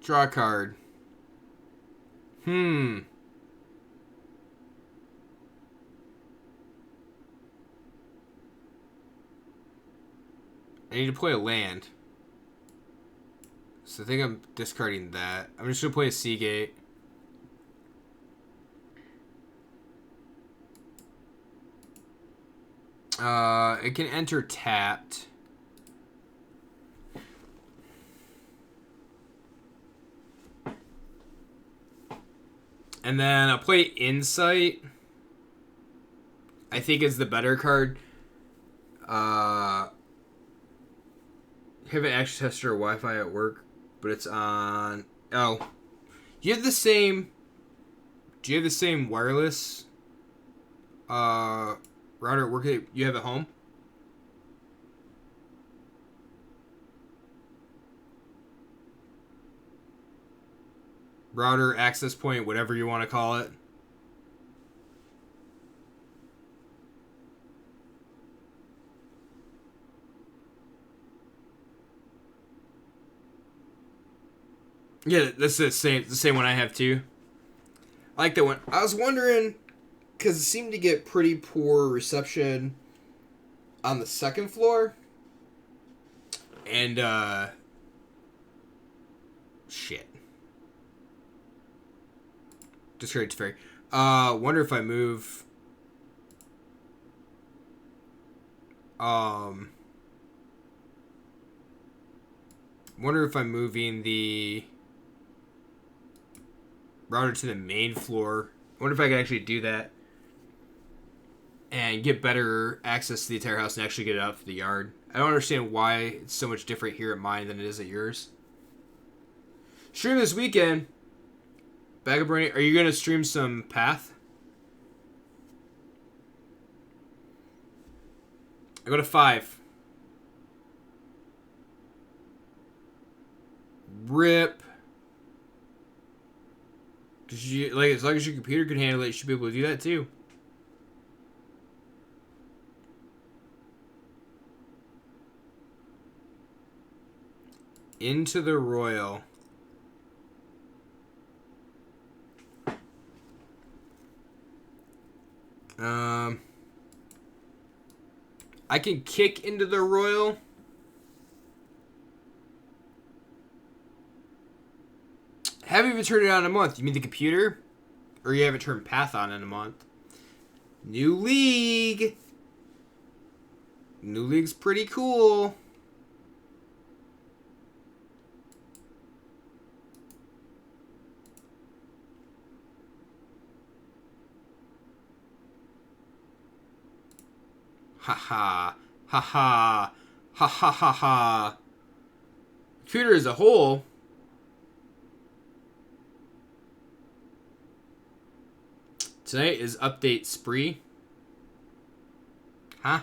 Draw a card. I need to play a land. So I think I'm discarding that. I'm just going to play a Seagate. It can enter tapped. And then I'll play Insight. I think is the better card. Have an access tester or Wi-Fi at work, but it's on. Oh, you have the same. Do you have the same wireless router at work that you have at home? Router, access point, whatever you want to call it. Yeah, that's the same one I have too. I like that one. I was wondering, because it seemed to get pretty poor reception on the second floor. And, shit. Discard to fairy. Wonder if I move. Wonder if I'm moving the router to the main floor. I wonder if I can actually do that and get better access to the entire house and actually get it out to the yard. I don't understand why it's so much different here at mine than it is at yours. Stream this weekend. Bag of Brownie. Are you going to stream some Path? I go to 5. Rip. Cause you like as long as your computer can handle it, you should be able to do that too. Into the Royal. I can kick into the Royal. Haven't even turned it on in a month. You mean the computer? Or you haven't turned Path on in a month? New League. New League's pretty cool. Ha ha. Ha ha. Ha ha ha ha. Computer as a whole. Tonight is update spree. Huh?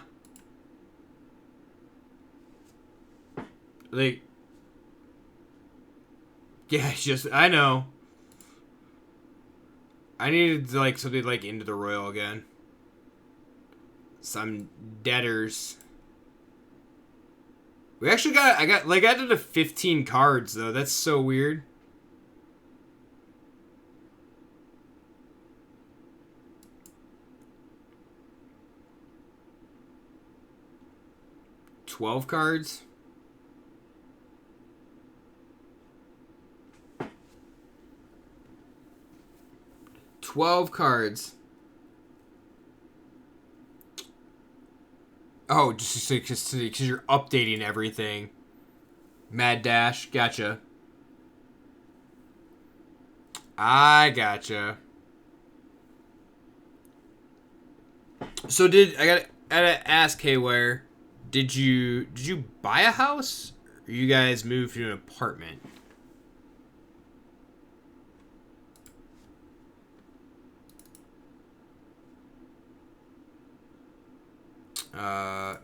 Like, yeah, it's just, I know. I needed like something like Into the Royal again. Some debtors. We actually I did a 15 cards though. That's so weird. $12 cards. $12 cards. Oh, just because you're updating everything. Mad Dash, gotcha. I gotcha. So I gotta ask, Haywire, did you buy a house, or you guys moved to an apartment?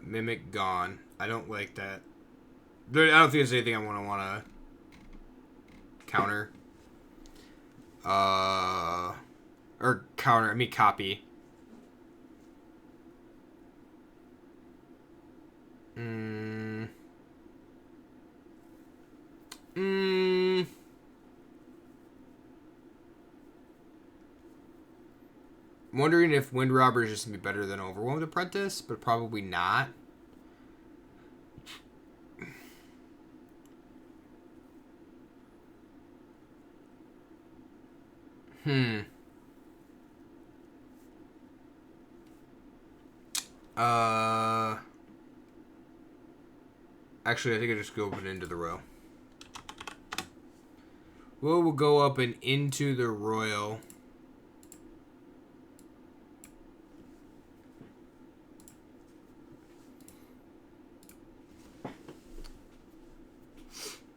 Mimic gone. I don't like that. I don't think there's anything I want to counter. Or counter, I mean copy. I'm wondering if Wind Robber is just going to be better than Overwhelmed Apprentice, but probably not. Actually, I think I just go up and into the row. We'll go up and into the royal.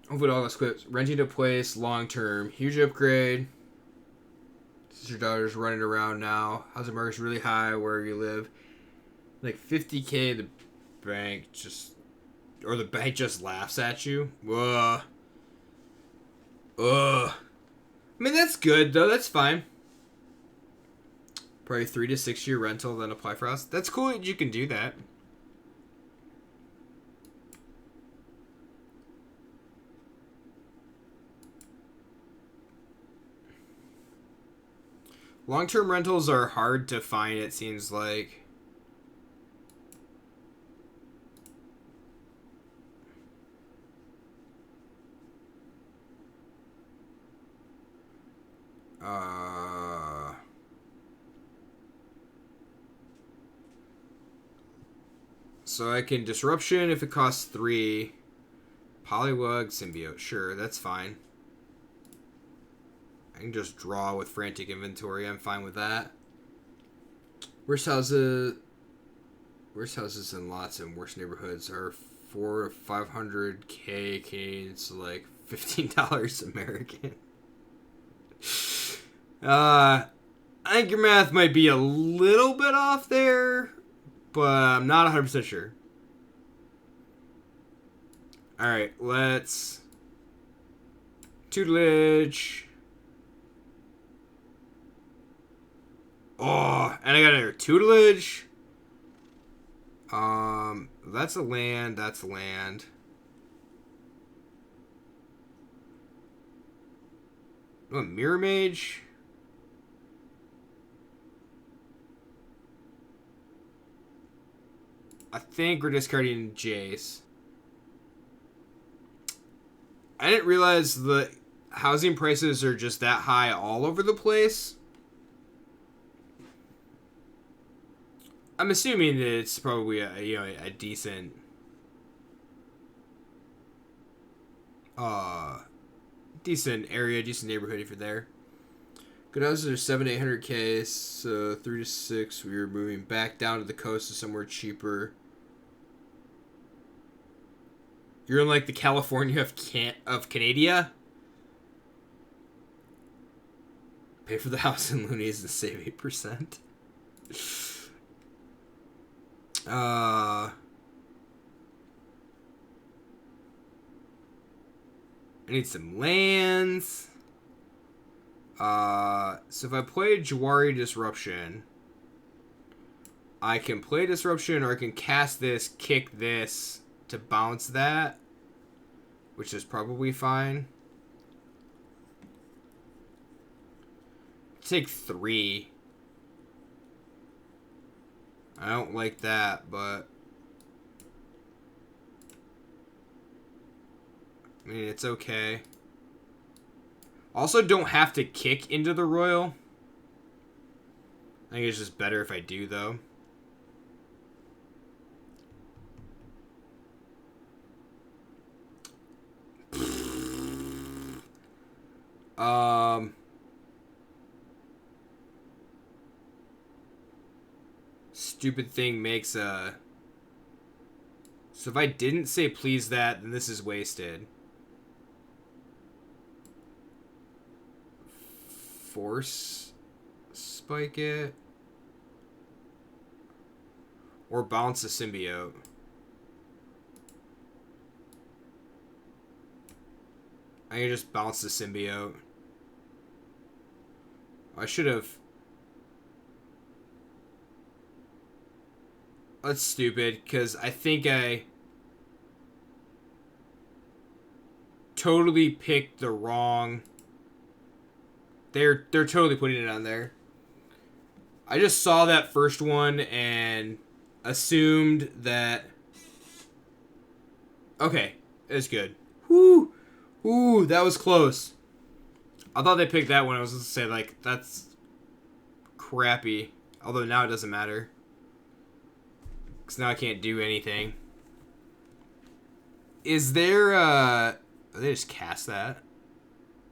Hopefully all the scripts. Renting to place, long term. Huge upgrade. Since your daughter's running around now. Housing market's really high where you live. Like 50K, the bank just... Or the bank just laughs at you. Ugh. I mean, that's good, though. That's fine. Probably 3 to 6 year rental, then apply for us. That's cool that you can do that. Long-term rentals are hard to find, it seems like. So I can Disruption if it costs 3. Poliwag, Symbiote. Sure, that's fine. I can just draw with Frantic Inventory. I'm fine with that. Worst houses and lots in worst neighborhoods are 400 to 500K Canadian, so like $15 American. I think your math might be a little bit off there, but I'm not 100% sure. Alright, let's... Tutelage. Oh, and I got another Tutelage. That's a land, that's land. Oh, Mirror Mage. I think we're discarding Jace. I didn't realize the housing prices are just that high all over the place. I'm assuming that it's probably a decent decent area, decent neighborhood if you're there. Good houses are 700 to 800K, so 3 to 6. We were moving back down to the coast to somewhere cheaper. You're in like the California of Canada. Pay for the house in loonies and save 8%. I need some lands. So if I play Jawari Disruption, I can play Disruption, or I can cast this, kick this to bounce that, which is probably fine. Take 3. I don't like that, but I mean, it's okay. Also, don't have to kick into the Royal. I think it's just better if I do, though. Stupid thing makes a... So if I didn't say please that, then this is wasted. Force spike it. Or bounce the symbiote. I can just bounce the symbiote. I should have. That's stupid, because I think I totally picked the wrong. They're totally putting it on there. I just saw that first one and assumed that. Okay, it's good. Whoo, ooh, that was close. I thought they picked that one. I was going to say, like, that's crappy. Although now it doesn't matter. Because now I can't do anything. Is there, they just cast that?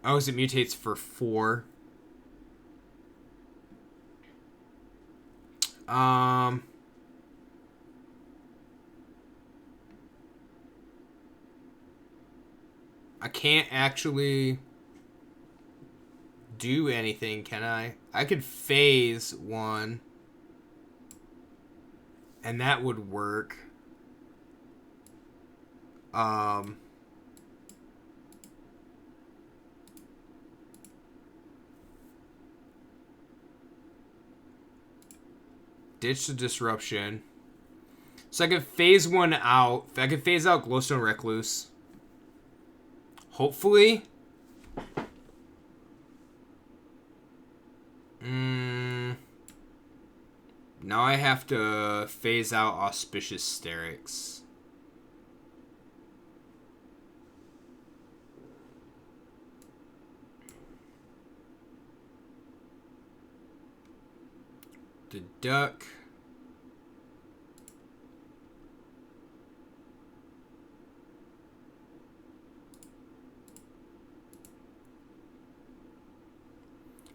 Oh, because it mutates for 4. I can't actually do anything, can I? I could phase 1. And that would work. Ditch the disruption. So I could phase 1 out. I could phase out Glowstone Recluse. Hopefully. Now I have to phase out Auspicious Sterix. The duck.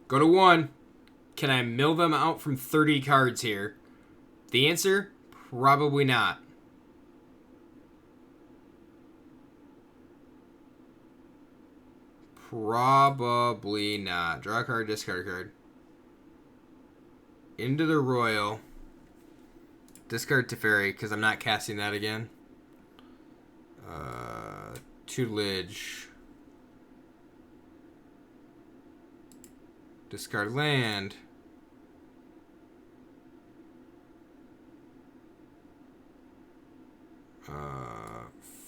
Go to 1. Can I mill them out from 30 cards here? The answer? Probably not. Probably not. Draw a card, discard a card. Into the Royal. Discard Teferi, because I'm not casting that again. Tutelage. Discard land.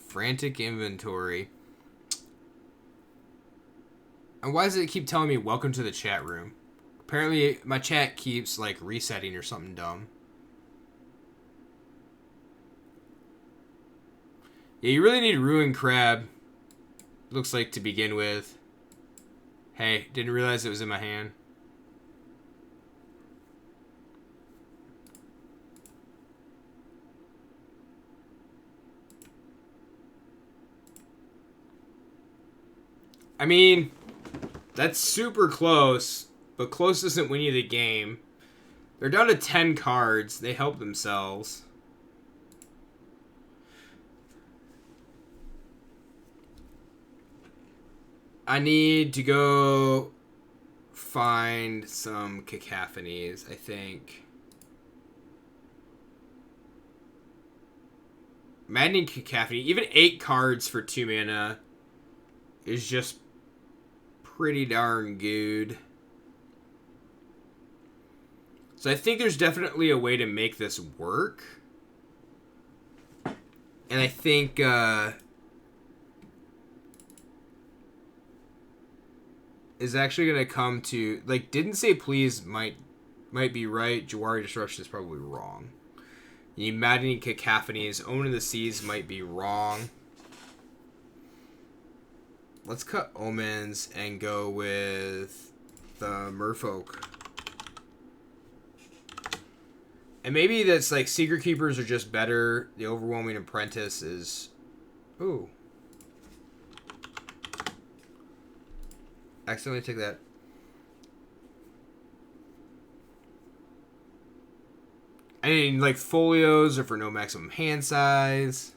Frantic Inventory. And why does it keep telling me welcome to the chat room? Apparently my chat keeps like resetting or something dumb. Yeah, you really need Ruin Crab. Looks like to begin with. Hey, didn't realize it was in my hand. I mean, that's super close, but close doesn't win you the game. They're down to 10 cards. They help themselves. I need to go find some cacophonies, I think. Maddening Cacophony. Even 8 cards for 2 mana is just pretty darn good. So I think there's definitely a way to make this work. And I think is actually going to come to, like, didn't say please might be right. Jawari Disruption is probably wrong. The Maddening Cacophonies, Omen of the Seas might be wrong. Let's cut Omens and go with the Merfolk. And maybe that's like Secret Keepers are just better. The Overwhelming Apprentice is... Ooh. Accidentally took that. I mean, like, Folios are for no maximum hand size.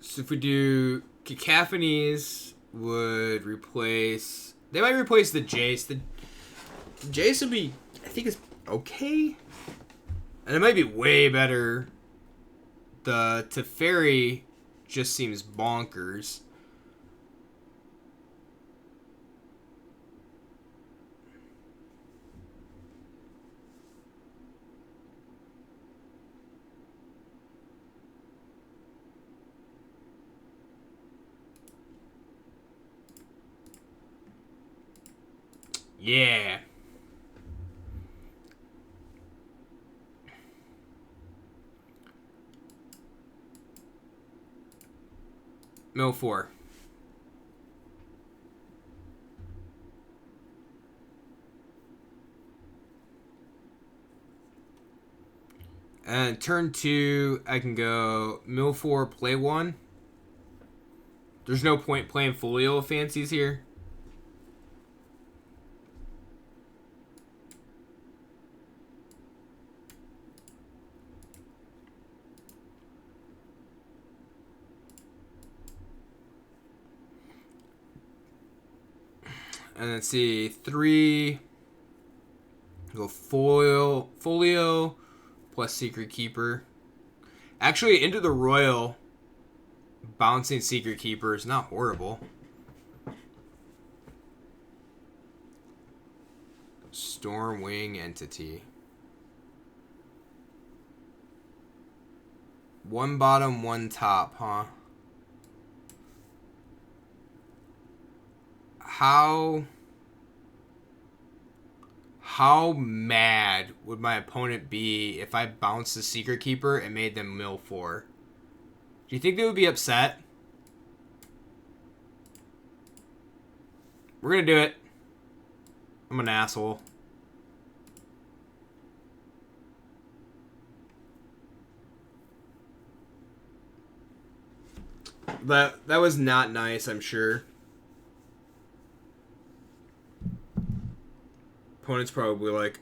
So if we do Cacophonies would replace... They might replace the Jace. Jace would be, I think it's okay. And it might be way better. The Teferi just seems bonkers. Yeah. Mill 4. And turn 2, I can go Mill 4, play 1. There's no point playing Folio Fancies here. And let's see, 3. Go Folio plus Secret Keeper. Actually, into the Royal, bouncing Secret Keeper is not horrible. Stormwing Entity. 1 bottom, 1 top, huh? How mad would my opponent be if I bounced the Secret Keeper and made them mill 4? Do you think they would be upset? We're gonna do it. I'm an asshole. That was not nice, I'm sure. Opponent's probably like,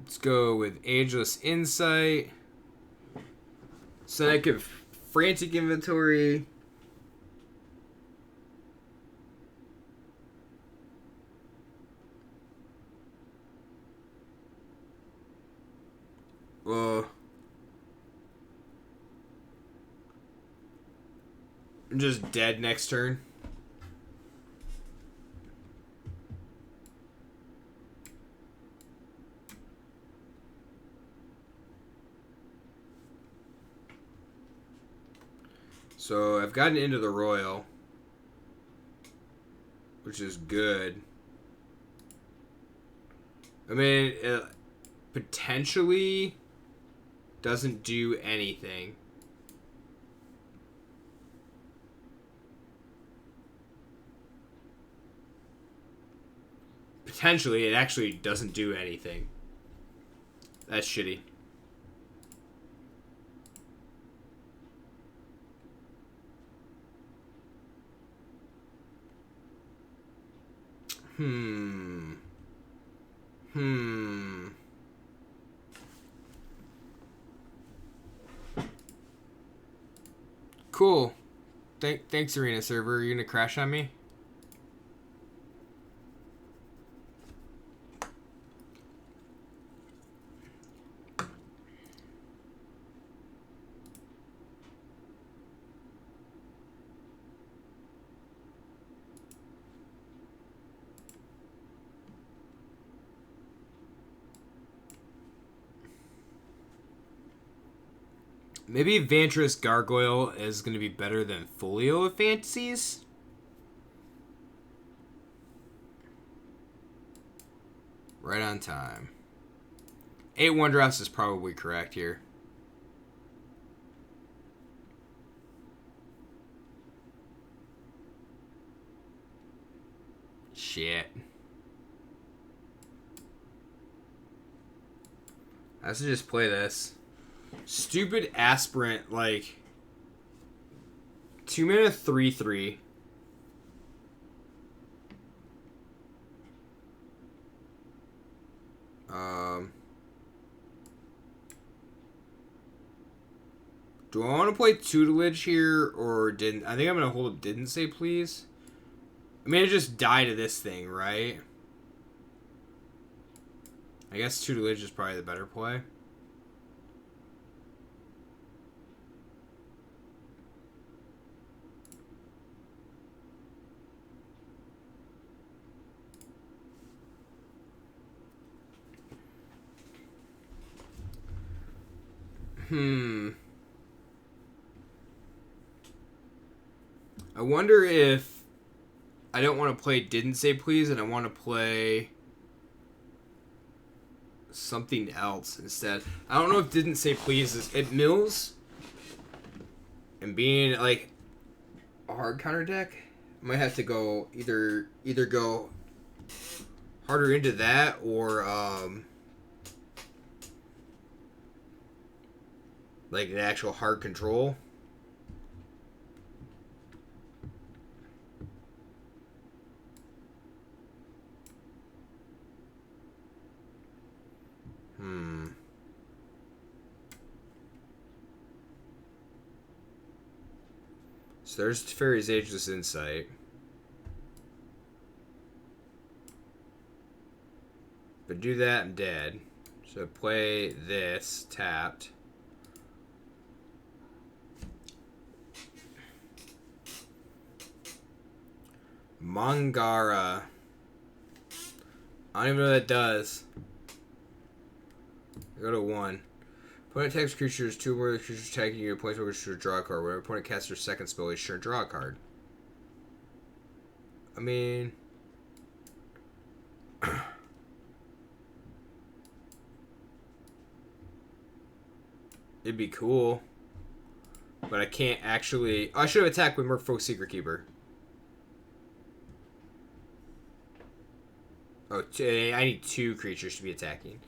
Let's go with Ageless Insight. Seneca Frantic Inventory. I'm just dead next turn. So I've gotten into the Royal, which is good. I mean, it potentially doesn't do anything. Potentially, it actually doesn't do anything. That's shitty. Cool. Thanks, Arena Server. Are you gonna crash on me? Maybe Vantress Gargoyle is going to be better than Folio of Fantasies? Right on time. 8 1-drops is probably correct here. Shit. I should just play this. Stupid aspirant, like 2 mana 3/3. Do I want to play tutelage here or didn't? I think I'm gonna hold up didn't say please. I mean, I just die to this thing, right? I guess tutelage is probably the better play. I wonder if I don't want to play didn't say please and I want to play something else instead. I don't know if didn't say please is it mills and being like a hard counter deck. I might have to go either go harder into that or like an actual hard control. So there's Fairy's Ageless Insight. But do that, I'm dead. So play this, tapped. Mangara. I don't even know what that does. I go to 1. Opponent attacks creatures, 2 more of the creatures attacking you, points over to draw a card. Whenever opponent casts their second spell, is sure draw a card. I mean, it'd be cool, but I can't actually. Oh, I should have attacked with Merfolk Secret Keeper. Oh, I need 2 creatures to be attacking.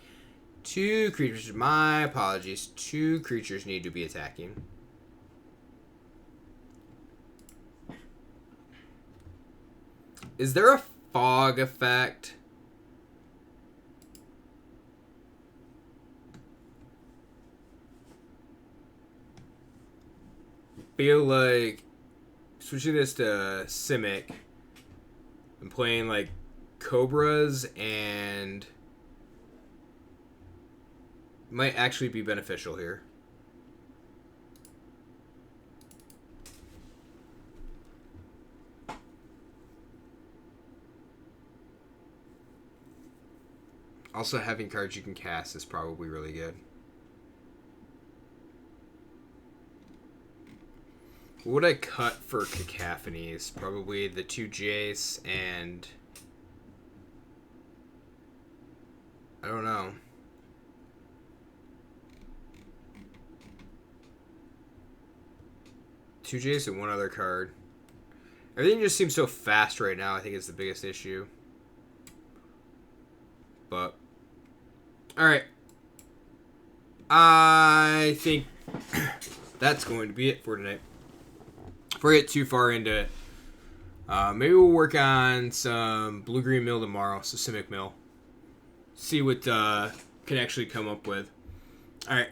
2 creatures. My apologies. 2 creatures need to be attacking. Is there a fog effect? Feel like switching this to Simic and playing like Cobras and might actually be beneficial here. Also, having cards you can cast is probably really good. What would I cut for Cacophonies? Probably the 2 Jace and I don't know. Two Jace and 1 other card. Everything just seems so fast right now. I think it's the biggest issue. But alright. I think that's going to be it for tonight. Before I get too far into it, maybe we'll work on some blue-green mill tomorrow, so Simic mill. See what can actually come up with. Alright,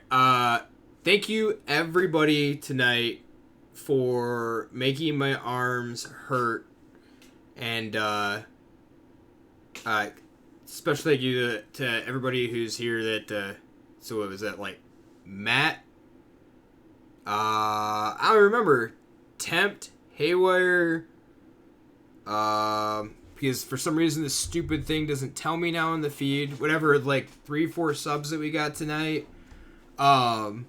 thank you everybody tonight for making my arms hurt. And special thank you to everybody who's here that, so what was that, like, Matt? I don't remember. Tempt, Haywire, because for some reason this stupid thing doesn't tell me now in the feed. Whatever, like 3-4 subs that we got tonight. And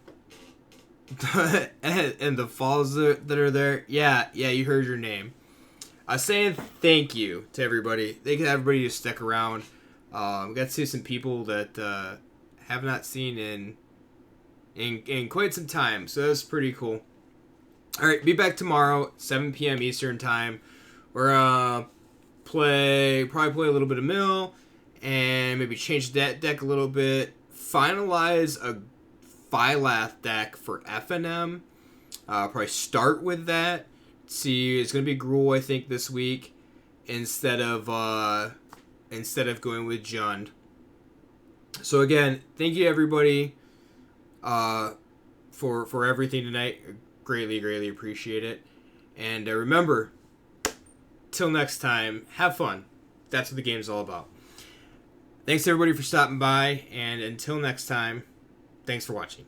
the falls that are there. Yeah, you heard your name. Saying thank you to everybody. Thank you to everybody who stuck around. Got to see some people that have not seen in quite some time, so that's pretty cool. Alright, be back tomorrow, 7 p.m. Eastern time. We're probably play a little bit of Mill, and maybe change that deck a little bit. Finalize a Phylath deck for FNM. Probably start with that. See, it's gonna be Gruul, I think, this week instead of going with Jund. So again, thank you everybody for everything tonight. Greatly appreciate it. And remember, till next time, have fun. That's what the game's all about. Thanks everybody for stopping by, and until next time, thanks for watching.